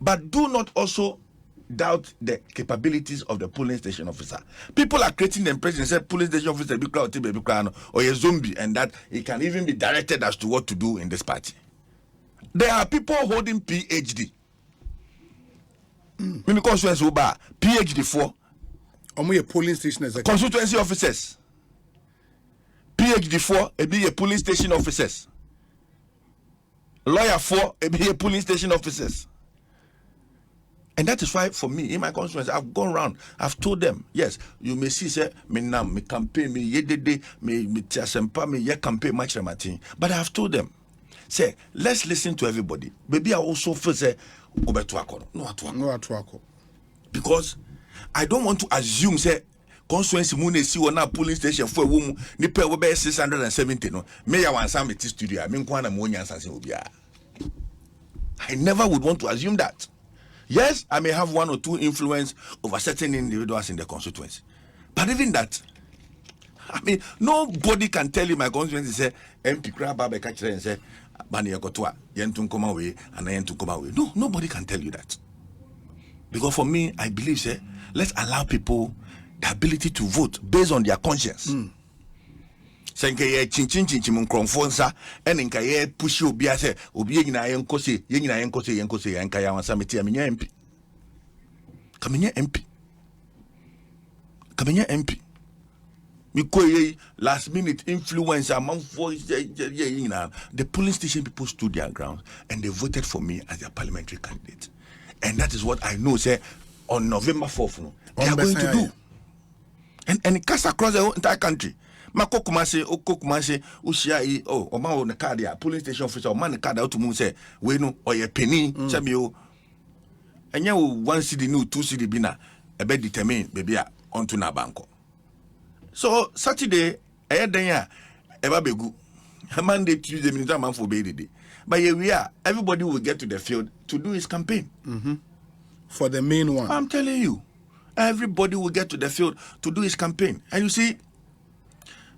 but do not also doubt the capabilities of the polling station officer. People are creating the impression say polling station officer be crowd or a zombie, and that it can even be directed as to what to do in this party. There are people holding PhD. When the constituency over PhD for a polling station as a constituency officers. PhD for a police station officers. Lawyer for a police station officers. And that is why for me, in my constituency, I've gone around, I've told them, yes, you may see, say, me nam, me campaign, me yedede, me tiasempa, me ye campaign much rematin. But I've told them, say, let's listen to everybody. Maybe I also feel, say, no, because I don't want to assume, say, constituency mune si wona polling station for wo ni pe wo be 670 no me ya wansa me studio me nko na mo nyansa se obia. I never would want to assume that. Yes, I may have 1 or 2 influence over certain individuals in the constituency, but even that, I mean, nobody can tell you my constituency say MP Kraba be catch and say bani yakotwa yentun koma we and yentun koma we. No, nobody can tell you that, because for me, I believe, say, let's allow people the ability to vote based on their conscience. Senke ye chinchin mkronfonsa eninka ye pushi obia se obi nyina yenkose yenka ya wansa meti amenya MP. Kamenya MP. Mikoye last minute influence among voice the polling station people stood their ground and they voted for me as their parliamentary candidate. And that is what I know, say, on November 4th, they are going to do. And it cuts across the entire country. Mako kumase, ushia oma o ne card ya police station officer o man ne card out to move say we no or ye penny chabi o. Enya wo 1 cedi no 2 cedi bi na e be determine baby a onto na banko. So Saturday den ya e ba begu. Monday, Tuesday, minister man for be day. But here we are. Everybody will get to the field to do his campaign. For the main one. I'm telling you. Everybody will get to the field to do his campaign. And you see,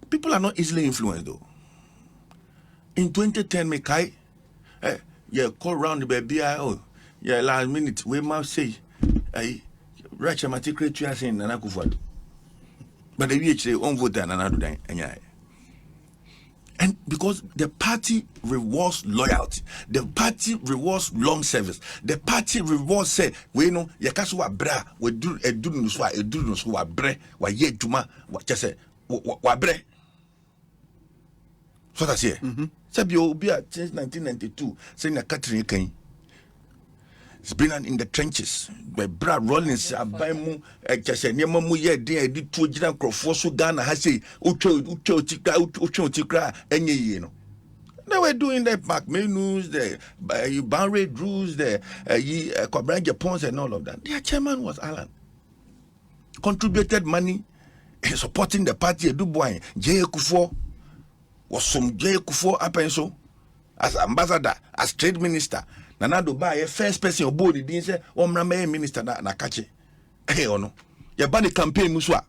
people are not easily influenced though. In 2010, Mekai, call around the baby, last minute, we must say, Racha Matikre saying Nanakufa. But the VH, they won't vote and another day. And because the party rewards loyalty, the party rewards long service, the party rewards say, we know Yakaswa bra, we do a duduswa bre, wa ye juma, what just say, wa bre. So that's here. Sabi obi since 1992 saying a Catherine Kane. It's been in the trenches. By Brad Rollins, Abamu, Casaniamu, yeah, did 2 Jiran Crofosu Ghana, has say, Ucho Tikra, and you know. They were doing the back menus, the boundary rules, the Quabranja Pons, and all of that. Their chairman was Alan. Contributed money, supporting the party, Dubois, J. Kufo, was some J. Kufo Apenso, as ambassador, as trade minister. Nanado buy a first person aboard the didn't say, Omrame minister na kache. Hey, ono. Ya bani campaign muswa.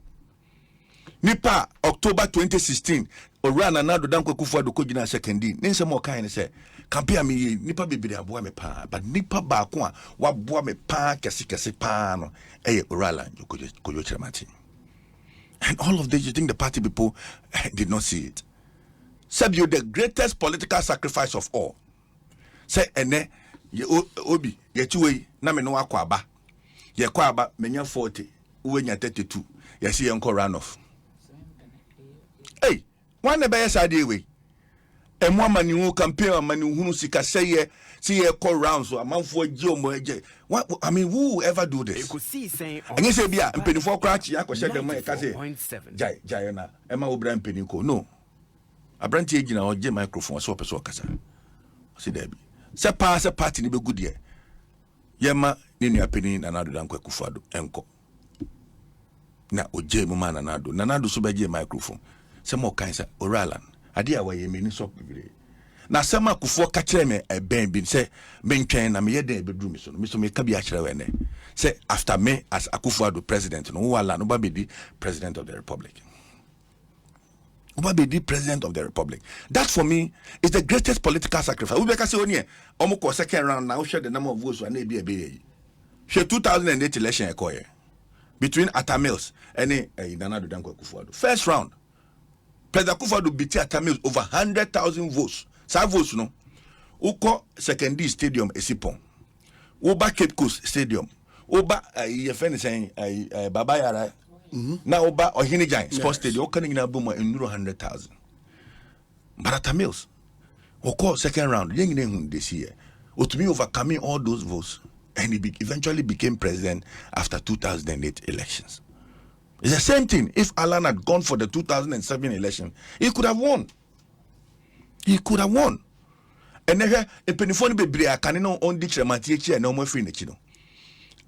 Nipa October 2016, Ora Nanado Danko Kufa do Kojina secondi. Nense mo kind say, campaign me nipa bibiri aboa me pa, but nipa ba ko a waboa me pa kese pa no. Hey, Orala Kojo Chemati. And all of this, you think the party people did not see it? Said you the greatest political sacrifice of all. Say ene ye obi ye chiwe na me no akwaba ye kwaba menya 40 uwenya 32 ye see enko run off. Hey, one be yesade we emu amani hu campaign amani hunu sika say ye see ye call round so amanfo agi omo age. I mean, who will ever do this? Ekosiisen And you say bia mpenifo krachi akoshe dem e ka say jai na ema obra mpeniko no abranti agi na oje microphone so person kasa see there be se party ni be good ye yema ni nua pani Nanado Dankwa Akufo-Addo enko na oje mu ma Nanado so beje microphone se mo kan se oralan ade a waye meni so bibire na sama Akufo ka kire me ben bi se mentwen na me ye den bedru mi so me ka bi a kire we ne se after me as Akufo-Addo president no wala no ba be di president of the republic. Obabedi president of the republic. That for me is the greatest political sacrifice. We can say only almost second round now. Share the number of votes and be share 2008 election between Atta Mills and Nanado Dankwa Akufo-Addo. First round, President Akufo-Addo beat Atta Mills over 100,000 votes. Some votes no. Uko secondary stadium Esipon. Uba Cape Coast Stadium. Uba YFN saying Baba Yara. Now Oba or Hinijan Sports Stadium, opening in Abuma in 100,000. But Atta Mills, second round, young this year, to me overcoming all those votes, and he eventually became president after 2008 elections. It's the same thing. If Alan had gone for the 2007 election, he could have won. He could have won. And then a penifoni be I can no on ditch and no more free.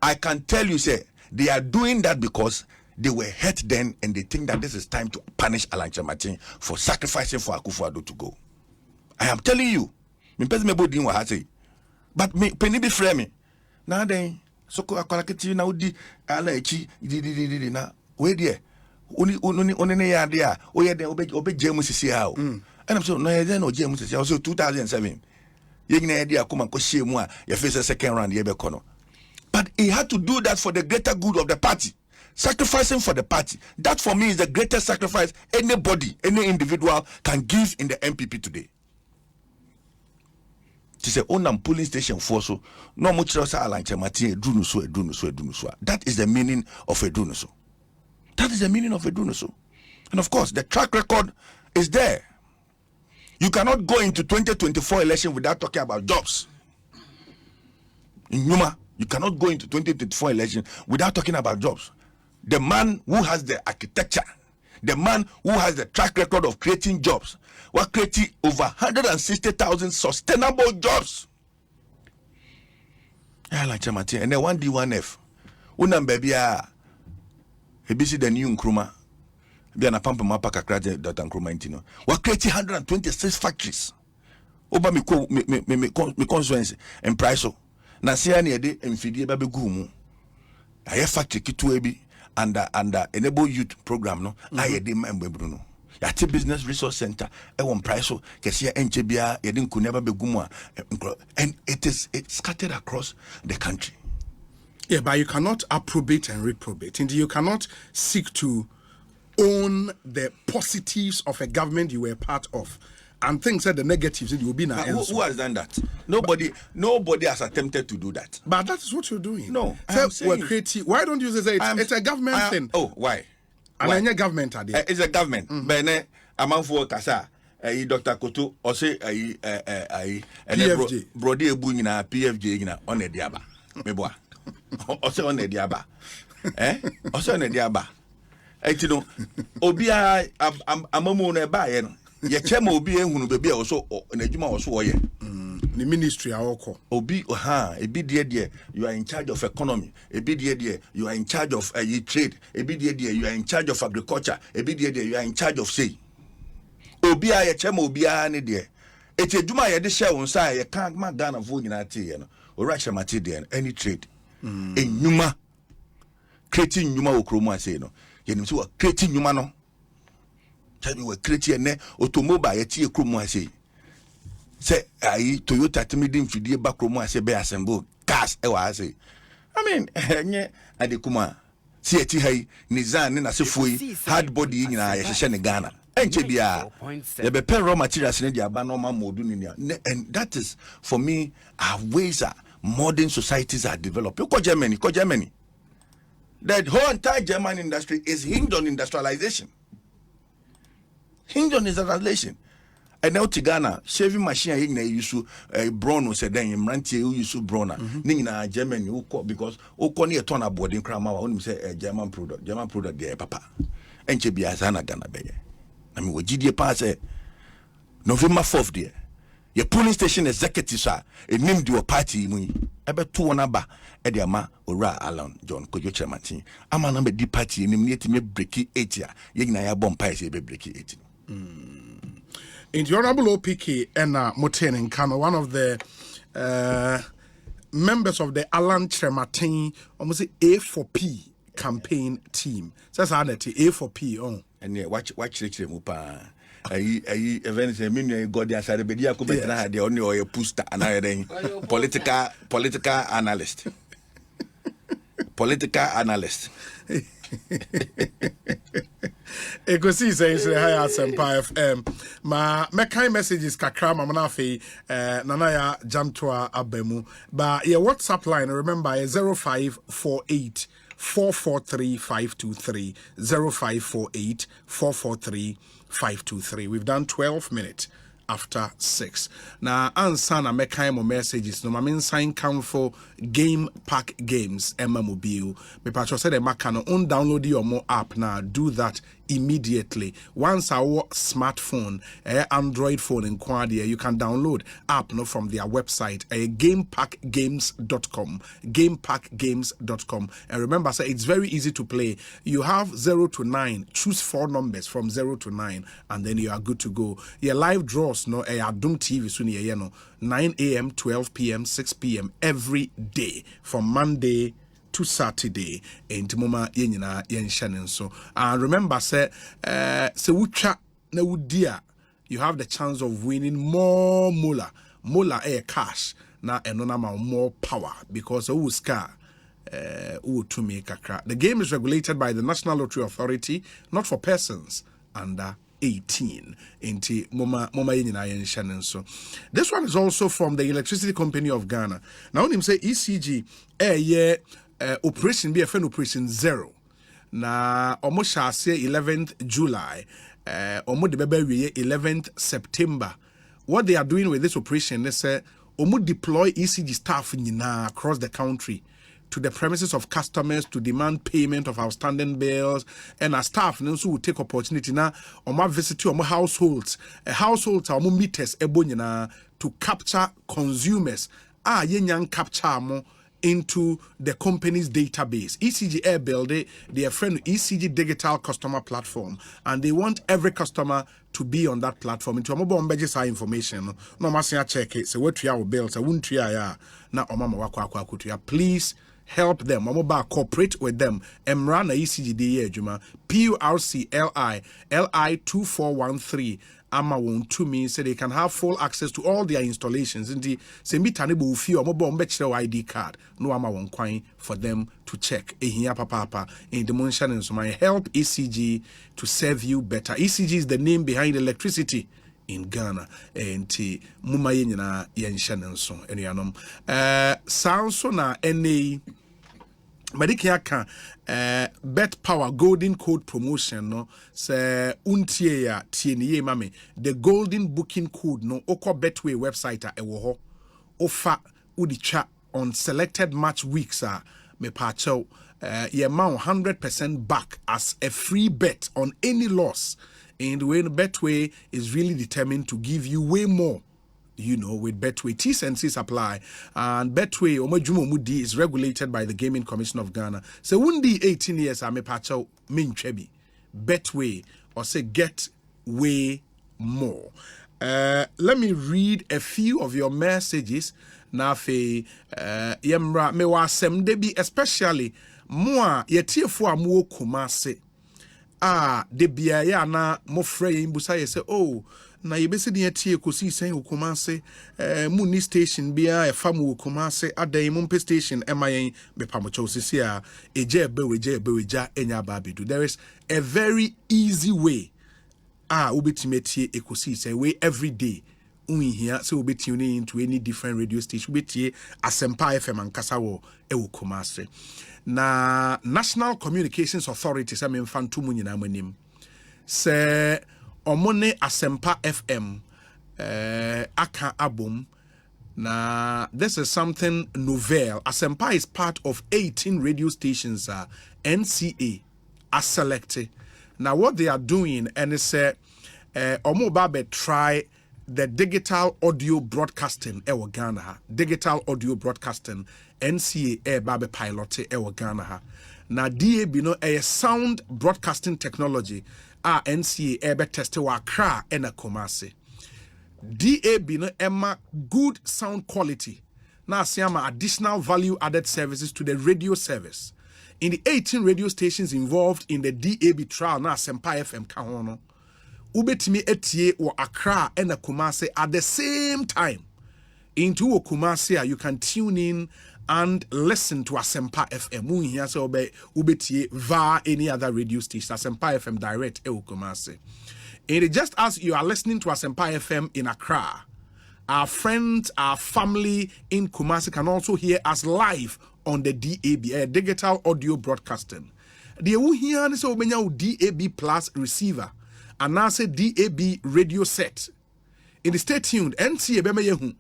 I can tell you, say they are doing that because they were hurt then and they think that this is time to punish Alan Chamatin for sacrificing for Akufo-Addo to go. I am telling you, but me penny be frame. Now then, so akwalaketi na udi ala echi di na we there. Oni ya there. Oye den obe jemu sisi ha o. And I'm so no ya no jemu sisi. Also 2007. Yegina idea come and ko shemu a ya face second round ye be kono. But he had to do that for the greater good of the party. Sacrificing for the party. That for me is the greatest sacrifice anybody, any individual can give in the NPP today. She said, "Onam polling station for so no much Alan Chemati edunuso. That is the meaning of edunuso. That is the meaning of edunuso. And of course, the track record is there. You cannot go into 2024 election without talking about jobs. In Numa, you cannot go into 2024 election without talking about jobs. The man who has the architecture, the man who has the track record of creating jobs, was creating over 160,000 sustainable jobs. Yeah, like Chamati, and then 1D1F. Unam baby, he busy the new Nkrumah. Be an pampa mapa kakraje that Nkrumah intino. Was creating 126 factories. Oba me constituency and price. Na sia ni ede mfidie ba begu mu. Aye factory kitu ebi under enable youth program no aye de membru no. Yati business resource center e won price so kese enche bia ye de nkunu ba begu mu a and it's scattered across the country. Yeah, but you cannot approbate and reprobate. And you cannot seek to own the positives of a government you were part of and things that the negatives you will be now. Who has done that? Nobody has attempted to do that. But that is what you're doing. No, we're creating. Why don't you say it's a government thing? Oh, why? And then your government are there. It's a government. Bene amanfo kasa Dr. Koto or say PFJ. Brody Ebu nyina PFJ nyina on the diaba. Meboa. Or say on the diaba. Or say on the diaba. You know, Obia amamu na ba ye no. Ye chema obi ehunu bebi also na adwuma also ye. The ministry awoko. Obi ebi de you are in charge of economy. Ebi de you are in charge of trade. Ebi de you are in charge of agriculture. Ebi de you are in charge of say. Obi a ye chema obi a ne de. Eti adwuma ye de share won sa ye kan ma Ghana vo nyina tie ye no. Ora chema tie de any trade. Enyuma creating nyuma okromu ase no. Ye nim so creating nyuma no. Tell me we create ne automobile ye tie okromu ase. Say Toyota timidin fidie bakromu ase be assemble cars e wa ase. I mean enye adekuma si eti hai Nissan ne na sefoi hard body nyina ye hye ne Ghana. Enche bia ye be pen raw materials ne dia ba normal modu ni. And that is for me ways modern societies are developed. Go Germany. That whole entire German industry is hinged on industrialization. And now Ghana shaving machine na use brown said then mrantie use brown na Germany because ukọ na turn aboarding krama wa onim say German product there papa enche bia sana Ghana beye na me wogidie pa say November 4th there your polling station executives are enim di party mu ebe to wona ba e de ama ora Alan John Kojo Chairman ama na be di party enim ne etime break 8 ya ye nyina ya bomb pa say be break 8. In the Honorable OPK and Moten in Kano, one of the members of the Alan Trematin, almost A4P campaign team. Says Aneti A4P on. And yeah, watch mupa. Events God answer be dia ko betra de only or poster and political analyst. Political analyst. Ekosiisen say hi at Sempa FM. My kind messages kakra mama afi nana ya jamtoa abemu. But your WhatsApp line remember is 0548 443 523 0548 443 523. We've done 12 minutes after 6. Now, ansana mekai mo messages. No, my sign come for Game Pack Games. Emma Mobile. Me patro said the makano download your more app now. Do that immediately. Once our smartphone, Android phone in Quadia, you can download app no from their website, gamepackgames.com. Gamepackgames.com. And remember, sir, it's very easy to play. You have 0 to 9. Choose 4 numbers from 0 to 9, and then you are good to go. Your live draws no Adum TV soon 9 a.m., 12 p.m., 6 p.m. every day from Monday to Saturday. And mama yenina yenshanen so. And remember, say wucha na wudia, you have the chance of winning more mola cash na enonama more power because uska to make kakra. The game is regulated by the National Lottery Authority, not for persons under 18. Inti moma yenina yenshanen so. This one is also from the Electricity Company of Ghana. Now when him say ECG operation be a friend operation 0 na almost shall say 11th July almost the baby 11th September. What they are doing with this operation is almost deploy ECG staff across the country to the premises of customers to demand payment of outstanding bills, and our staff also will take opportunity now on my visit to households or meters to capture consumers yenyan capture mo into the company's database. ECG Air Build, they are friend ECG Digital Customer Platform, and they want every customer to be on that platform. Into a mobile badges information. No masia check it. So what you have bills, I won't ya na omama wako. Please help them. Mobile cooperate with them. Emrana ECG DA Juma PURCLI LI 2413. Ama won to me so they can have full access to all their installations. Indeed, say me tanibu few mobile ID card. No ama won coin for them to check. Ehia papa in the motion and so my help ECG to serve you better. ECG is the name behind electricity in Ghana. And muma yenina yenshan and so enuanom. Sound so na any Medikia can bet power golden code promotion no se untie ya tieniye mame the golden booking code no oko betway website a ewo ho ofa udicha on selected match weeks me pacho ye ma 100% back as a free bet on any loss, and when Betway is really determined to give you way more. You know, with Betway, T's and C's apply. And Betway, Omojumo Mudi, is regulated by the Gaming Commission of Ghana. So, wundi 18 years, I'm a pacho, min chebi. Betway, or say, get way more. Let me read a few of your messages. Na fe, yemra, me wa sem debi, especially, moi, yetiefo amuo kumase. Debia ya na mo frey imbusa ye say, oh, na yebesi de tie Ekosiisen Okumase muni station bia e famu Okumase adan mumpe station emayen be pamocho sisi a eje beweja enya babedu. There is a very easy way ubetime tie Ekosiisen way every day here so we tune in to any different radio station we tie Asempa FM ankasa wo e Okumase na National Communications Authority se me mfantu mu nyina manim se Omone Asempa FM aka abum na this is something novel. Asempa is part of 18 radio stations NCA are selected. Now what they are doing and it's omo babe try the digital audio broadcasting ewa Ghana. Digital audio broadcasting NCA babe pilot ewa Ghana. Na DAB no a sound broadcasting technology NCA ebe teste wa Accra and Kumasi. DAB no emma good sound quality. Na siama additional value added services to the radio service. In the 18 radio stations involved in the DAB trial na Asempa FM kahono. Ubetimi etie wa Accra and Kumasi at the same time. Into Kumasi you can tune in and listen to Asempa FM. Here so ubetie via any other radio station. Asempa FM direct Kumasi. And just as you are listening to Asempa FM in Accra, our friends, our family in Kumasi can also hear us live on the DAB, digital audio broadcasting. The here is DAB plus receiver and now say DAB radio set. In the stay tuned, NCA Bemeyehu.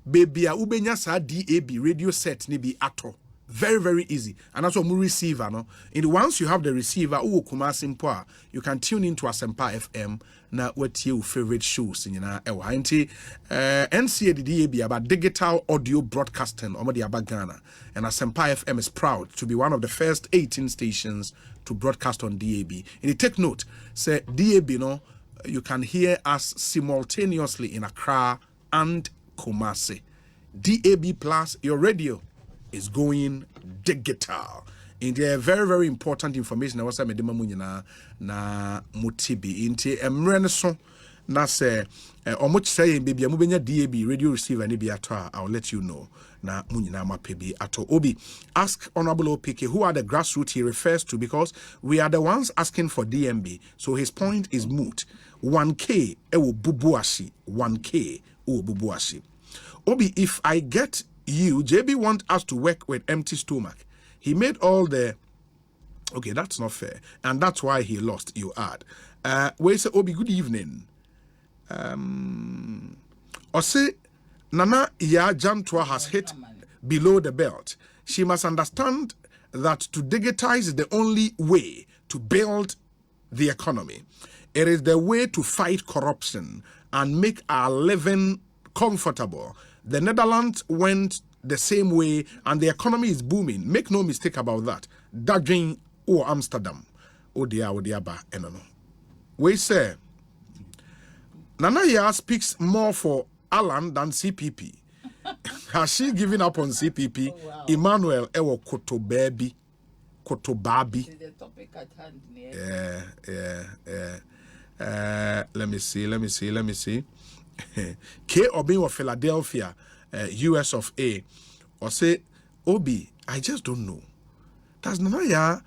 Baby ubenya sa DAB radio set ni bi ato. Very, very easy. And that's what we receiver no. And once you have the receiver, you can tune into Asempa FM na what your favorite shows in NCA DAB about digital audio broadcasting about Ghana. And Asempa FM is proud to be one of the first 18 stations to broadcast on DAB. And take note, say DAB no, you can hear us simultaneously in Accra and Kumasi. DAB plus your radio is going digital. And there very, very important information. I was saying na mutibi into emreneso na se omuch say baby amubenya DAB radio receiver ni bi ato. I'll let you know. Na munyina mapebi ato. Obi, ask Honorable OPK who are the grassroots he refers to because we are the ones asking for DMB. So his point is moot. 1K ewo bubuashi. 1K ewo bubuashi. Obi, if I get you, JB want us to work with empty stomach. He made all the... Okay, that's not fair. And that's why he lost, you add. Where say, Obi, good evening. Ose, Nana Ya Jantwa has hit below the belt. She must understand that to digitize is the only way to build the economy. It is the way to fight corruption and make our living comfortable. The Netherlands went the same way and the economy is booming. Make no mistake about that. Daging or Amsterdam. Odiaba enono. We say Nanaya speaks more for Alan than CPP. Has she given up on CPP? Oh, wow. Emmanuel Ewo Kotobabi. The topic at hand. Let me see. K. Obin of Philadelphia, US of A, or say, Obi, I just don't know. Does Nanaya,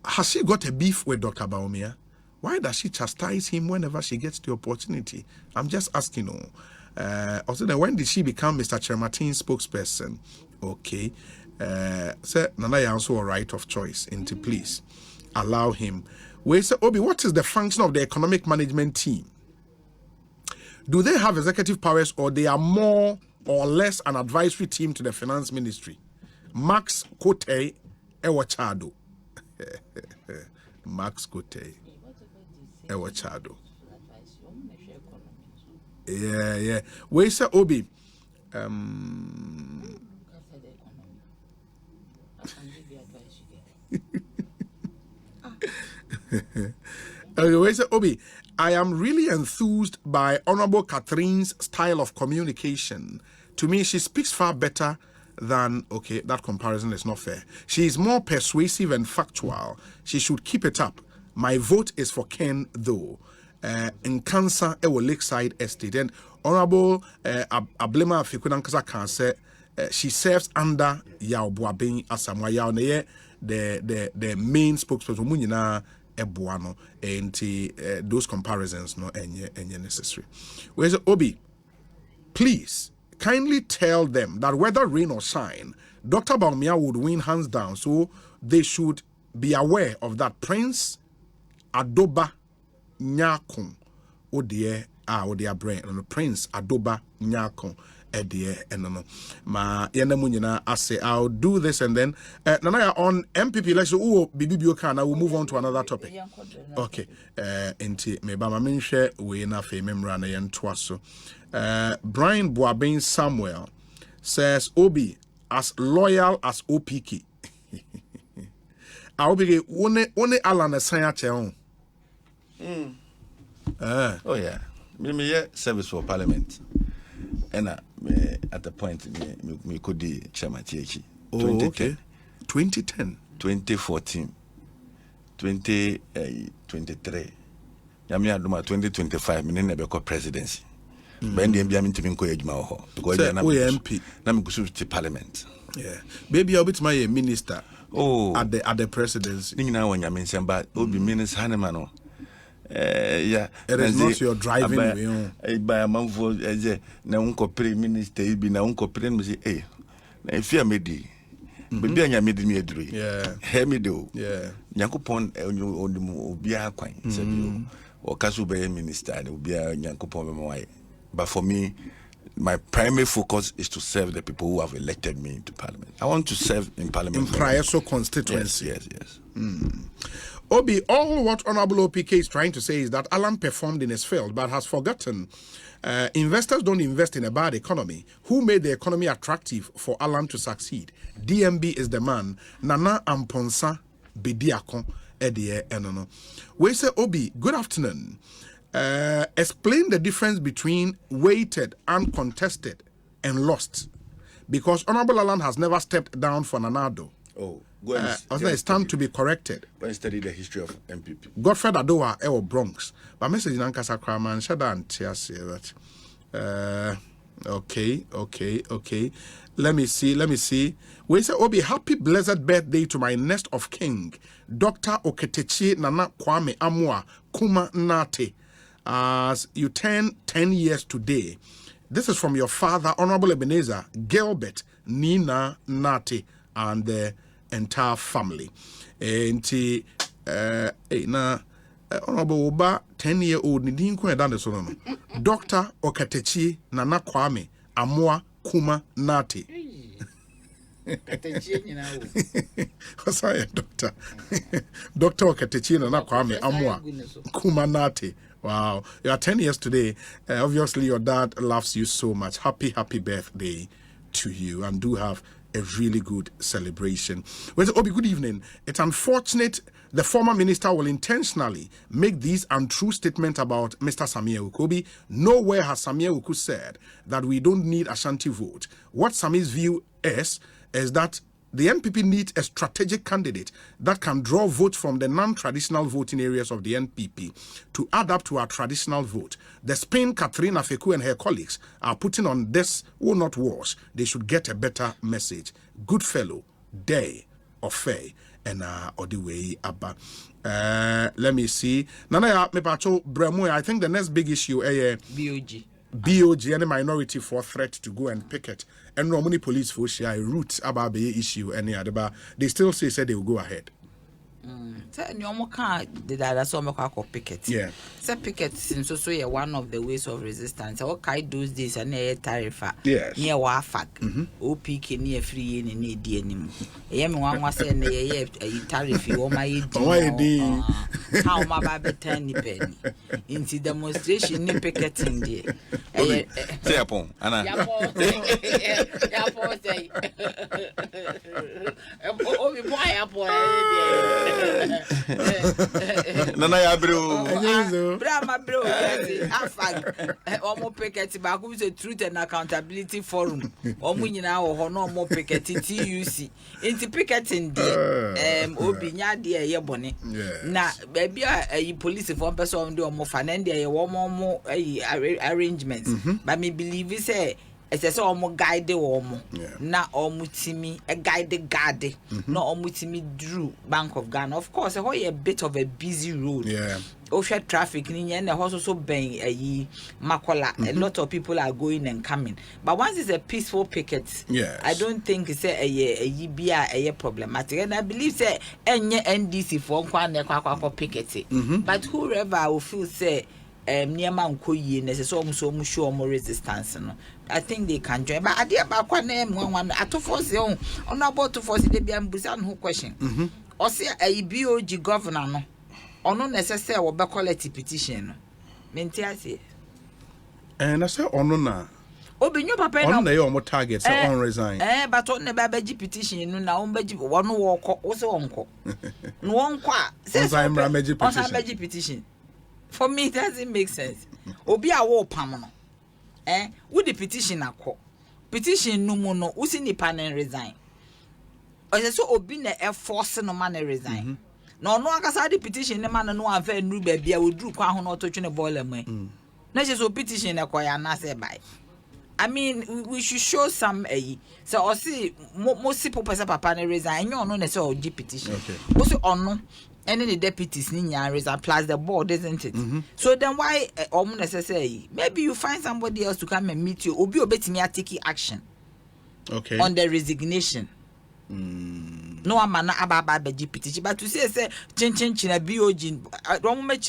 has she got a beef with Dr. Baumia? Why does she chastise him whenever she gets the opportunity? I'm just asking. Also, then when did she become Mr. Chermatin's spokesperson? Okay. Say Nana also a right of choice. Into please allow him. We say Obi, what is the function of the economic management team? Do they have executive powers, or they are more or less an advisory team to the finance ministry? Max Kote Ewachado. Max Kote Ewachado. Yeah. We say Obi. We say Obi. I am really enthused by Honorable Catherine's style of communication. To me, she speaks far better than, okay, that comparison is not fair. She is more persuasive and factual. She should keep it up. My vote is for Ken, though. In Cancer, Ewo Lakeside Estate. And Honorable Ablema Afeku Nankasa can say she serves under Yao Boabeng Asamoah Yao Neye, the main spokesperson. Ebuano, and those comparisons no any necessary. Whereas Obi, please kindly tell them that whether rain or shine, Dr. Baumia would win hands down. So they should be aware of that. Prince Adoba Nyakon Odie Odia brain and Prince Adoba Nyakon. Ma Yenamunina, I say I'll do this and then Nanaya on MPP. Let's say Bibi I will move on to another topic. Okay, enti me ba ma menhwe we na fe memra na yen toaso. Brian Boabeng Samuel says Obi as loyal as OPK. Obi one Alan esan ya che on. Oh yeah. Me service for parliament. And at the point, me could be chairman THE. 2010. 2010. 2014. 2023. Yami aduma 2025. Me never call presidency. But the MPP to be called because I am MP. Na me go to parliament. Yeah. Baby, I'll be to my minister. Oh. At the presidency. Ningi na wanya mention but obi minister hanemano. Yeah, it is not your driving way. By a month for na unko pre minister be na unko pre me say eh na efia medi bebi anya medi me aduru yeah he me do yeah Nyankopon onimu obi akwan say bi o kaso be minister na obi Nyankopon be why. But for me, my primary focus is to serve the people who have elected me into parliament. I want to serve in parliament in Prayeso constituency. Yes. Obi, all what Honorable OPK is trying to say is that Alan performed in his field but has forgotten investors don't invest in a bad economy. Who made the economy attractive for Alan to succeed? DMB is the man. Nana Amponsa Bidiakon Edie Enono. We say, Obi, good afternoon. Explain the difference between weighted, uncontested, and lost. Because Honorable Alan has never stepped down for Nanado. Oh. It's time to be corrected. When study the history of NPP. Godfred Adoa Ewo Bronx. But message in Ankasa Kraman Shadan Tias that. Okay. Let me see. We say Obi, happy blessed birthday to my nest of king, Dr. Oketechi Nana Kwame Amwa Kuma Nate. As you turn 10 years today. This is from your father, Honorable Ebenezer Gilbert Nina Nate, and the entire family. And Honorable Oba 10-year-old Nidin Kwedande Sono. Dr. Okatechi Nana Kwame Amwa Kuma Nate. What's that, Doctor? Dr. Okatechi Nana Kwame Amwa Kuma Nate. Wow. You are 10 years today. Obviously, your dad loves you so much. Happy birthday to you. And do have a really good celebration. Well, Obi, good evening. It's unfortunate the former minister will intentionally make these untrue statements about Mr. Samia Ukobi. Nowhere has Samia Uku said that we don't need Ashanti vote. What Sami's view is that the NPP needs a strategic candidate that can draw votes from the non-traditional voting areas of the NPP to add up to our traditional vote. The Spain, Catherine Afeku and her colleagues are putting on this will not wash. They should get a better message. Good fellow, day or fair, and or the way abba. Let me see. Nana me pacho bremo. I think the next big issue BOG. BOG and minority for threat to go and picket. And no money police for share route about the issue any other, but they still say they will go ahead. So nyomo ka did so me kwa picket. Yeah. So picket since so yeah one of the ways of resistance. Okay, those days and a tariff. Yes. Near Afeku. OPK near free in any D anymore. Yem one was saying a tariff you my how my baby 10 penny. Into demonstration ni picketing there. Say upon Anna. Nana ya bro. Brahma bro. Afeku. Omo picket back with the Truth and Accountability Forum. Omo nyina wo no omo picket TUC. Into picketing there. Obi nya there ye bone. Na baby police for person do omo fa na there ye wo omo arrangements. But me believe say it's omo guide omo na omo timi a guide guard na omo timi drew Bank of Ghana. Of course a bit of a busy road. Ocean traffic ni na also so ben Makola. A lot of people are going and coming, but once it's a peaceful picket, I don't think it's a problematic, and I believe say any NDC for kwa picket. But whoever will feel say near man koyi necessary so show more resistance no, I think they can join. But idea about kwa name one to force on about to force the be ambusan who question or say a BOG governor no or no necessary or quality petition mentia say and I say on na obi nyo papa on na your targets on resign but on never be petition no na on be one walk wo say onko no onko say on petition. For me, it doesn't make sense. Obi a wo pam no. Wo the petition akọ. Petition no mo no, wo si nipa na resign. O se so obi na force no man resign. Na ono akasa the petition ne man no anfa nru ba bia wo duru kwa ho no to twene boiler mu. Na se so petition na kwa ya na say by. I mean, we should show some so o si mo si papa na resign. Enyo no na say o gi petition. Wo si ono and the deputies resign plus the board, isn't it? So then why necessary? Maybe you find somebody else to come and meet you. Obi obetimi taking action. Okay. On the resignation. No one man ababa be petition, but to say chin na BOG don't make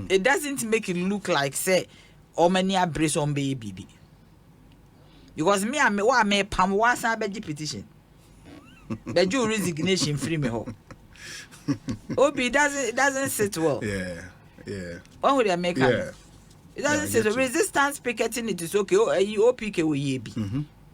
it doesn't make it look like say or many abrace on baby. Because me I me pam wasa be petition. Be do resignation free me ho. Obi doesn't sit well. Yeah. What would I make it? It doesn't sit well. You. Resistance picketing it is okay. OPK will ye be.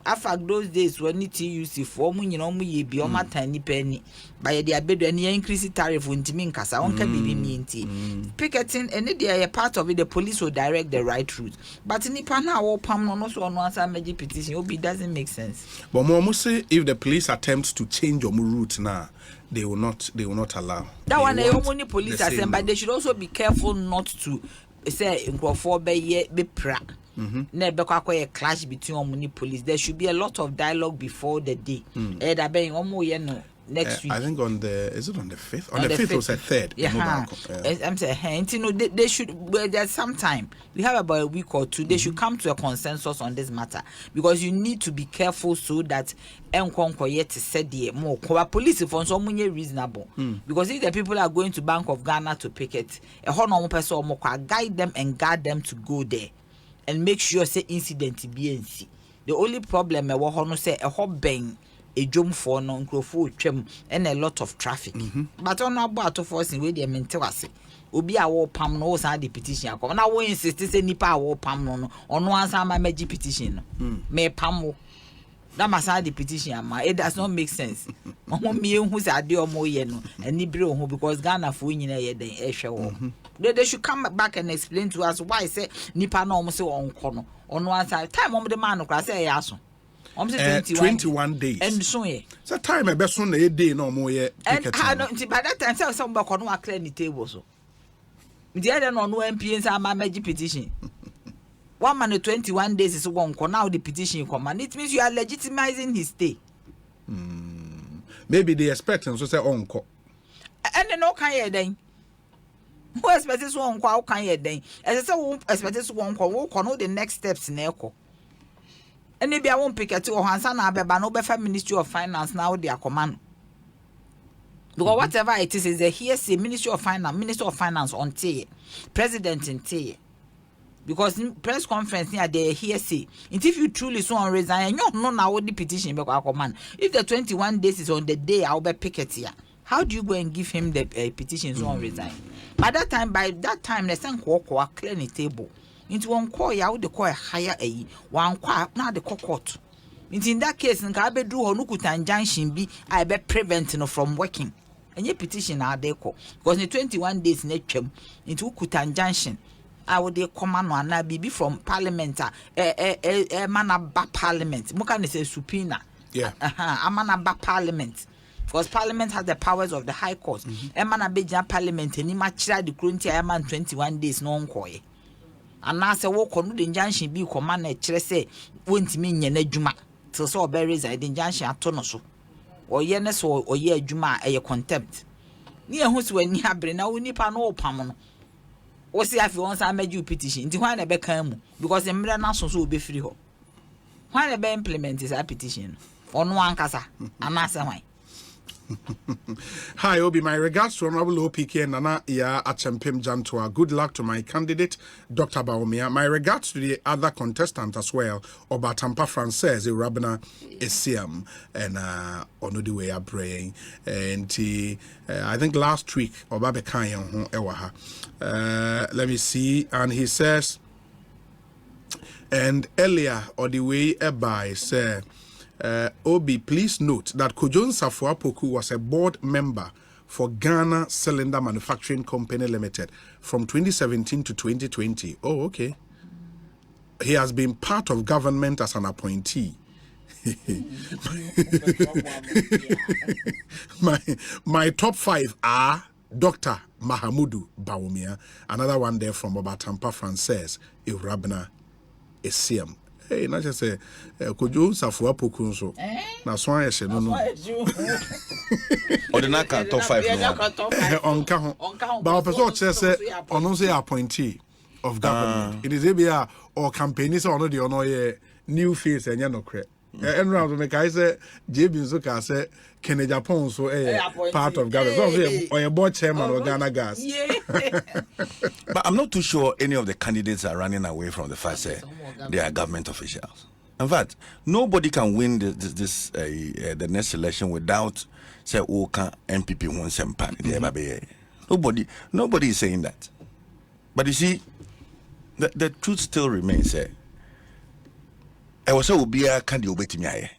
After those days when it TUC for mu nyina mu ye bi o mata ni penny by the abedu and increase tariff ntimi nkasa on ka bibi mi nti. Picketing and they are part of it. The police will direct the right route. But nipa na wo pam no so no answer meji petition. Obi doesn't make sense. But mo say if the police attempts to change your route now, they will not allow. That one only police are saying, but they should also be careful not to say be pra. Never a clash between police. There should be a lot of dialogue before the day. Next week. I think on the 5th? On the 5th was a 3rd. Yeah. I'm saying, they should, well, there's some time. We have about a week or two. They should come to a consensus on this matter because you need to be careful so that police for so many reasonable. Because if the people are going to Bank of Ghana to picket, guide them and guard them to go there and make sure say incident BNC. The only problem is say a hot bang. A jump for non crofo trim and a lot of traffic. But on about to force in with the mentawasi. Obi a war pam no side the petition. Now we insist say nipa war pam no on one side my magic petition. Me pamo. That must side the petition, ma. It does not make sense. Mama me who's a deal more yeno and Nibro who because Ghana for in a then Esha. They should come back and explain to us why say nipa no almost on corner on one side. Time on the man who class say yaso. 21 days. And so so time I best on a day no more yet. And by that time say somebody can clear the table so. The other no MPs are my magic petition. 1 man 21 days is one now the petition come and it means you are legitimizing his stay. Maybe they expect him to say uncle. And then no can then. Who expects one quite can ye then? As I say, expects one call the next steps in echo. And maybe I won't pick a 2 or Hansana Beba Ministry of Finance now their command. Because whatever it is a hearsay Ministry of Finance on tea, President in tea. Because in press conference near the hearsay. And if you truly so on resign, you know now what the petition be command. If the 21 days is on the day I'll be picket here, how do you go and give him the petition so on resign? By that time, the same walk clear the table. Into one call ya would call a higher a one quack now the court. In that case, nka be do honukuta injunction be I be preventing from working. And your petition are there because in 21 days nature into kuta injunction. I would de command one na be from parliament manaba parliament. Mukani say subpoena. Yeah. Manaba parliament. Because parliament has the powers of the high court. Manaba parliament and imachira the gruntia man 21 days no nkoye. And now say walk on the injunction be command a chere say won't mean ye juma till so berries the injunction atonoso or yenes or ye juma a contempt. Near who's when you have been now nipa no pamono. Or see if you want to make you petition into why never come because the middle national will be free. Why never implement is a petition on one casa and answer why. Hi, Obi. My regards to Honorable OPK and Nana Iya Achempim Jantua. Good luck to my candidate, Dr. Baumia. My regards to the other contestant as well, Obatampa Frances, Rabina Esiam, and Onudiwe Abraying. And I think last week, Obabe Kayan Ewaha. Let me see. And he says, and earlier, or the way Ebai said, Obi, please note that Kojo Nsafuapoku was a board member for Ghana Cylinder Manufacturing Company Limited from 2017 to 2020. Oh, okay. He has been part of government as an appointee. my top 5 are Dr. Mahamudu Baumia, another one there from Obatampa Frances, Irabna Esiam. Hey, not just say, Kojo Nsafuapoku so. Na so I say no. Or the Naka top 5 Onka ho. But person say ono say appointee of government. It is a or campaign is ono the ono ye new face enya no kre. Enround make I say JB Nzuka say Kenya Japan so part of government. So or a board chairman of Ghana Gas. But I'm not too sure any of the candidates are running away from the fact that they are government officials. In fact, nobody can win the next election without say Oka NPP won some part. Nobody is saying that. But you see, the truth still remains. I was so be a candidate me.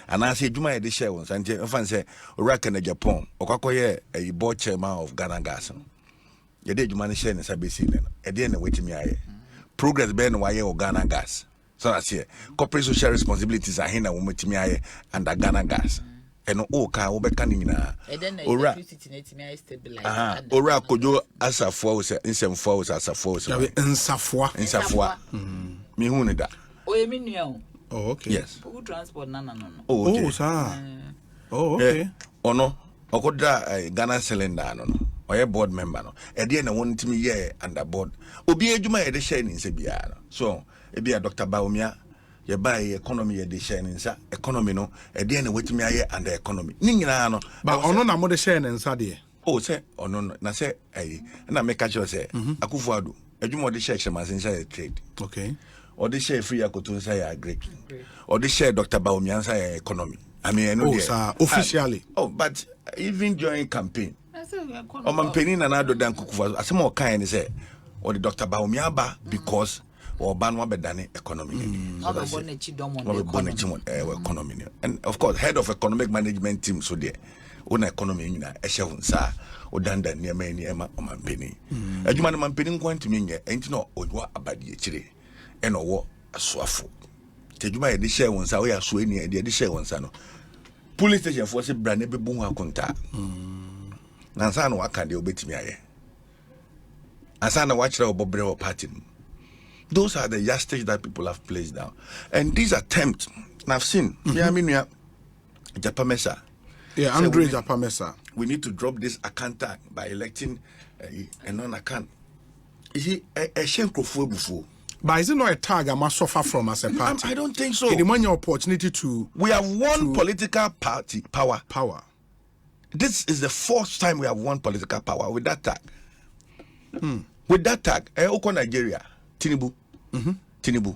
And I say, Juma de share ones, and if say, Orakan Japan, Okakoye, a board chairman of Ghana Gas. You did Jumani share in Sabisi, a day and waiting me. Progress Ben Wire or Ghana Gas. So I say, corporate social responsibilities are here with me under Ghana Gas. And Oka Obekanina. Ora Kojo as a force, in some force as a force. In Safwa. Me who that. Oh, okay. Yes. Who transport no. Oh, okay. Oh, sir. Oh, okay. Oh no. Okoda Ghana cylinder no. Or board member no. E dey na won timi ye under board. Obi adwuma ye dey share ni nsa bia no. So, e bia Dr. Baumia ye buy economy ye dey share ni nsa. Economy no e dey na wetimi aye under economy. Ni nyina no. Ba ono na mo dey share ni nsa de. Oh, say ono na say na make sure say Akufo-Addo adwuma dey share nsa trade. Okay. Or they share free Akoto say agree. Or they share Dr. Baumia say economy. I mean, I know sir, officially. But even during campaign, I'm penning another than Kukufa. As more kind say, or the Dr. Baumia ba because or Banwa Bedani economy. Economy. And of course, head of economic management team so there. Own economy in a eshun sa or danda near many Emma or man penny. A human man penning going to me, ain't no or what about the chile. And or a swafo. Tejuma the share ones are we are swinging the share ones. Police station for a brand every boom contact. Nansano, what can they obey me? Asana watch the Bobreo party. Those are the yardsticks that people have placed down. And these attempts, I've seen, Japamesa. Yeah, Andre Japamesa. We need to drop this account by electing and on I can. You see, a shameful fool before. But is it not a tag I must suffer from as a party? I don't think so. It demands your opportunity to. We have won political party power. This is the fourth time we have won political power with that tag. With that tag, Oko Nigeria, Tinubu. Tinubu.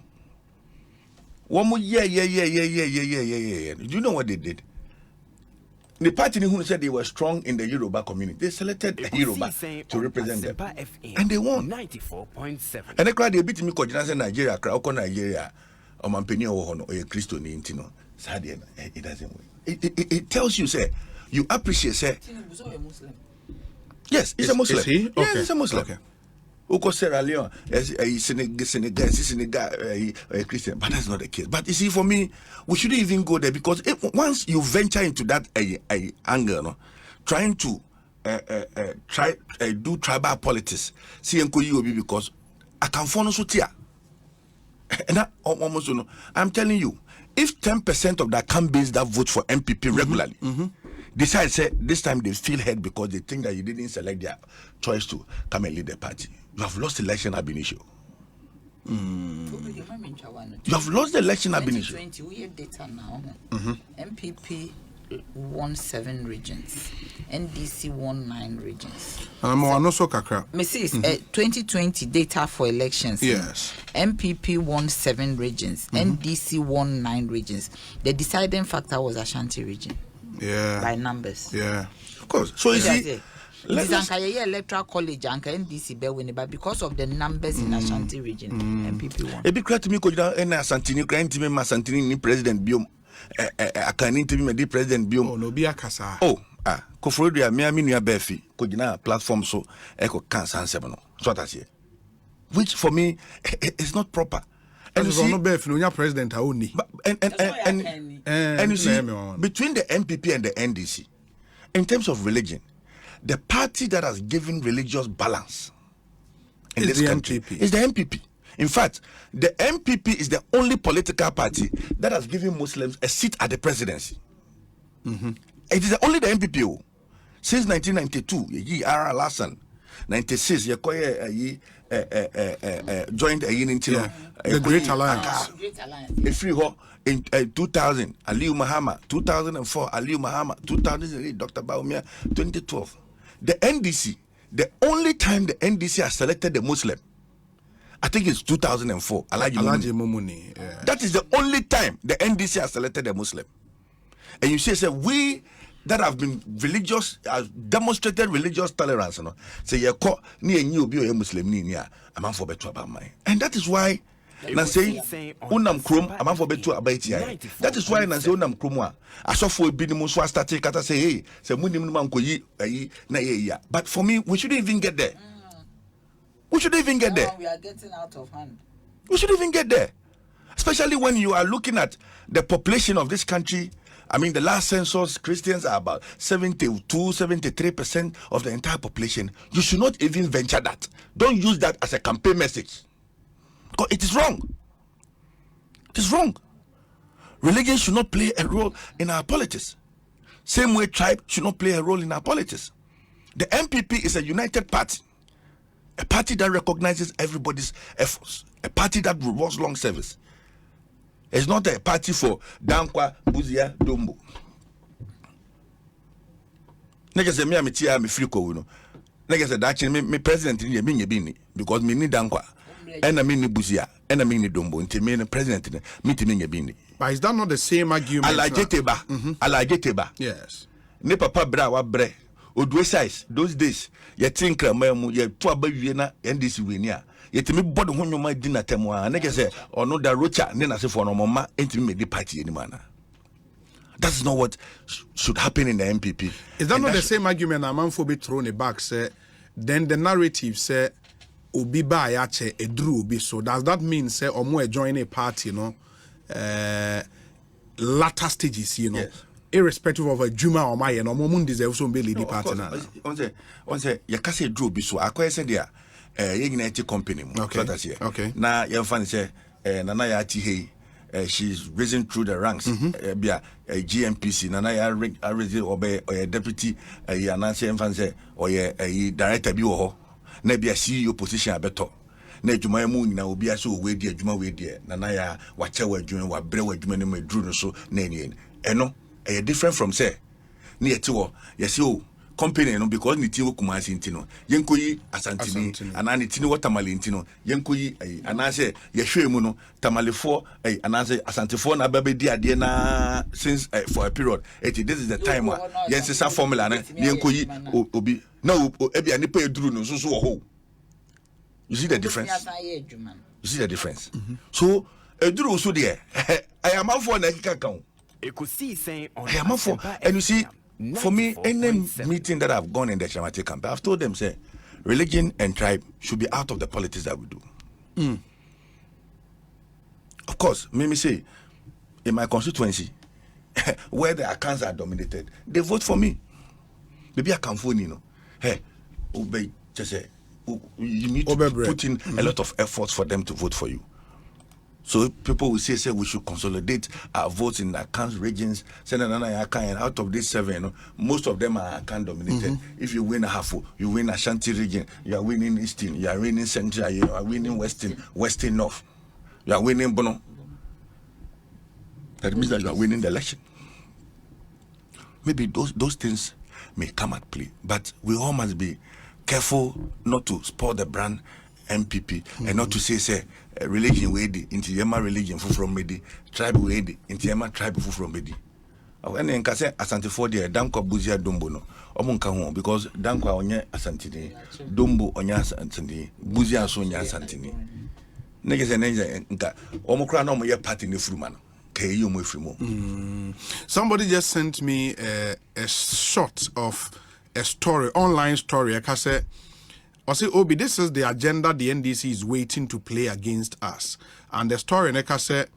One more yeah. Do you know what they did? The party who said they were strong in the Yoruba community, they selected a Yoruba to represent them. And they won. 94.7. And they cried, they beat me because Nigeria, Oko Nigeria, or Mampeni or Christo Nintino. It doesn't work. It tells you, say, you appreciate, say. Tinubu a Muslim. Yes, he's a Muslim. Is he? Yes, Okay. he's a Muslim. Okay. Oko Sierra Leone, Senegal, Christian, but that's not the case. But you see, for me, we shouldn't even go there because once you venture into that angle, no, trying to do tribal politics, see because I can follow Sutia. And that almost no. I'm telling you, if 10% of that camp base that vote for NPP regularly decide say this time they feel hurt because they think that you didn't select their choice to come and lead the party, you have lost election ab initio. You have lost the election ab initio. 2020, we have data now. MPP won 7 regions. NDC won 9 regions. I'm also kakra. Mrs. 2020 data for elections. Yes. MPP won 7 regions. NDC won 9 regions. The deciding factor was Ashanti region. Yeah. By numbers. Yeah. Of course. So you see, It is electoral college and NDC be winning, but because of the numbers in Ashanti region, MPP won. a big credit to me because Santini crying to me, Santini ni president biom. I can interview the president biom. Oh no, be a kasa. Kofrodia me aminu befi kojina platform so eko cancer ansebno. So that's here. Which for me is not proper. And you see, no befi no president only. And you see, between the NPP and the NDC, in terms of religion, the party that has given religious balance in is this the country NPP. is the NPP. In fact, the NPP is the only political party that has given Muslims a seat at the presidency. It is only the NPP. Since 1992, ye R. Lassan, 96, ye joined a unity. The Great Alliance. A free ho in 2000, Aliu Mahama, 2004, Aliu Mahama, 2008, Dr. Baumia, 2012. The NDC, the only time the NDC has selected the Muslim, I think it's 2004. Alhaji Mumuni. Yeah. That is the only time the NDC has selected a Muslim. And you say, we that have been religious, have demonstrated religious tolerance, no? Say, you call near you be a Muslim, near a man for better about mine. And that is why. Na say unam krom am for betu abait ya. That is why na say unam krom a asofo bi ni mo so start kata say hey say munim no man koyi ayi na ye ya. But for me we shouldn't even get there. We shouldn't even get there. We are getting out of hand. We shouldn't even get there. Especially when you are looking at the population of this country. I mean, the last census, Christians are about 73% of the entire population. You should not even venture that. Don't use that as a campaign message. Because it is wrong. It is wrong. Religion should not play a role in our politics. Same way tribe should not play a role in our politics. The NPP is a united party. A party that recognizes everybody's efforts. A party that rewards long service. It's not a party for Dankwa, Buzia, Dombo. Nigga say me amitia me free ko no. Nigga say that me president ni me nyebini because me ni Dankwa. And I mean the Buzia, and I mean the Dombo, and me the president, meeting a bini. But is that not the same argument? Alajeteba. Yes. Ne papa bra wa bre. Odwe size, those days, ye think mu ye to abawie na NDC wenia. Ye timi bodo ho nwoma di na temo a na say ono da rocha ne na se for no mama entimi me di party any mana. That's not what should happen in the NPP. Is that not the same argument a man for be thrown it back say then the narrative say obi ba ya che edru obi, so does that mean say omo join a party, you know, latter stages, you know, yes, irrespective of a juma or my no mo deserve so be lead party na on say ya ka say edru obi, so akoy say dia ye united company mu, okay, that's here. Okay, na ye fan say nana ya ti hey she's risen through the ranks. Be a GMPC. Nana ya raise obey or deputy anansi enfanse or a director bi wo ho. Na be a CEO position abeto. Na adwuma mu nyina obi aso we di adwuma we di nana ya wache wa adwuma wa bre wa adwuma ne madru no so na eni eno different from say na yeti wo yesi o company no because ni tiwo kumasi ntino yenkoyi asantini anani tini watamale ntino yenkoyi anase yehwe mu no tamalefo anase asantifo na babedi ade na since for a period this is the time yensesa formula na yenkoyi obi na ebi anipa eduru no so wo ho. You see the difference? You see the difference? So eduru so there I am for na kika kan Ekosiisen on I am for, and you see, for me, any meeting that I've gone in the Shamati camp, I've told them, say, religion and tribe should be out of the politics that we do. Of course, me say, in my constituency, where the accounts are dominated, they vote for me. Maybe I can phone, you know. Hey, obey, just say, you need to put in a lot of efforts for them to vote for you. So people will say we should consolidate our votes in account regions. Say and out of these 7, most of them are account dominated. If you win a half, you win Ashanti region, you are winning Eastern, you are winning Central, you are winning Western North, you are winning Bono. That means that you are winning the election. Maybe those things may come at play, but we all must be careful not to spoil the brand NPP and not to say religion we di into yema religion from medi tribe we di into yema tribe from medi. When en kase asante for there danko buzia dombo no omo nka ho because danko onye asante ni dombo onye asante ni buzia so onye asante ni nege se nege nka omo kra na omo ye party ne fruma no kai omo fruma. Somebody just sent me a shot of a story, online story. I can say, Obi, this is the agenda the NDC is waiting to play against us. And the story, Neka said,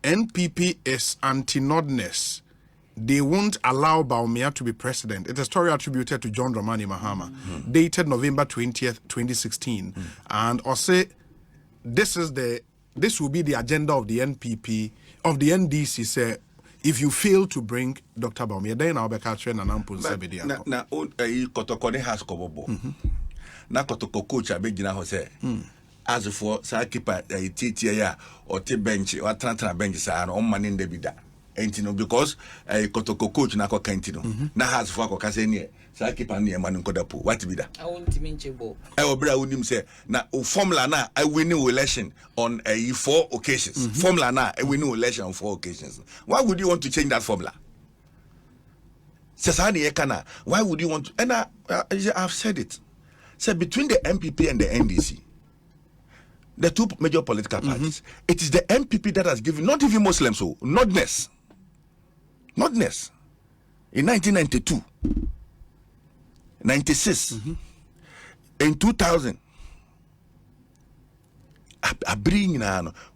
NPP is anti-nodness. They won't allow Bawumia to be president. It's a story attributed to John Dramani Mahama, dated November 20th, 2016. And Ose, this will be the agenda of the NPP, of the NDC, say, if you fail to bring Dr. Bawumia, then I'll be catching an ample Sebedia. Na Kotokone has Kobobo. Na Kotoko coach abegina ho say as for sa keeper titia ya or te bench or trantra bench sa on man in the bida entino because Kotoko coach na ko kantino na has for ko kase ne sa keeper ne man nkodapo what be that I want minche bo obra unim say na formula na I winning election on 4 occasions formula na I winning election on 4 occasions. Why would you want to change that formula? Why would you want to? And I've said it. So between the NPP and the NDC, the two major political parties, it is the NPP that has given, not even Muslims, so nodness. In 1992, 96, in 2000,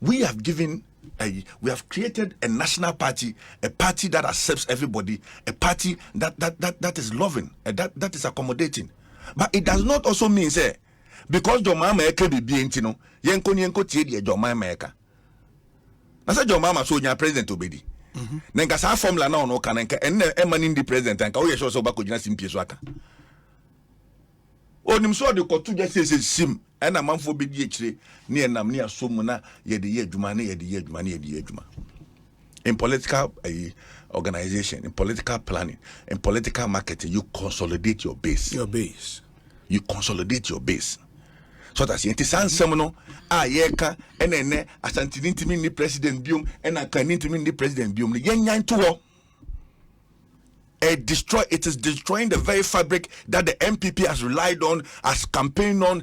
we have given, we have created a national party, a party that accepts everybody, a party that is loving, that is accommodating. But it does not also mean say because your mama eke be entino yenko tie de your mama eka. Na say your mama so nya president obedi. Na nka sa formula na ono ka na nka enne emani ndi president nka wo ye sure so ba ko gina simpie so aka. Onim so de ko tu je say sim e na manfo be di ekire ne enam ne asom na ye de ye adwuma na ye de ye adwuma na ye de ye adwuma. In political organization, in political planning, in political marketing, you consolidate your base. You consolidate your base. So that's the interesting seminal. Yeka ene asantini ntimi ni president biom ena kanini ntimi ni president biom ni yenyan to it is destroying the very fabric that the NPP has relied on, has campaigned on,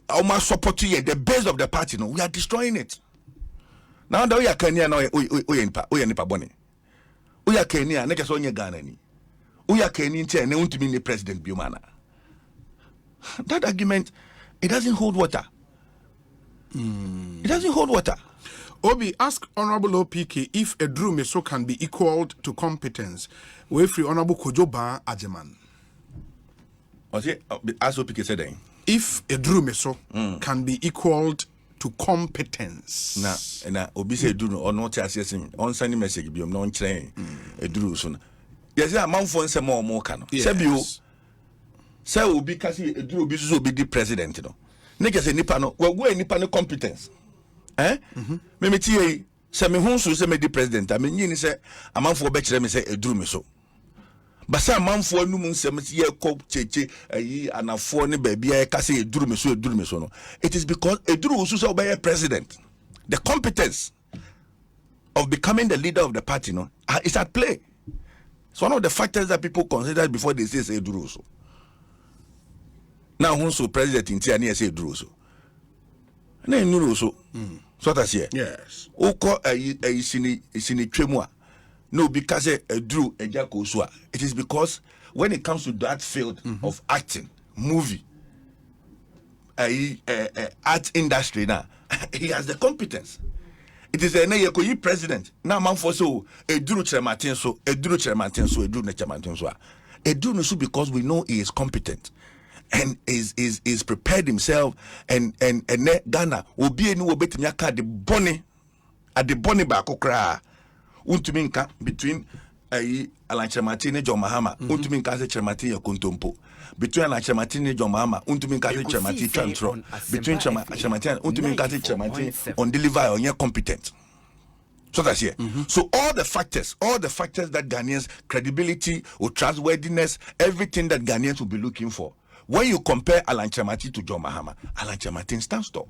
almost supporting the base of the party. No, we are destroying it. Now that we are Kenya now, we nipa boni. We are Kenya, neka so nye Ghana ni. We are Kenya nche ne untimi ni president biomana. That argument, it doesn't hold water. It doesn't hold water. Obi, ask Honorable OPK if a Drew Meso can be equaled to competence. We free Honorable Kojoba Ajeman. Ask OPK said then. If a Drew Meso can be equaled to competence. Na obi say do no no tia sesim on send message bi no nkyerɛ eduru so no yes amanfo nsɛm a ɔmo ka no sɛ bi o sɛ obi ka se eduru obi so obi di president no ne kɛ nipa no wagu nipa no competence me tie sɛ me hu so sɛ me di president a me nyi ni sɛ amanfo bɛkyerɛ me sɛ eduru me so basa amanfo anum nsɛm yɛ kɔ cheche ayi anafo ne baabi a ka sɛ eduru me so no it is because eduru so sɛ obɛyɛ president. The competence of becoming the leader of the party no is at play. It's one of the factors that people consider before they say eduru so. Now who's so president in Tiani say eduru so. Na enuru so. So that's here. Yes. Oko sini twemua. No, because eduru ejako so. It is because when it comes to that field of acting, movie, art industry now, he has the competence. It is a Neyekoyi president. Now, man for so eduru Chermatin so eduru so because we know he is competent and is prepared himself and Ghana will be any will bet me the bonny at the bonny back okra untuminka between Alan Chermatin and John Mahama untuminka se Chermatin ya kontompo. Between Chermatin and John Mahama, Untuminka Chermatin transfer. Between Chermatin, Untuminka Chermatin on deliver on your competent. So that's here. So all the factors that Ghanaians credibility or trustworthiness, everything that Ghanaians will be looking for. When you compare Alan Chermatin to John Mahama, Alan Chermatin stands tall,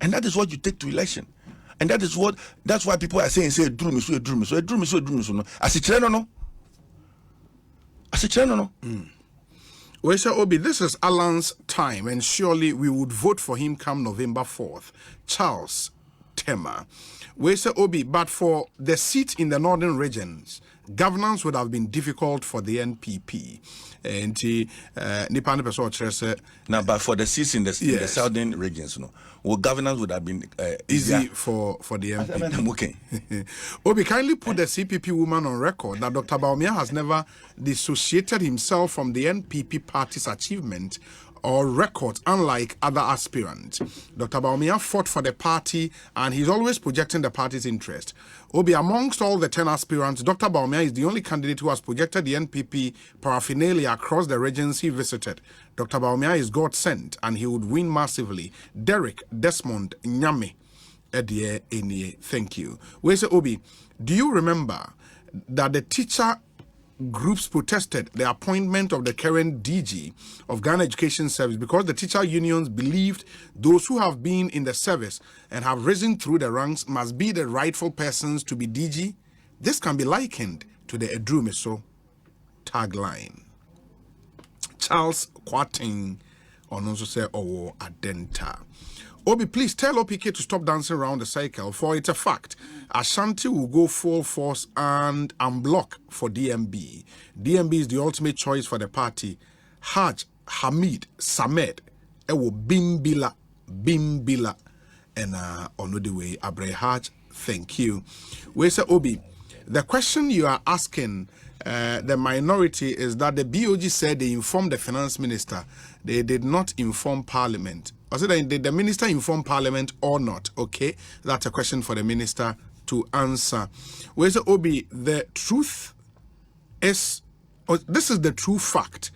and that is what you take to election. And that's why people are saying, say, drew me so. No, as a channel, no. Well, Sir Obi, this is Alan's time, and surely we would vote for him come November 4th. Charles Tema. Well, Sir Obi, but for the seat in the northern regions, governance would have been difficult for the NPP. And now, but for the seats in the southern regions, governance would have been easy for the NPP. Okay. Obi, kindly put the CPP woman on record that Dr. Bawumia has never dissociated himself from the NPP party's achievement or record, unlike other aspirants. Dr. Bawumia fought for the party and he's always projecting the party's interest. Obi, amongst all the 10 aspirants, Dr. Bawumia is the only candidate who has projected the NPP paraphernalia across the regions he visited. Dr. Bawumia is God sent and he would win massively. Derek Desmond Nyame. Edie Enie. Thank you. Where's Obi? Do you remember that the teacher groups protested the appointment of the current DG of Ghana Education Service because the teacher unions believed those who have been in the service and have risen through the ranks must be the rightful persons to be DG? This can be likened to the Edrumiso tagline. Charles Quating on also say Owo Adenta. Obi, please tell OPK to stop dancing around the cycle, for it's a fact. Ashanti will go full force and unblock for DMB. DMB is the ultimate choice for the party. Haj, Hamid, Samed, Ewo Bimbila, and on the way, Abre Haj, thank you. Where's Obi? The question you are asking the minority is that the BOG said they informed the finance minister. They did not inform parliament. I said, did the minister inform parliament or not? Okay, that's a question for the minister to answer. Where's the Obi? The truth is, this is the true fact.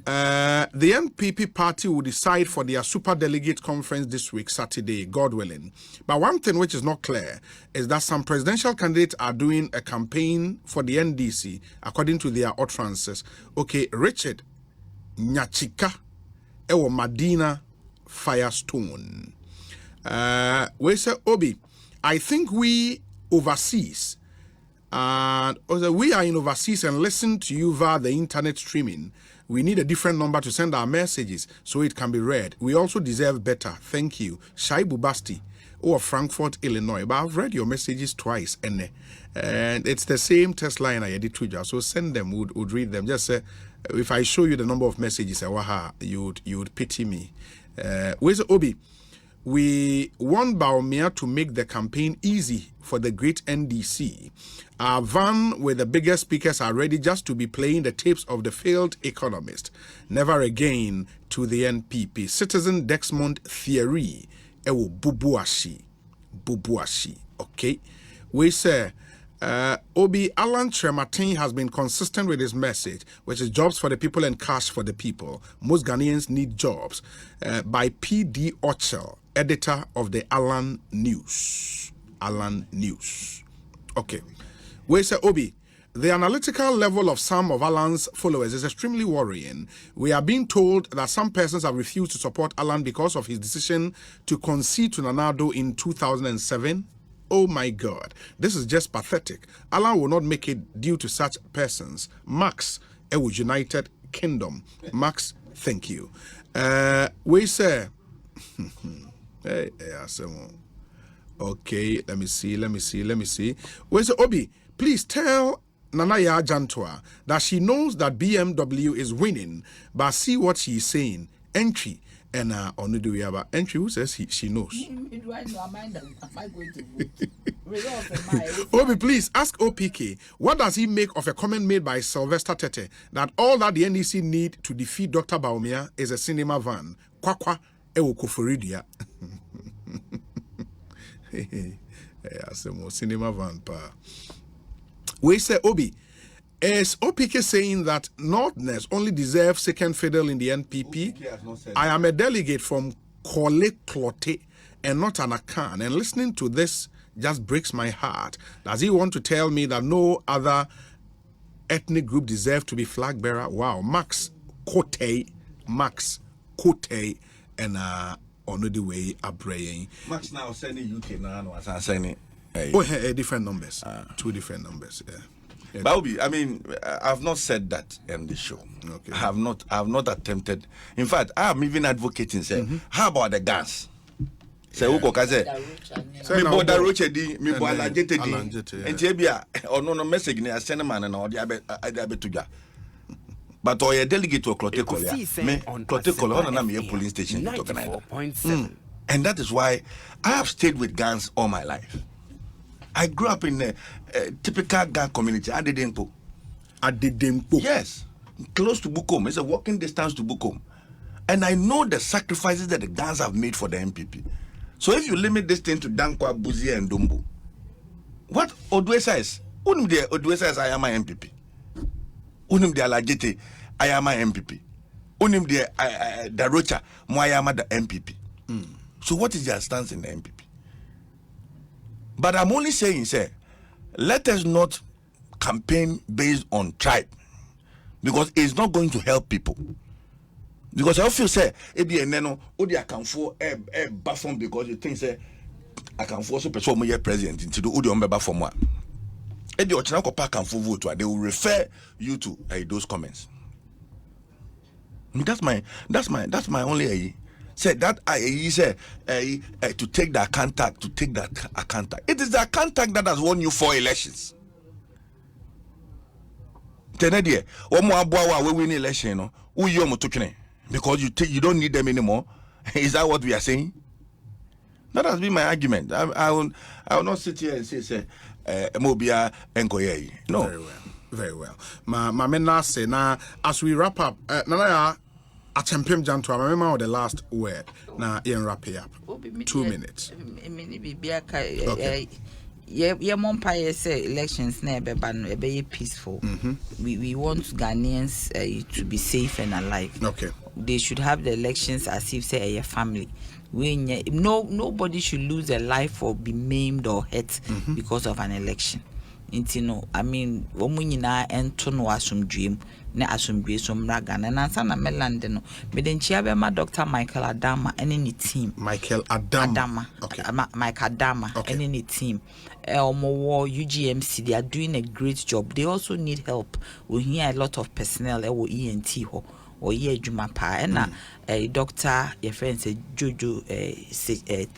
The NPP party will decide for their super delegate conference this week, Saturday, God willing. But one thing which is not clear is that some presidential candidates are doing a campaign for the NDC, according to their utterances. Okay, Richard Nyachika, Ewo Madina Firestone. We say, Obi, I think we overseas, we are in overseas and listen to you via the internet streaming. We need a different number to send our messages so it can be read. We also deserve better. Thank you. Shaibu Basti or Frankfurt, Illinois. But I've read your messages twice and it's the same test line I did to you. So send them, would read them. Just if I show you the number of messages, you would pity me. Where's Obi? We want Bawumia to make the campaign easy for the great NDC. Our van with the biggest speakers are ready just to be playing the tapes of the failed economist. Never again to the NPP. Citizen Dexmond Thierry ewo bubuashi. Okay, we say Obi Alan Trematin has been consistent with his message, which is jobs for the people and cash for the people. Most Ghanaians need jobs. By P.D. Ochel, editor of the Alan News. Okay. We say Obi, the analytical level of some of Alan's followers is extremely worrying. We are being told that some persons have refused to support Alan because of his decision to concede to Nana Addo in 2007. Oh my God, this is just pathetic. Alan will not make it due to such persons. Max, United Kingdom. Max, thank you. We say, okay, let me see. We say, Obi, please tell Nanaya Jantua that she knows that BMW is winning, but see what she's saying. Entry. And Onudu we have entry who says she knows. Obi, please ask OPK, what does he make of a comment made by Sylvester Tete that all that the NEC need to defeat Dr. Baumia is a cinema van? Kwakwa ewo koforidia. Cinema van pa. We say Obi, is OPK saying that Northerners only deserve second fiddle in the NPP? I am a delegate from Kole Klote and not an Akan, and listening to this just breaks my heart. Does he want to tell me that no other ethnic group deserve to be flag bearer? Wow, Max Kote, and on the way Abraying. Max now sending UK now, as I sending. Different numbers, 2 different numbers. Yeah. Baubi, I mean, I've not said that in the show. Okay. I have not attempted. In fact, I am even advocating, say, how about the gas? Say, who can say, me boda roche di, me bo alajete di, entebia, or no message ni a cinnamon and all the abe tuja. But or a delegate to Clote Cola, me Clote Cola, and I'm a police station to organize. And that is why I have stayed with guns all my life. I grew up in a typical gang community, Adedempo. Yes, close to Bukom. It's a walking distance to Bukom. And I know the sacrifices that the gangs have made for the NPP. So if you limit this thing to Dankwa, Buzi, and Dumbo, what Odwesa is? Unum de Odwesa is I am my MPP. Unum de Alajete, I am my MPP. Unum de Darocha, Moyama the MPP. So what is your stance in the MPP? But I'm only saying, sir, let us not campaign based on tribe, because it's not going to help people. Because I feel, say, ebi eneno odi akanfo bafom because you think say akanfo so person mo ye president into the odi on beba for moi. Ebi ochina ko pa akanfo vote, they will refer you to those comments. That's my only say that I say to take that contact, It is the contact that has won you 4 elections. Tenedie, omo aboa we win election no, who you mo tokene because you don't need them anymore. Is that what we are saying? That has been my argument. I will not sit here and say mobia enkoye. No. Very well. My men say now as we wrap up, Nana Atempem Janto, I remember the last word. Now, Ian wrap it up. 2 minutes. Okay. Yeah, Mompire say elections never be peaceful. We want Ghanaians to be safe and alive. Okay. They should have the elections as if say a family. Nobody should lose their life or be maimed or hurt because of an election. I mean, womunyina ento no asomdwem na asomdwe somraga na nansa na melande no medenchia be ma Dr. Michael Adama ene ni team. Michael Adama. Okay. Michael Adama ene ni team. Omo UGMC, they are doing a great job. They also need help. We hear a lot of personnel or ENT ho or ye juma pa and Dr. your friend say Jojo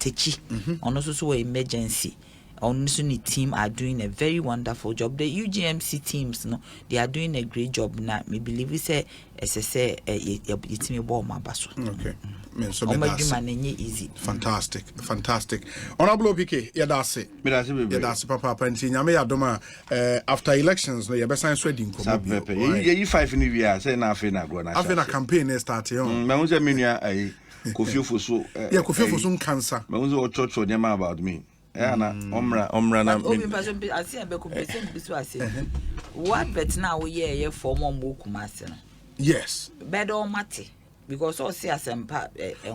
Techi on also emergency. Onisuni team are doing a very wonderful job. The UGMC teams, they are doing a great job. Now, me believe we say, it's me ball my basso. Okay, so easy. Fantastic. Honorable PK, that's Papa Penti. Nyame adoma after elections, no, you best sign sweating. You 5 in the year, say nothing. After a campaign started on. Kofi Fosu. Yeah, Kofi Fosu cancer. Me unzo church or nyama about me. Na omra na. Obi person I see be ko person bi so ase. What bet now we ye for mo Kumasi no. Yes. Bedo mate because all see asempa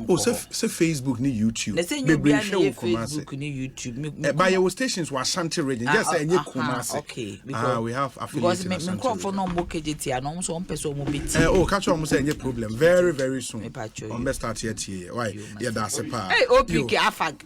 Oh, say Facebook ni YouTube. Let's say you be on Facebook ni YouTube. By your stations were Ashanti region. Just say Kumasi. Okay. We have affiliates. Because me for no more KJT and no so person mo bit. Oh, catch on say any problem. Very very soon. On best start here. Why? Yeah, that's a part. Hey, OPK Afag.